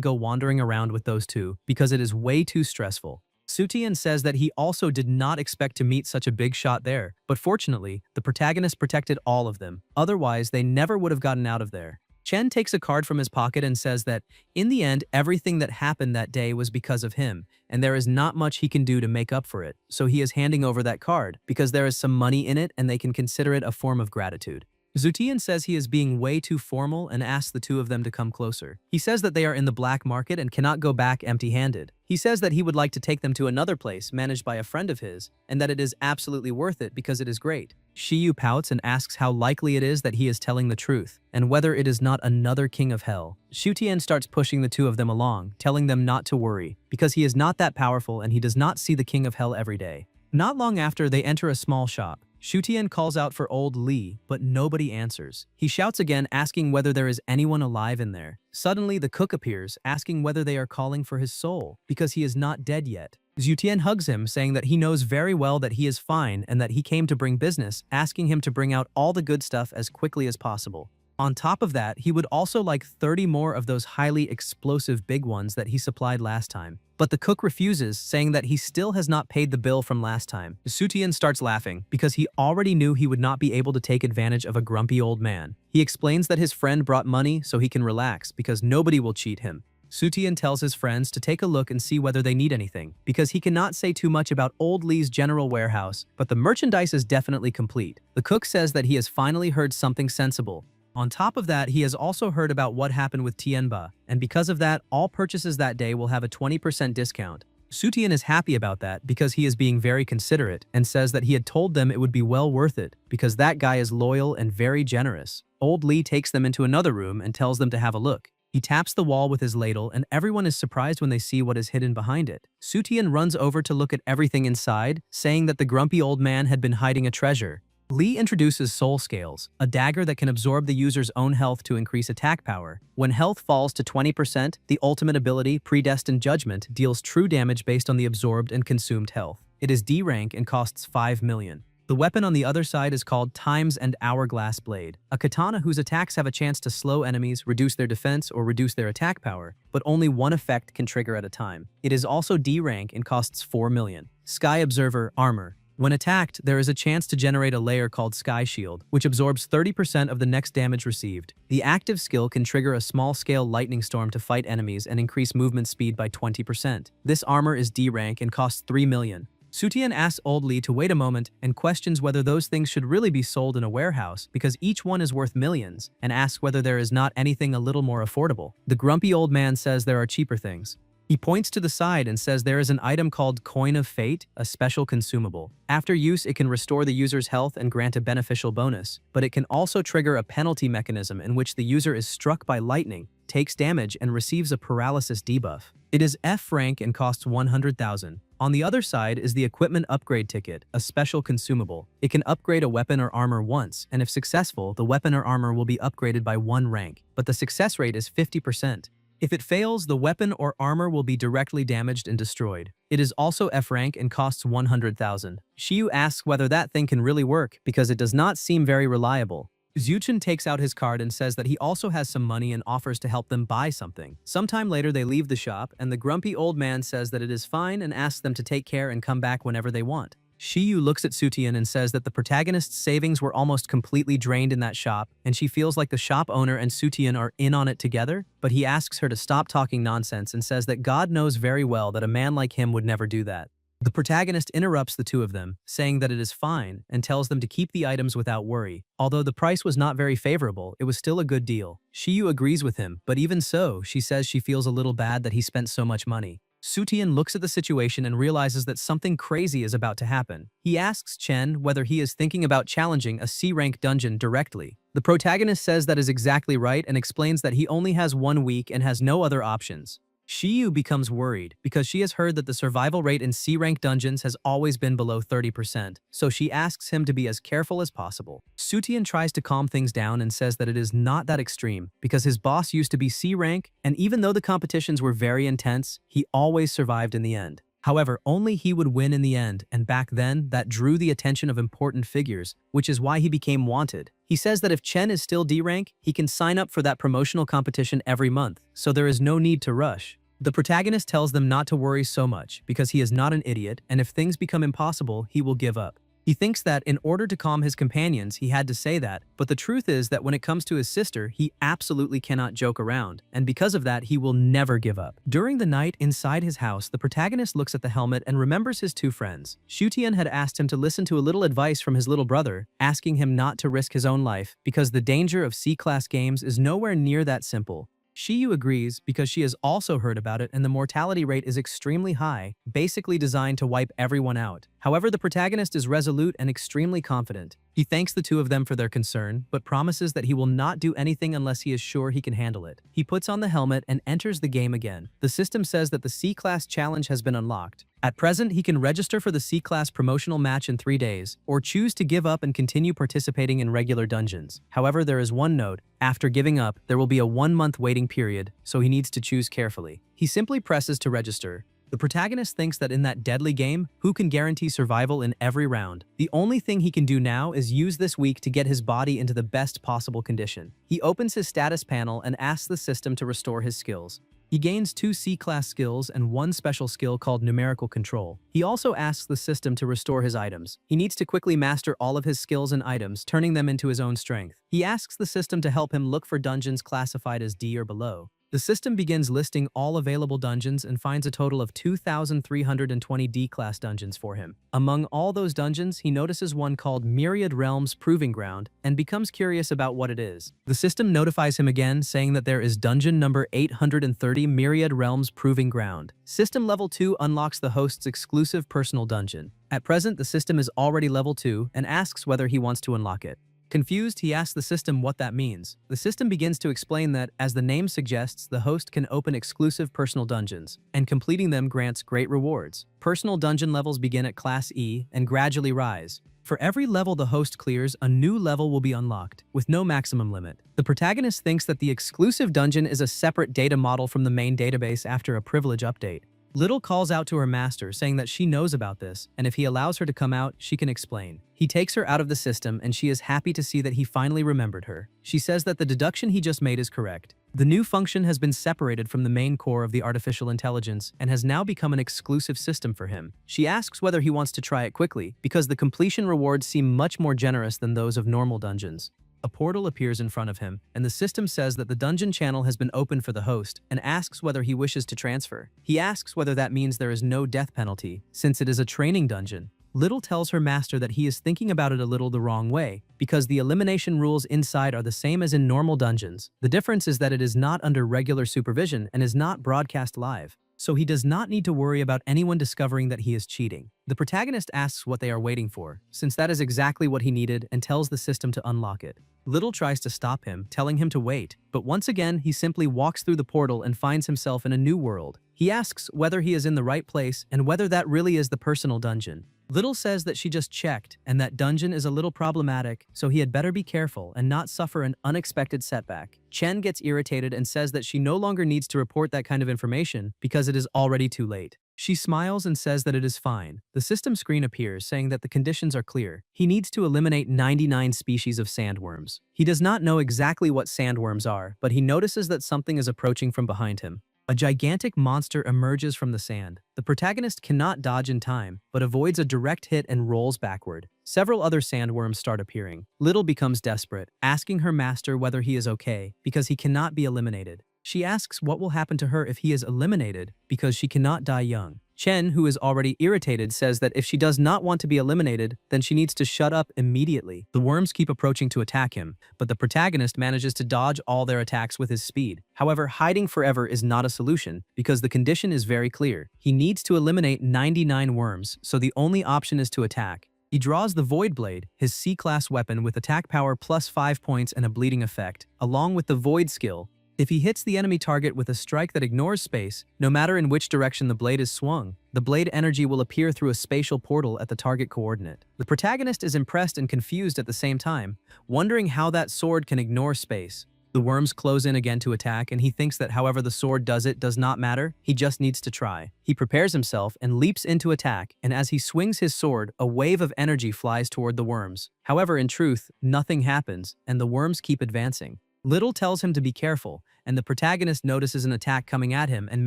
go wandering around with those two, because it is way too stressful. Sutian says that he also did not expect to meet such a big shot there, but fortunately, the protagonist protected all of them, otherwise they never would have gotten out of there. Chen takes a card from his pocket and says that, in the end, everything that happened that day was because of him, and there is not much he can do to make up for it, so he is handing over that card, because there is some money in it and they can consider it a form of gratitude. Zutian says he is being way too formal and asks the two of them to come closer. He says that they are in the black market and cannot go back empty-handed. He says that he would like to take them to another place managed by a friend of his, and that it is absolutely worth it because it is great. Shiyu pouts and asks how likely it is that he is telling the truth, and whether it is not another king of hell. Shutian starts pushing the two of them along, telling them not to worry, because he is not that powerful and he does not see the king of hell every day. Not long after, they enter a small shop. Shutian calls out for old Li, but nobody answers. He shouts again, asking whether there is anyone alive in there. Suddenly, the cook appears, asking whether they are calling for his soul, because he is not dead yet. Zutian hugs him, saying that he knows very well that he is fine and that he came to bring business, asking him to bring out all the good stuff as quickly as possible. On top of that, he would also like 30 more of those highly explosive big ones that he supplied last time. But the cook refuses, saying that he still has not paid the bill from last time. Sutian starts laughing, because he already knew he would not be able to take advantage of a grumpy old man. He explains that his friend brought money so he can relax, because nobody will cheat him. Sutian tells his friends to take a look and see whether they need anything, because he cannot say too much about old Li's general warehouse, but the merchandise is definitely complete. The cook says that he has finally heard something sensible. On top of that, he has also heard about what happened with Tianba, and because of that, all purchases that day will have a 20% discount. Sutian is happy about that because he is being very considerate and says that he had told them it would be well worth it because that guy is loyal and very generous. Old Li takes them into another room and tells them to have a look. He taps the wall with his ladle and everyone is surprised when they see what is hidden behind it. Sutian runs over to look at everything inside, saying that the grumpy old man had been hiding a treasure. Li introduces Soul Scales, a dagger that can absorb the user's own health to increase attack power. When health falls to 20%, the ultimate ability, Predestined Judgment, deals true damage based on the absorbed and consumed health. It is D rank and costs 5 million. The weapon on the other side is called Times and Hourglass Blade, a katana whose attacks have a chance to slow enemies, reduce their defense, or reduce their attack power, but only one effect can trigger at a time. It is also D rank and costs 4 million. Sky Observer Armor. When attacked, there is a chance to generate a layer called Sky Shield, which absorbs 30% of the next damage received. The active skill can trigger a small-scale lightning storm to fight enemies and increase movement speed by 20%. This armor is D rank and costs 3 million. Sutian asks Old Li to wait a moment and questions whether those things should really be sold in a warehouse because each one is worth millions, and asks whether there is not anything a little more affordable. The grumpy old man says there are cheaper things. He points to the side and says there is an item called Coin of Fate, a special consumable. After use, it can restore the user's health and grant a beneficial bonus, but it can also trigger a penalty mechanism in which the user is struck by lightning, takes damage, and receives a paralysis debuff. It is F rank and costs 100,000. On the other side is the equipment upgrade ticket, a special consumable. It can upgrade a weapon or armor once, and if successful, the weapon or armor will be upgraded by 1 rank, but the success rate is 50%. If it fails, the weapon or armor will be directly damaged and destroyed. It is also F rank and costs 100,000. Shiyu asks whether that thing can really work because it does not seem very reliable. Zyuchen takes out his card and says that he also has some money and offers to help them buy something. Sometime later they leave the shop and the grumpy old man says that it is fine and asks them to take care and come back whenever they want. Shiyu looks at Sutian and says that the protagonist's savings were almost completely drained in that shop and she feels like the shop owner and Sutian are in on it together, but he asks her to stop talking nonsense and says that God knows very well that a man like him would never do that. The protagonist interrupts the two of them, saying that it is fine, and tells them to keep the items without worry. Although the price was not very favorable, it was still a good deal. Shiyu agrees with him, but even so, she says she feels a little bad that he spent so much money. Sutian looks at the situation and realizes that something crazy is about to happen. He asks Chen whether he is thinking about challenging a C-rank dungeon directly. The protagonist says that is exactly right and explains that he only has 1 week and has no other options. Shiyu becomes worried because she has heard that the survival rate in C-rank dungeons has always been below 30%, so she asks him to be as careful as possible. Sutian tries to calm things down and says that it is not that extreme because his boss used to be C-rank, and even though the competitions were very intense, he always survived in the end. However, only he would win in the end, and back then, that drew the attention of important figures, which is why he became wanted. He says that if Chen is still D-rank, he can sign up for that promotional competition every month, so there is no need to rush. The protagonist tells them not to worry so much because he is not an idiot, and if things become impossible, he will give up. He thinks that in order to calm his companions, he had to say that, but the truth is that when it comes to his sister, he absolutely cannot joke around, and because of that, he will never give up. During the night inside his house, the protagonist looks at the helmet and remembers his two friends. Shutian had asked him to listen to a little advice from his little brother, asking him not to risk his own life because the danger of C-class games is nowhere near that simple. Shiyu agrees because she has also heard about it and the mortality rate is extremely high, basically designed to wipe everyone out. However, the protagonist is resolute and extremely confident. He thanks the two of them for their concern, but promises that he will not do anything unless he is sure he can handle it. He puts on the helmet and enters the game again. The system says that the C-Class challenge has been unlocked. At present, he can register for the C-Class promotional match in 3 days, or choose to give up and continue participating in regular dungeons. However, there is one note. After giving up, there will be a 1-month waiting period, so he needs to choose carefully. He simply presses to register. The protagonist thinks that in that deadly game, who can guarantee survival in every round? The only thing he can do now is use this week to get his body into the best possible condition. He opens his status panel and asks the system to restore his skills. He gains 2 C-class skills and 1 special skill called numerical control. He also asks the system to restore his items. He needs to quickly master all of his skills and items, turning them into his own strength. He asks the system to help him look for dungeons classified as D or below. The system begins listing all available dungeons and finds a total of 2,320 D-class dungeons for him. Among all those dungeons, he notices one called Myriad Realms Proving Ground and becomes curious about what it is. The system notifies him again, saying that there is dungeon number 830 Myriad Realms Proving Ground. System level 2 unlocks the host's exclusive personal dungeon. At present, the system is already level 2 and asks whether he wants to unlock it. Confused, he asks the system what that means. The system begins to explain that, as the name suggests, the host can open exclusive personal dungeons, and completing them grants great rewards. Personal dungeon levels begin at Class E and gradually rise. For every level the host clears, a new level will be unlocked, with no maximum limit. The protagonist thinks that the exclusive dungeon is a separate data model from the main database after a privilege update. Little calls out to her master, saying that she knows about this, and if he allows her to come out, she can explain. He takes her out of the system, and she is happy to see that he finally remembered her. She says that the deduction he just made is correct. The new function has been separated from the main core of the artificial intelligence and has now become an exclusive system for him. She asks whether he wants to try it quickly, because the completion rewards seem much more generous than those of normal dungeons. A portal appears in front of him, and the system says that the dungeon channel has been opened for the host and asks whether he wishes to transfer. He asks whether that means there is no death penalty, since it is a training dungeon. Little tells her master that he is thinking about it a little the wrong way, because the elimination rules inside are the same as in normal dungeons. The difference is that it is not under regular supervision and is not broadcast live. so he does not need to worry about anyone discovering that he is cheating. The protagonist asks what they are waiting for, since that is exactly what he needed, and tells the system to unlock it. Little tries to stop him, telling him to wait, but once again he simply walks through the portal and finds himself in a new world. He asks whether he is in the right place and whether that really is the personal dungeon. Little says that she just checked and that dungeon is a little problematic, so he had better be careful and not suffer an unexpected setback. Chen gets irritated and says that she no longer needs to report that kind of information because it is already too late. She smiles and says that it is fine. The system screen appears saying that the conditions are clear. He needs to eliminate 99 species of sandworms. He does not know exactly what sandworms are, but he notices that something is approaching from behind him. A gigantic monster emerges from the sand. The protagonist cannot dodge in time, but avoids a direct hit and rolls backward. Several other sandworms start appearing. Little becomes desperate, asking her master whether he is okay, because he cannot be eliminated. She asks what will happen to her if he is eliminated, because she cannot die young. Chen, who is already irritated, says that if she does not want to be eliminated, then she needs to shut up immediately. The worms keep approaching to attack him, but the protagonist manages to dodge all their attacks with his speed. However, hiding forever is not a solution, because the condition is very clear. He needs to eliminate 99 worms, so the only option is to attack. He draws the Void Blade, his C-class weapon with attack power plus 5 points and a bleeding effect, along with the Void skill. If he hits the enemy target with a strike that ignores space, no matter in which direction the blade is swung, the blade energy will appear through a spatial portal at the target coordinate. The protagonist is impressed and confused at the same time, wondering how that sword can ignore space. The worms close in again to attack, and he thinks that however the sword does it does not matter, he just needs to try. He prepares himself and leaps into attack, and as he swings his sword, a wave of energy flies toward the worms. However, in truth, nothing happens, and the worms keep advancing. Little tells him to be careful, and the protagonist notices an attack coming at him and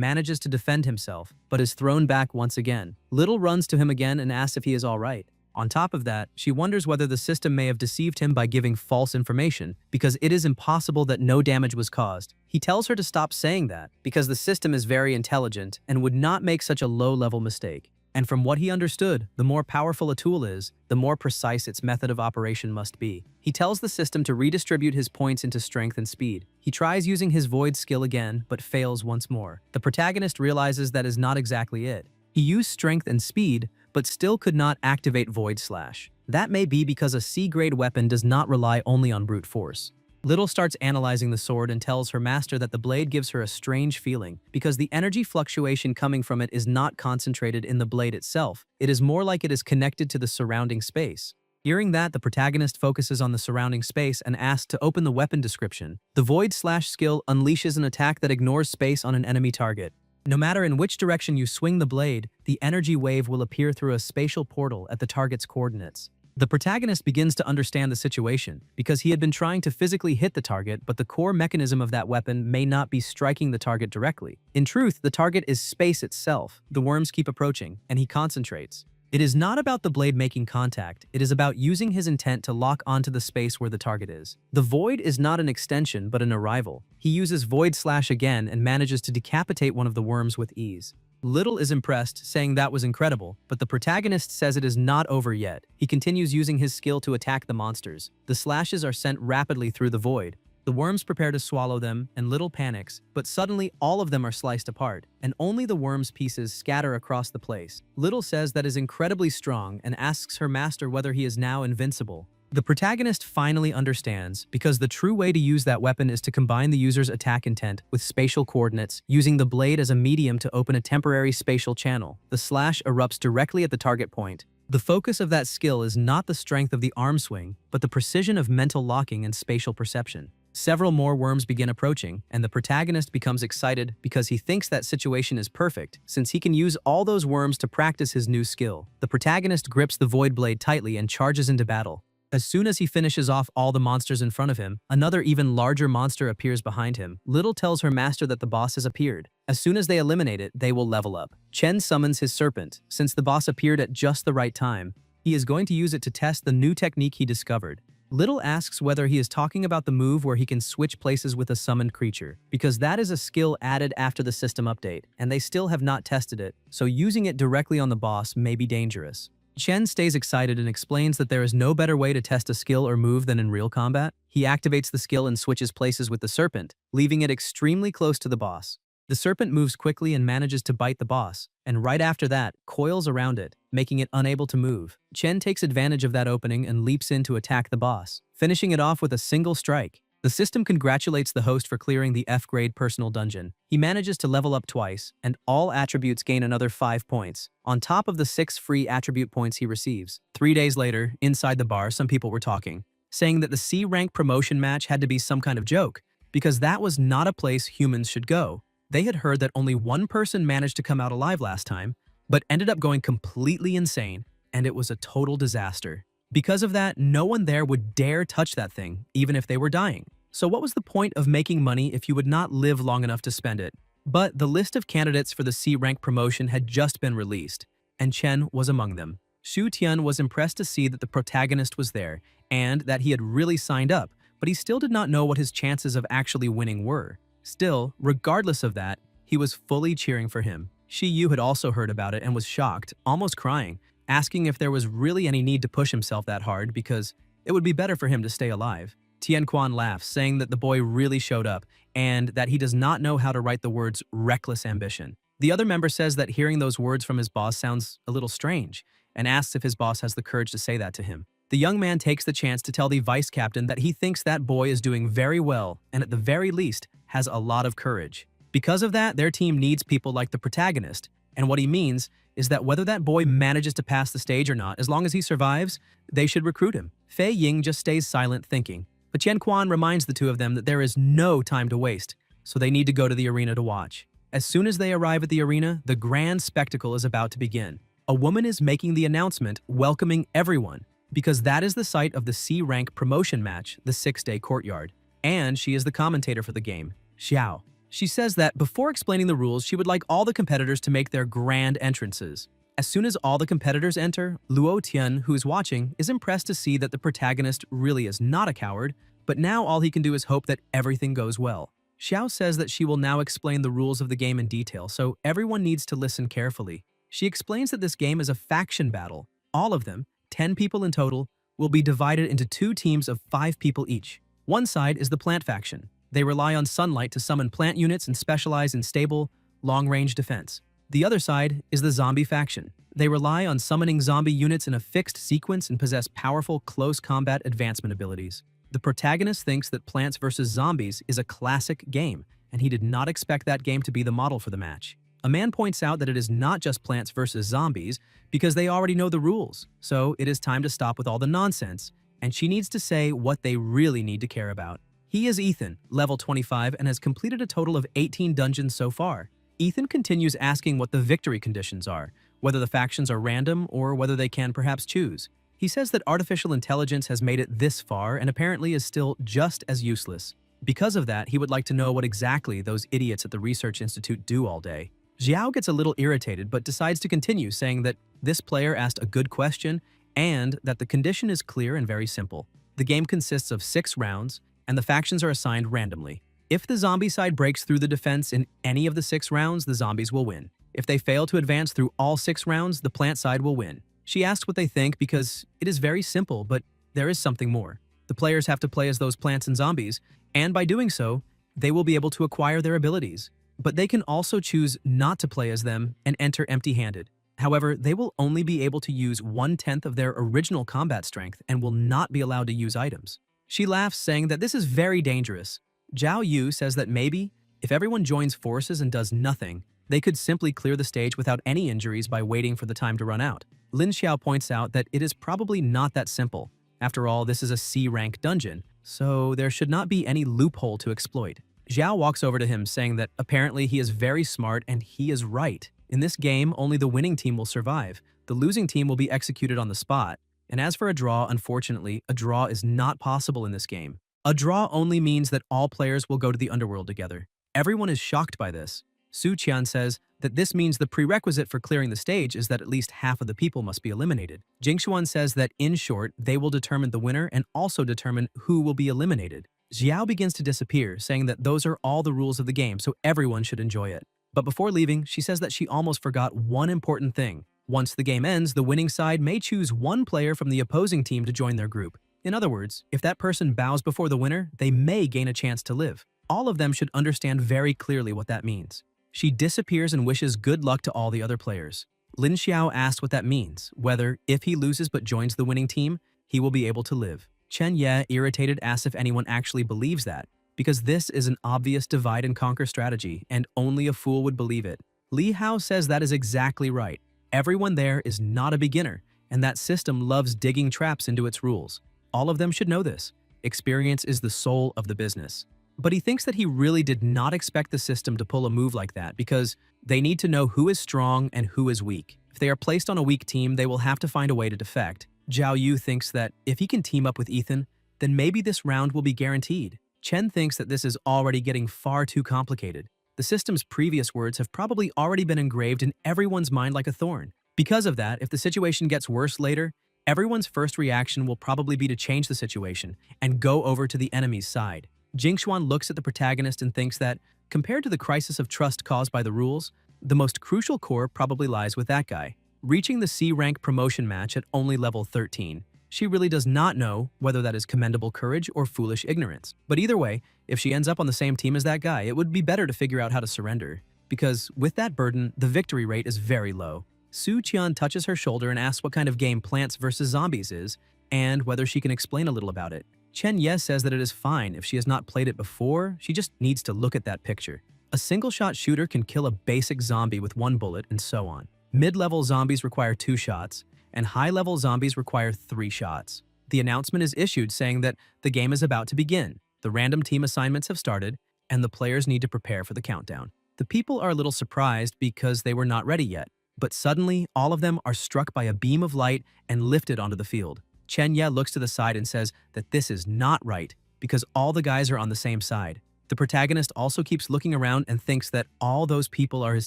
manages to defend himself, but is thrown back once again. Little runs to him again and asks if he is alright. On top of that, she wonders whether the system may have deceived him by giving false information, because it is impossible that no damage was caused. He tells her to stop saying that, because the system is very intelligent and would not make such a low-level mistake. And from what he understood, the more powerful a tool is, the more precise its method of operation must be. He tells the system to redistribute his points into strength and speed. He tries using his Void skill again, but fails once more. The protagonist realizes that is not exactly it. He used strength and speed, but still could not activate Void Slash. That may be because a C-grade weapon does not rely only on brute force. Little starts analyzing the sword and tells her master that the blade gives her a strange feeling, because the energy fluctuation coming from it is not concentrated in the blade itself. It is more like it is connected to the surrounding space. Hearing that, the protagonist focuses on the surrounding space and asks to open the weapon description. The Void Slash skill unleashes an attack that ignores space on an enemy target. No matter in which direction you swing the blade, the energy wave will appear through a spatial portal at the target's coordinates. The protagonist begins to understand the situation, because he had been trying to physically hit the target, but the core mechanism of that weapon may not be striking the target directly. In truth, the target is space itself. The worms keep approaching, and he concentrates. It is not about the blade making contact, it is about using his intent to lock onto the space where the target is. The Void is not an extension, but an arrival. He uses Void Slash again and manages to decapitate one of the worms with ease. Little is impressed, saying that was incredible, but the protagonist says it is not over yet. He continues using his skill to attack the monsters. The slashes are sent rapidly through the Void. The worms prepare to swallow them, and Little panics, but suddenly all of them are sliced apart, and only the worms' pieces scatter across the place. Little says that is incredibly strong and asks her master whether he is now invincible. The protagonist finally understands, because the true way to use that weapon is to combine the user's attack intent with spatial coordinates, using the blade as a medium to open a temporary spatial channel. The slash erupts directly at the target point. The focus of that skill is not the strength of the arm swing, but the precision of mental locking and spatial perception. Several more worms begin approaching, and the protagonist becomes excited because he thinks that situation is perfect, since he can use all those worms to practice his new skill. The protagonist grips the Void Blade tightly and charges into battle. As soon as he finishes off all the monsters in front of him, another even larger monster appears behind him. Little tells her master that the boss has appeared. As soon as they eliminate it, they will level up. Chen summons his serpent. Since the boss appeared at just the right time, he is going to use it to test the new technique he discovered. Little asks whether he is talking about the move where he can switch places with a summoned creature, because that is a skill added after the system update, and they still have not tested it, so using it directly on the boss may be dangerous. Chen stays excited and explains that there is no better way to test a skill or move than in real combat. He activates the skill and switches places with the serpent, leaving it extremely close to the boss. The serpent moves quickly and manages to bite the boss, and right after that, coils around it, making it unable to move. Chen takes advantage of that opening and leaps in to attack the boss, finishing it off with a single strike. The system congratulates the host for clearing the F-grade personal dungeon. He manages to level up twice, and all attributes gain another 5 points, on top of the 6 free attribute points he receives. 3 days later, inside the bar, some people were talking, saying that the C-rank promotion match had to be some kind of joke, because that was not a place humans should go. They had heard that only one person managed to come out alive last time, but ended up going completely insane, and it was a total disaster. Because of that, no one there would dare touch that thing, even if they were dying. So what was the point of making money if you would not live long enough to spend it? But the list of candidates for the C-rank promotion had just been released, and Chen was among them. Xu Tian was impressed to see that the protagonist was there, and that he had really signed up, but he still did not know what his chances of actually winning were. Still, regardless of that, he was fully cheering for him. Shi Yu had also heard about it and was shocked, almost crying, asking if there was really any need to push himself that hard because it would be better for him to stay alive. Tian Quan laughs, saying that the boy really showed up and that he does not know how to write the words reckless ambition. The other member says that hearing those words from his boss sounds a little strange and asks if his boss has the courage to say that to him. The young man takes the chance to tell the vice captain that he thinks that boy is doing very well and at the very least has a lot of courage. Because of that, their team needs people like the protagonist, and what he means is that whether that boy manages to pass the stage or not, as long as he survives, they should recruit him. Fei Ying just stays silent thinking, but Qian Quan reminds the two of them that there is no time to waste, so they need to go to the arena to watch. As soon as they arrive at the arena, the grand spectacle is about to begin. A woman is making the announcement welcoming everyone, because that is the site of the C-rank promotion match, the 6-day courtyard, and she is the commentator for the game, Xiao. She says that before explaining the rules, she would like all the competitors to make their grand entrances. As soon as all the competitors enter, Luo Tian, who is watching, is impressed to see that the protagonist really is not a coward, but now all he can do is hope that everything goes well. Xiao says that she will now explain the rules of the game in detail, so everyone needs to listen carefully. She explains that this game is a faction battle. All of them, 10 people in total, will be divided into 2 teams of 5 people each. One side is the plant faction. They rely on sunlight to summon plant units and specialize in stable, long-range defense. The other side is the zombie faction. They rely on summoning zombie units in a fixed sequence and possess powerful close combat advancement abilities. The protagonist thinks that Plants vs. Zombies is a classic game, and he did not expect that game to be the model for the match. A man points out that it is not just Plants vs. Zombies because they already know the rules, so it is time to stop with all the nonsense, and she needs to say what they really need to care about. He is Ethan, level 25, and has completed a total of 18 dungeons so far. Ethan continues asking what the victory conditions are, whether the factions are random or whether they can perhaps choose. He says that artificial intelligence has made it this far and apparently is still just as useless. Because of that, he would like to know what exactly those idiots at the Research Institute do all day. Xiao gets a little irritated but decides to continue, saying that this player asked a good question and that the condition is clear and very simple. The game consists of 6 rounds, and the factions are assigned randomly. If the zombie side breaks through the defense in any of the 6 rounds, the zombies will win. If they fail to advance through all 6 rounds, the plant side will win. She asks what they think because it is very simple, but there is something more. The players have to play as those plants and zombies, and by doing so, they will be able to acquire their abilities. But they can also choose not to play as them and enter empty-handed. However, they will only be able to use 1/10 of their original combat strength and will not be allowed to use items. She laughs, saying that this is very dangerous. Zhao Yu says that maybe, if everyone joins forces and does nothing, they could simply clear the stage without any injuries by waiting for the time to run out. Lin Xiao points out that it is probably not that simple. After all, this is a C-rank dungeon, so there should not be any loophole to exploit. Zhao walks over to him, saying that apparently he is very smart and he is right. In this game, only the winning team will survive. The losing team will be executed on the spot. And as for a draw, unfortunately, a draw is not possible in this game. A draw only means that all players will go to the underworld together. Everyone is shocked by this. Su Qian says that this means the prerequisite for clearing the stage is that at least half of the people must be eliminated. Jingshuan says that, in short, they will determine the winner and also determine who will be eliminated. Xiao begins to disappear, saying that those are all the rules of the game, so everyone should enjoy it. But before leaving, she says that she almost forgot one important thing. Once the game ends, the winning side may choose one player from the opposing team to join their group. In other words, if that person bows before the winner, they may gain a chance to live. All of them should understand very clearly what that means. She disappears and wishes good luck to all the other players. Lin Xiao asks what that means, whether, if he loses but joins the winning team, he will be able to live. Chen Ye, irritated, asks if anyone actually believes that, because this is an obvious divide-and-conquer strategy, and only a fool would believe it. Li Hao says that is exactly right. Everyone there is not a beginner, and that system loves digging traps into its rules. All of them should know this. Experience is the soul of the business. But he thinks that he really did not expect the system to pull a move like that because they need to know who is strong and who is weak. If they are placed on a weak team, they will have to find a way to defect. Zhao Yu thinks that if he can team up with Ethan, then maybe this round will be guaranteed. Chen thinks that this is already getting far too complicated. The system's previous words have probably already been engraved in everyone's mind like a thorn. Because of that, if the situation gets worse later, everyone's first reaction will probably be to change the situation and go over to the enemy's side. Jingxuan looks at the protagonist and thinks that, compared to the crisis of trust caused by the rules, the most crucial core probably lies with that guy. Reaching the C-rank promotion match at only level 13, she really does not know whether that is commendable courage or foolish ignorance. But either way, if she ends up on the same team as that guy, it would be better to figure out how to surrender, because with that burden, the victory rate is very low. Su Qian touches her shoulder and asks what kind of game Plants vs. Zombies is, and whether she can explain a little about it. Chen Ye says that it is fine if she has not played it before, she just needs to look at that picture. A single-shot shooter can kill a basic zombie with 1 bullet and so on. Mid-level zombies require 2 shots, and high-level zombies require 3 shots. The announcement is issued saying that the game is about to begin, the random team assignments have started, and the players need to prepare for the countdown. The people are a little surprised because they were not ready yet, but suddenly all of them are struck by a beam of light and lifted onto the field. Chen Ye looks to the side and says that this is not right because all the guys are on the same side. The protagonist also keeps looking around and thinks that all those people are his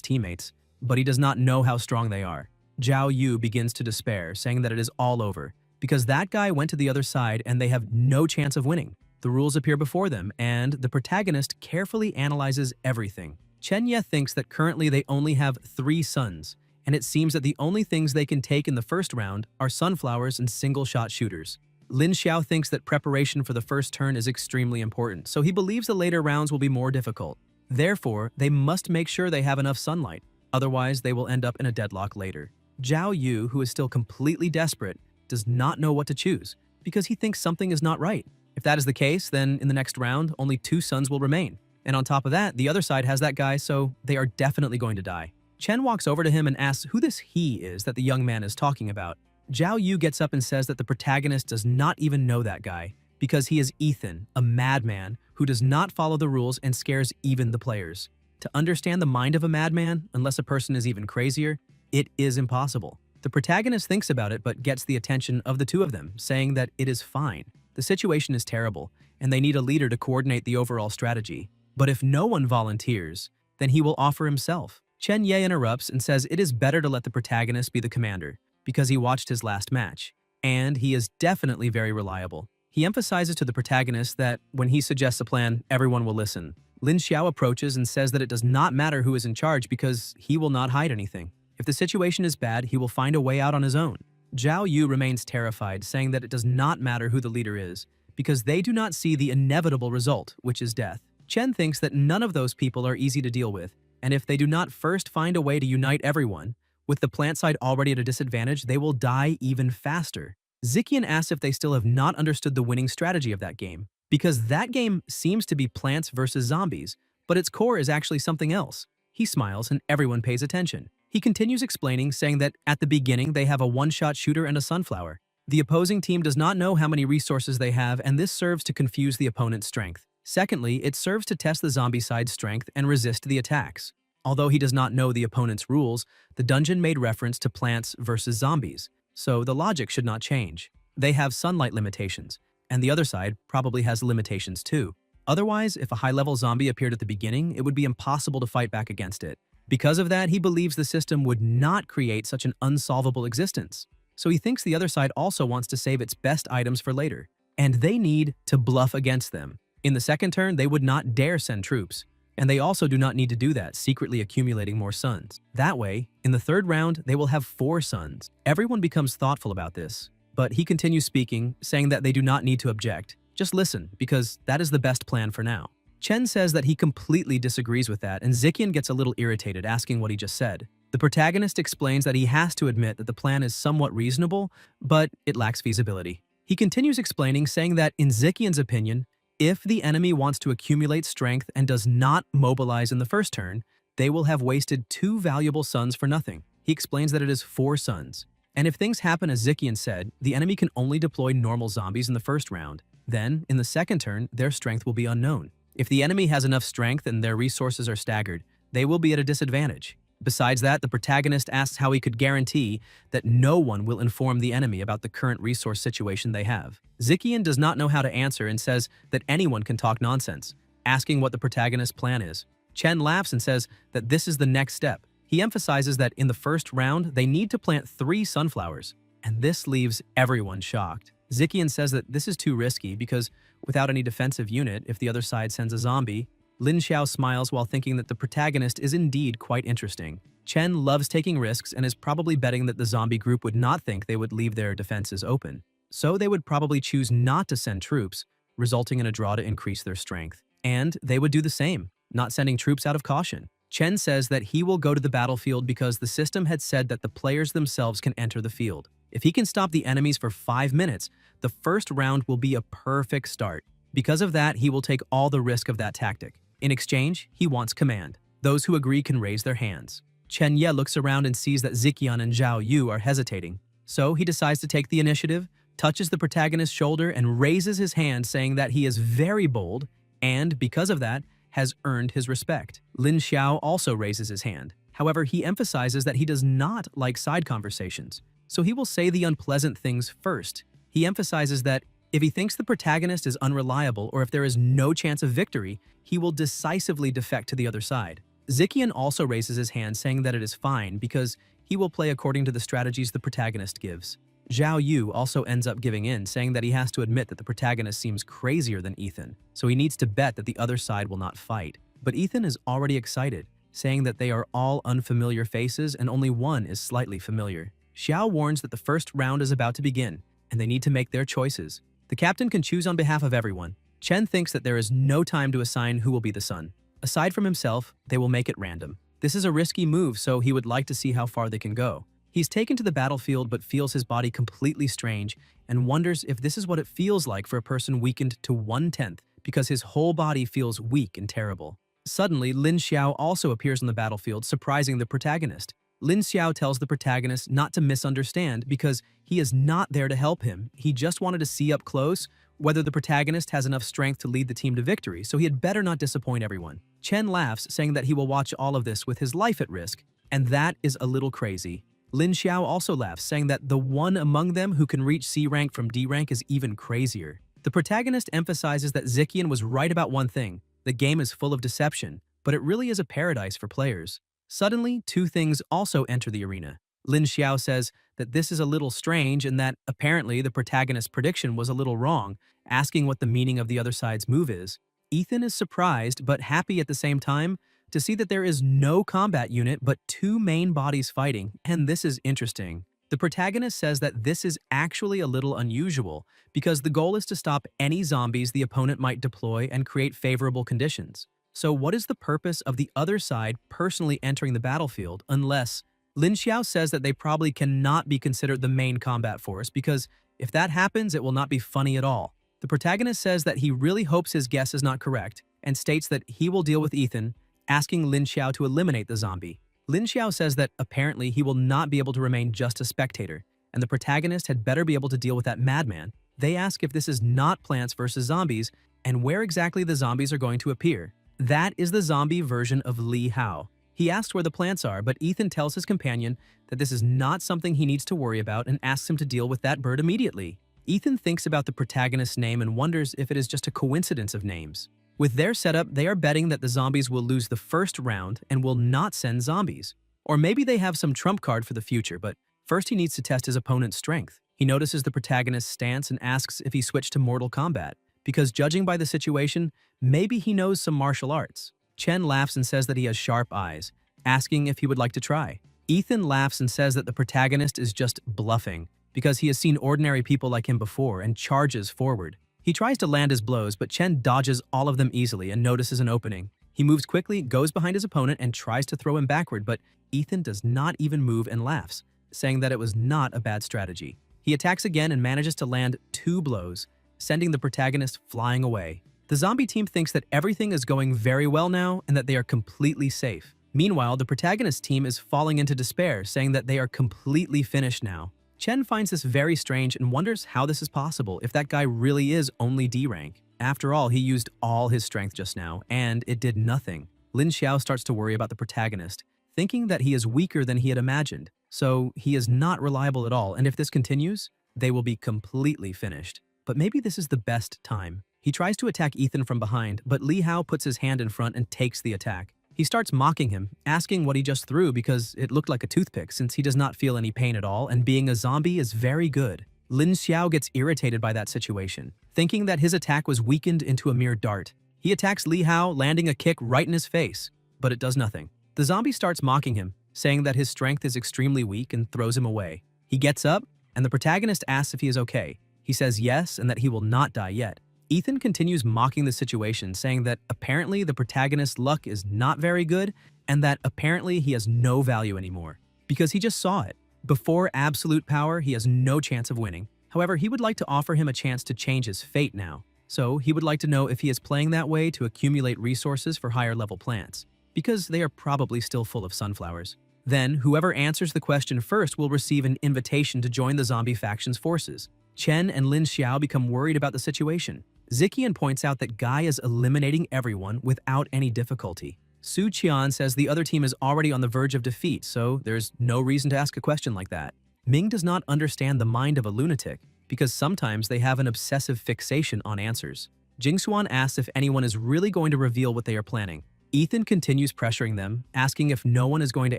teammates, but he does not know how strong they are. Zhao Yu begins to despair, saying that it is all over because that guy went to the other side and they have no chance of winning. The rules appear before them, and the protagonist carefully analyzes everything. Chen Ye thinks that currently they only have 3 suns, and it seems that the only things they can take in the first round are sunflowers and single-shot shooters. Lin Xiao thinks that preparation for the first turn is extremely important, so he believes the later rounds will be more difficult. Therefore, they must make sure they have enough sunlight, otherwise they will end up in a deadlock later. Zhao Yu, who is still completely desperate, does not know what to choose, because he thinks something is not right. If that is the case, then in the next round, only 2 suns will remain. And on top of that, the other side has that guy, so they are definitely going to die. Chen walks over to him and asks who this he is that the young man is talking about. Zhao Yu gets up and says that the protagonist does not even know that guy, because he is Ethan, a madman who does not follow the rules and scares even the players. To understand the mind of a madman, unless a person is even crazier, it is impossible. The protagonist thinks about it but gets the attention of the 2 of them, saying that it is fine. The situation is terrible, and they need a leader to coordinate the overall strategy. But if no one volunteers, then he will offer himself. Chen Ye interrupts and says it is better to let the protagonist be the commander, because he watched his last match, and he is definitely very reliable. He emphasizes to the protagonist that when he suggests a plan, everyone will listen. Lin Xiao approaches and says that it does not matter who is in charge because he will not hide anything. If the situation is bad, he will find a way out on his own. Zhao Yu remains terrified, saying that it does not matter who the leader is, because they do not see the inevitable result, which is death. Chen thinks that none of those people are easy to deal with, and if they do not first find a way to unite everyone, with the plant side already at a disadvantage, they will die even faster. Zikian asks if they still have not understood the winning strategy of that game, because that game seems to be plants versus zombies, but its core is actually something else. He smiles and everyone pays attention. He continues explaining, saying that at the beginning they have a 1-shot shooter and a sunflower. The opposing team does not know how many resources they have, and this serves to confuse the opponent's strength. Secondly, it serves to test the zombie side's strength and resist the attacks. Although he does not know the opponent's rules, the dungeon made reference to plants versus zombies, so the logic should not change. They have sunlight limitations, and the other side probably has limitations too. Otherwise, if a high-level zombie appeared at the beginning, it would be impossible to fight back against it. Because of that, he believes the system would not create such an unsolvable existence. So he thinks the other side also wants to save its best items for later, and they need to bluff against them. In the second turn, they would not dare send troops, and they also do not need to do that, secretly accumulating more suns. That way, in the third round, they will have 4 suns. Everyone becomes thoughtful about this, but he continues speaking, saying that they do not need to object. Just listen, because that is the best plan for now. Chen says that he completely disagrees with that, and Zikian gets a little irritated, asking what he just said. The protagonist explains that he has to admit that the plan is somewhat reasonable, but it lacks feasibility. He continues explaining, saying that in Zikian's opinion, if the enemy wants to accumulate strength and does not mobilize in the first turn, they will have wasted 2 valuable suns for nothing. He explains that it is 4 suns. And if things happen as Zikian said, the enemy can only deploy normal zombies in the first round. Then, in the second turn, their strength will be unknown. If the enemy has enough strength and their resources are staggered, they will be at a disadvantage. Besides that, the protagonist asks how he could guarantee that no one will inform the enemy about the current resource situation they have. Zikian does not know how to answer and says that anyone can talk nonsense, asking what the protagonist's plan is. Chen laughs and says that this is the next step. He emphasizes that in the first round, they need to plant 3 sunflowers, and this leaves everyone shocked. Zikian says that this is too risky because without any defensive unit, if the other side sends a zombie, Lin Xiao smiles while thinking that the protagonist is indeed quite interesting. Chen loves taking risks and is probably betting that the zombie group would not think they would leave their defenses open. So they would probably choose not to send troops, resulting in a draw to increase their strength. And they would do the same, not sending troops out of caution. Chen says that he will go to the battlefield because the system had said that the players themselves can enter the field. If he can stop the enemies for 5 minutes, the first round will be a perfect start. Because of that, he will take all the risk of that tactic. In exchange, he wants command. Those who agree can raise their hands. Chen Ye looks around and sees that Zikian and Zhao Yu are hesitating. So he decides to take the initiative, touches the protagonist's shoulder, and raises his hand, saying that he is very bold and, because of that, has earned his respect. Lin Xiao also raises his hand. However, he emphasizes that he does not like side conversations, so he will say the unpleasant things first. He emphasizes that if he thinks the protagonist is unreliable or if there is no chance of victory, he will decisively defect to the other side. Zikian also raises his hand, saying that it is fine because he will play according to the strategies the protagonist gives. Zhao Yu also ends up giving in, saying that he has to admit that the protagonist seems crazier than Ethan, so he needs to bet that the other side will not fight. But Ethan is already excited, saying that they are all unfamiliar faces and only one is slightly familiar. Xiao warns that the first round is about to begin, and they need to make their choices. The captain can choose on behalf of everyone. Chen thinks that there is no time to assign who will be the sun. Aside from himself, they will make it random. This is a risky move, so he would like to see how far they can go. He's taken to the battlefield but feels his body completely strange and wonders if this is what it feels like for a person weakened to 1/10 because his whole body feels weak and terrible. Suddenly, Lin Xiao also appears on the battlefield, surprising the protagonist. Lin Xiao tells the protagonist not to misunderstand because he is not there to help him. He just wanted to see up close whether the protagonist has enough strength to lead the team to victory, so he had better not disappoint everyone. Chen laughs, saying that he will watch all of this with his life at risk, and that is a little crazy. Lin Xiao also laughs, saying that the one among them who can reach C rank from D rank is even crazier. The protagonist emphasizes that Zikian was right about one thing: the game is full of deception, but it really is a paradise for players. Suddenly, 2 things also enter the arena. Lin Xiao says that this is a little strange and that apparently the protagonist's prediction was a little wrong, asking what the meaning of the other side's move is. Ethan is surprised but happy at the same time to see that there is no combat unit but 2 main bodies fighting, and this is interesting. The protagonist says that this is actually a little unusual because the goal is to stop any zombies the opponent might deploy and create favorable conditions. So what is the purpose of the other side personally entering the battlefield unless Lin Xiao says that they probably cannot be considered the main combat force because if that happens, it will not be funny at all. The protagonist says that he really hopes his guess is not correct and states that he will deal with Ethan, asking Lin Xiao to eliminate the zombie. Lin Xiao says that apparently he will not be able to remain just a spectator, and the protagonist had better be able to deal with that madman. They ask if this is not Plants vs. Zombies and where exactly the zombies are going to appear. That is the zombie version of Li Hao. He asks where the plants are, but Ethan tells his companion that this is not something he needs to worry about and asks him to deal with that bird immediately. Ethan thinks about the protagonist's name and wonders if it is just a coincidence of names. With their setup, they are betting that the zombies will lose the first round and will not send zombies. Or maybe they have some trump card for the future, but first he needs to test his opponent's strength. He notices the protagonist's stance and asks if he switched to Mortal Kombat, because judging by the situation, maybe he knows some martial arts. Chen laughs and says that he has sharp eyes, asking if he would like to try. Ethan laughs and says that the protagonist is just bluffing, because he has seen ordinary people like him before and charges forward. He tries to land his blows, but Chen dodges all of them easily and notices an opening. He moves quickly, goes behind his opponent, and tries to throw him backward, but Ethan does not even move and laughs, saying that it was not a bad strategy. He attacks again and manages to land 2 blows, sending the protagonist flying away. The zombie team thinks that everything is going very well now and that they are completely safe. Meanwhile, the protagonist team is falling into despair, saying that they are completely finished now. Chen finds this very strange and wonders how this is possible if that guy really is only D rank. After all, he used all his strength just now, and it did nothing. Lin Xiao starts to worry about the protagonist, thinking that he is weaker than he had imagined. So he is not reliable at all, and if this continues, they will be completely finished. But maybe this is the best time. He tries to attack Ethan from behind, but Li Hao puts his hand in front and takes the attack. He starts mocking him, asking what he just threw because it looked like a toothpick since he does not feel any pain at all, and being a zombie is very good. Lin Xiao gets irritated by that situation, thinking that his attack was weakened into a mere dart. He attacks Li Hao, landing a kick right in his face, but it does nothing. The zombie starts mocking him, saying that his strength is extremely weak and throws him away. He gets up, and the protagonist asks if he is okay. He says yes and that he will not die yet. Ethan continues mocking the situation, saying that apparently the protagonist's luck is not very good and that apparently he has no value anymore, because he just saw it. Before absolute power, he has no chance of winning. However, he would like to offer him a chance to change his fate now. So he would like to know if he is playing that way to accumulate resources for higher level plants, because they are probably still full of sunflowers. Then, whoever answers the question first will receive an invitation to join the zombie faction's forces. Chen and Lin Xiao become worried about the situation. Zikian points out that Guy is eliminating everyone without any difficulty. Su Qian says the other team is already on the verge of defeat, so there's no reason to ask a question like that. Ming does not understand the mind of a lunatic, because sometimes they have an obsessive fixation on answers. Jingxuan asks if anyone is really going to reveal what they are planning. Ethan continues pressuring them, asking if no one is going to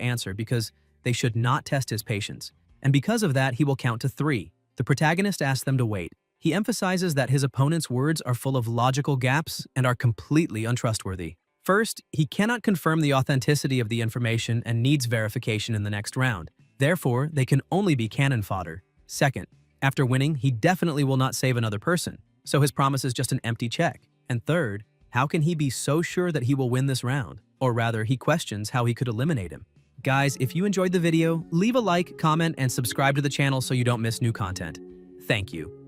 answer because they should not test his patience. And because of that, he will count to 3. The protagonist asks them to wait. He emphasizes that his opponent's words are full of logical gaps and are completely untrustworthy. First, he cannot confirm the authenticity of the information and needs verification in the next round. Therefore, they can only be cannon fodder. Second, after winning, he definitely will not save another person, so his promise is just an empty check. And third, how can he be so sure that he will win this round? Or rather, he questions how he could eliminate him. Guys, if you enjoyed the video, leave a like, comment, and subscribe to the channel so you don't miss new content. Thank you.